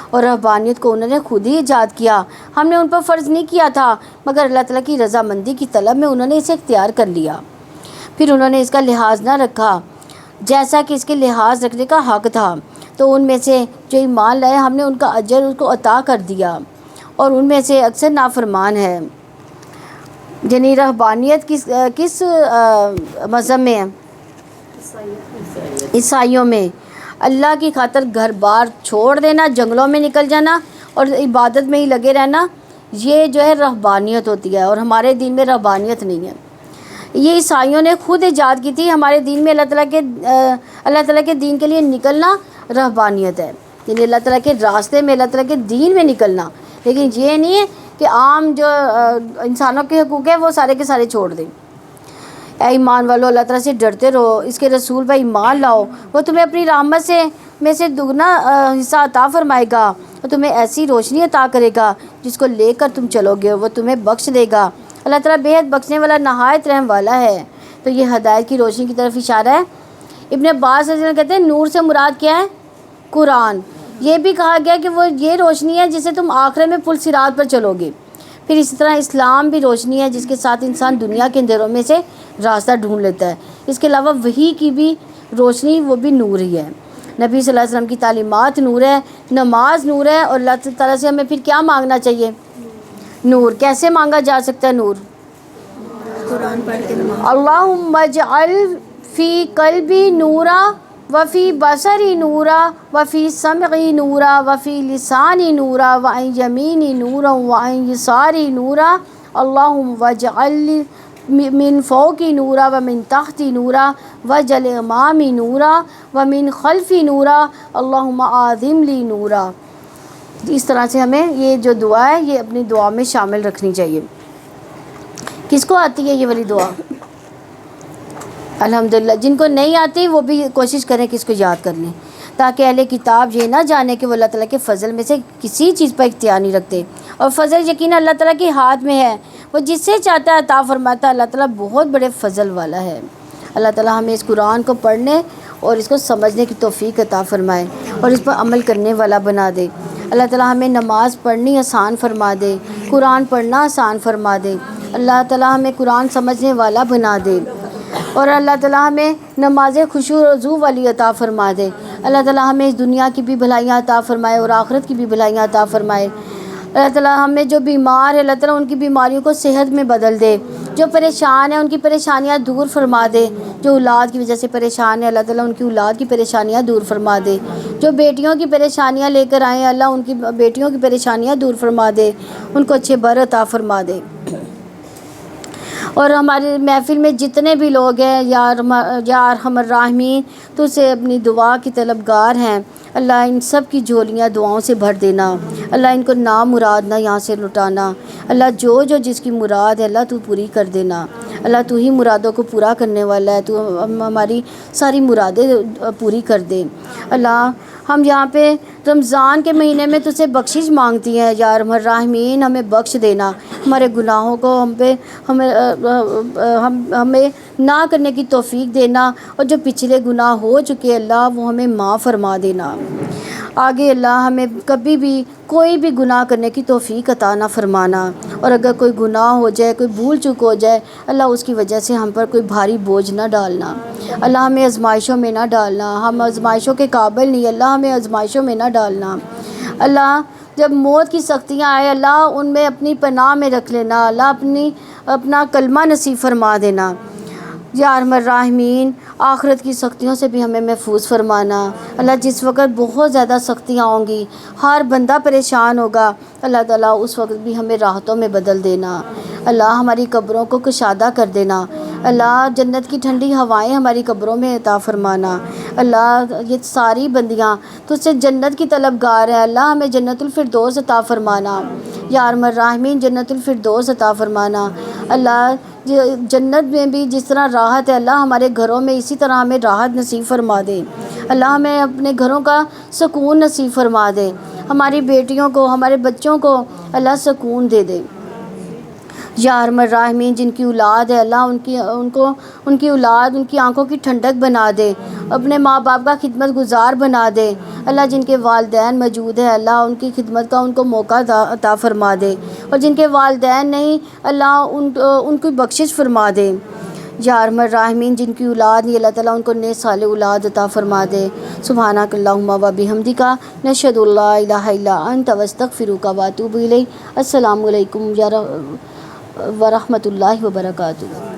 اور رہبانیت کو انہوں نے خود ہی ایجاد کیا، ہم نے ان پر فرض نہیں کیا تھا، مگر اللہ تعالیٰ کی رضامندی کی طلب میں انہوں نے اسے اختیار کر لیا۔ پھر انہوں نے اس کا لحاظ نہ رکھا جیسا کہ اس کے لحاظ رکھنے کا حق تھا، تو ان میں سے جو ایمان لائے ہم نے ان کا اجر اس کو عطا کر دیا، اور ان میں سے اکثر نافرمان ہے۔ یعنی رہبانیت کس مذہب میں ہے؟ عیسائیوں میں۔ اللہ کی خاطر گھر بار چھوڑ دینا، جنگلوں میں نکل جانا اور عبادت میں ہی لگے رہنا، یہ جو ہے رہبانیت ہوتی ہے، اور ہمارے دین میں رہبانیت نہیں ہے۔ یہ عیسائیوں نے خود ایجاد کی تھی۔ ہمارے دین میں اللہ تعالیٰ کے دین کے لیے نکلنا رہبانیت ہے، یعنی اللہ تعالیٰ کے راستے میں، اللہ تعالیٰ کے دین میں نکلنا، لیکن یہ نہیں ہے کہ عام جو انسانوں کے حقوق ہیں وہ سارے کے سارے چھوڑ دیں۔ اے ایمان والو، اللہ تعالیٰ سے ڈرتے رہو، اس کے رسول پر ایمان لاؤ، وہ تمہیں اپنی رحمت میں سے دگنا حصہ عطا فرمائے گا، اور تمہیں ایسی روشنی عطا کرے گا جس کو لے کر تم چلو گے، وہ تمہیں بخش دے گا۔ اللہ تعالیٰ بے حد بخشنے والا، نہایت رحم والا ہے۔ تو یہ ہدایت کی روشنی کی طرف اشارہ ہے۔ ابن عباس رضی اللہ عنہ کہتے ہیں نور سے مراد کیا ہے؟ قرآن۔ یہ بھی کہا گیا کہ وہ یہ روشنی ہے جسے تم آخرت میں پل صراط پر چلو گے۔ پھر اسی طرح اسلام بھی روشنی ہے جس کے ساتھ انسان دنیا کے اندھیروں میں سے راستہ ڈھونڈ لیتا ہے۔ اس کے علاوہ وحی کی بھی روشنی، وہ بھی نور ہی ہے۔ نبی صلی اللہ علیہ وسلم کی تعلیمات نور ہے، نماز نور ہے، اور اللہ تعالیٰ سے ہمیں پھر کیا مانگنا چاہیے؟ نور۔ کیسے مانگا جا سکتا ہے نور؟ قرآن پڑھ کے نماز۔ اللہم اجعل فی قلبی نورا وفی بصری نورا وفی سمعی نورا وفی لسانی نورا وعن یمینی نورا وعن یساری نورا اللہم واجعل من فوقی نورا ومن تحتی نورا واجعل امامی نورا ومن خلفی نورا اللہم اعظم لی نورا۔ اس طرح سے ہمیں یہ جو دعا ہے یہ اپنی دعا میں شامل رکھنی چاہیے۔ کس کو آتی ہے یہ والی دعا؟ الحمدللہ۔ جن کو نہیں آتی وہ بھی کوشش کریں کہ اس کو یاد کر لیں، تاکہ اہل کتاب یہ نہ جانے کہ وہ اللہ تعالیٰ کے فضل میں سے کسی چیز پر اختیار نہیں رکھتے، اور فضل یقیناً اللہ تعالیٰ کے ہاتھ میں ہے، وہ جس سے چاہتا ہے عطا فرماتا ہے۔ اللہ تعالیٰ بہت بڑے فضل والا ہے۔ اللہ تعالیٰ ہمیں اس قرآن کو پڑھنے اور اس کو سمجھنے کی توفیق عطا فرمائے اور اس پر عمل کرنے والا بنا دے۔ اللہ تعالیٰ ہمیں نماز پڑھنی آسان فرما دے، قرآن پڑھنا آسان فرما دے۔ اللہ تعالیٰ ہمیں قرآن سمجھنے والا بنا دے، اور اللہ تعالیٰ ہمیں نماز خشوع و رضو والی عطا فرما دے۔ اللہ تعالیٰ ہمیں اس دنیا کی بھی بھلائیاں عطا فرمائے اور آخرت کی بھی بھلائیاں عطا فرمائے۔ اللہ تعالیٰ ہمیں جو بیمار ہے اللہ تعالیٰ ان کی بیماریوں کو صحت میں بدل دے، جو پریشان ہیں ان کی پریشانیاں دور فرما دے، جو اولاد کی وجہ سے پریشان ہے اللہ تعالیٰ ان کی اولاد کی پریشانیاں دور فرما دے، جو بیٹیوں کی پریشانیاں لے کر آئیں اللہ ان کی بیٹیوں کی پریشانیاں دور فرما دے، ان کو اچھے بر عطا فرما دے۔ اور ہمارے محفل میں جتنے بھی لوگ ہیں یا ارحم الراحمین تو سے اپنی دعا کی طلبگار ہیں، اللہ ان سب کی جھولیاں دعاؤں سے بھر دینا، اللہ ان کو نامراد نہ یہاں سے لٹانا، اللہ جو جس کی مراد ہے اللہ تو پوری کر دینا، اللہ تو ہی مرادوں کو پورا کرنے والا ہے، تو ہماری ساری مرادیں پوری کر دے۔ اللہ ہم یہاں پہ رمضان کے مہینے میں تجھ سے بخشش مانگتی ہیں، یا ارحم الراحمین ہمیں بخش دینا، ہمارے گناہوں کو ہمیں نہ کرنے کی توفیق دینا، اور جو پچھلے گناہ ہو چکے اللہ وہ ہمیں معاف فرما دینا۔ آگے اللہ ہمیں کبھی بھی کوئی بھی گناہ کرنے کی توفیق عطا نہ فرمانا، اور اگر کوئی گناہ ہو جائے، کوئی بھول چوک ہو جائے اللہ اس کی وجہ سے ہم پر کوئی بھاری بوجھ نہ ڈالنا، اللہ ہمیں آزمائشوں میں نہ ڈالنا، ہم آزمائشوں کے قابل نہیں، اللہ ہمیں آزمائشوں میں نہ ڈالنا۔ اللہ جب موت کی سختیاں آئے اللہ ان میں اپنی پناہ میں رکھ لینا، اللہ اپنا کلمہ نصیب فرما دینا، یا ارحم الراحمین آخرت کی سختیوں سے بھی ہمیں محفوظ فرمانا۔ اللہ جس وقت بہت زیادہ سختیاں ہوں گی، ہر بندہ پریشان ہوگا، اللہ تعالیٰ اس وقت بھی ہمیں راحتوں میں بدل دینا۔ اللہ ہماری قبروں کو کشادہ کر دینا۔ اللہ جنت کی ٹھنڈی ہوائیں ہماری قبروں میں عطا فرمانا۔ اللہ یہ ساری بندیاں تجھ سے جنت کی طلبگار ہیں، اللہ ہمیں جنت الفردوس عطا فرمانا۔ یا ارحم الراحمین جنت الفردوس عطا فرمانا۔ اللہ جنت میں بھی جس طرح راحت ہے، اللہ ہمارے گھروں میں اسی طرح ہمیں راحت نصیب فرما دے۔ اللہ ہمیں اپنے گھروں کا سکون نصیب فرما دے، ہماری بیٹیوں کو، ہمارے بچوں کو اللہ سکون دے دے۔ یا ارحم الراحمین جن کی اولاد ہے اللہ ان کی اولاد، ان کی آنکھوں کی ٹھنڈک بنا دے، اپنے ماں باپ کا خدمت گزار بنا دے۔ اللہ جن کے والدین موجود ہیں اللہ ان کی خدمت کا ان کو موقع عطا فرما دے، اور جن کے والدین نہیں اللہ ان کی بخشش فرما دے۔ یا ارحم الراحمین جن کی اولاد نہیں اللہ تعالیٰ ان کو نیک صالح اولاد عطا فرما دے۔ سبحانک اللہم و بحمدک نشہد ان لا الہ الا انت نستغفرک و اتوب الیک۔ السلام علیکم ورحمۃ اللہ وبرکاتہ۔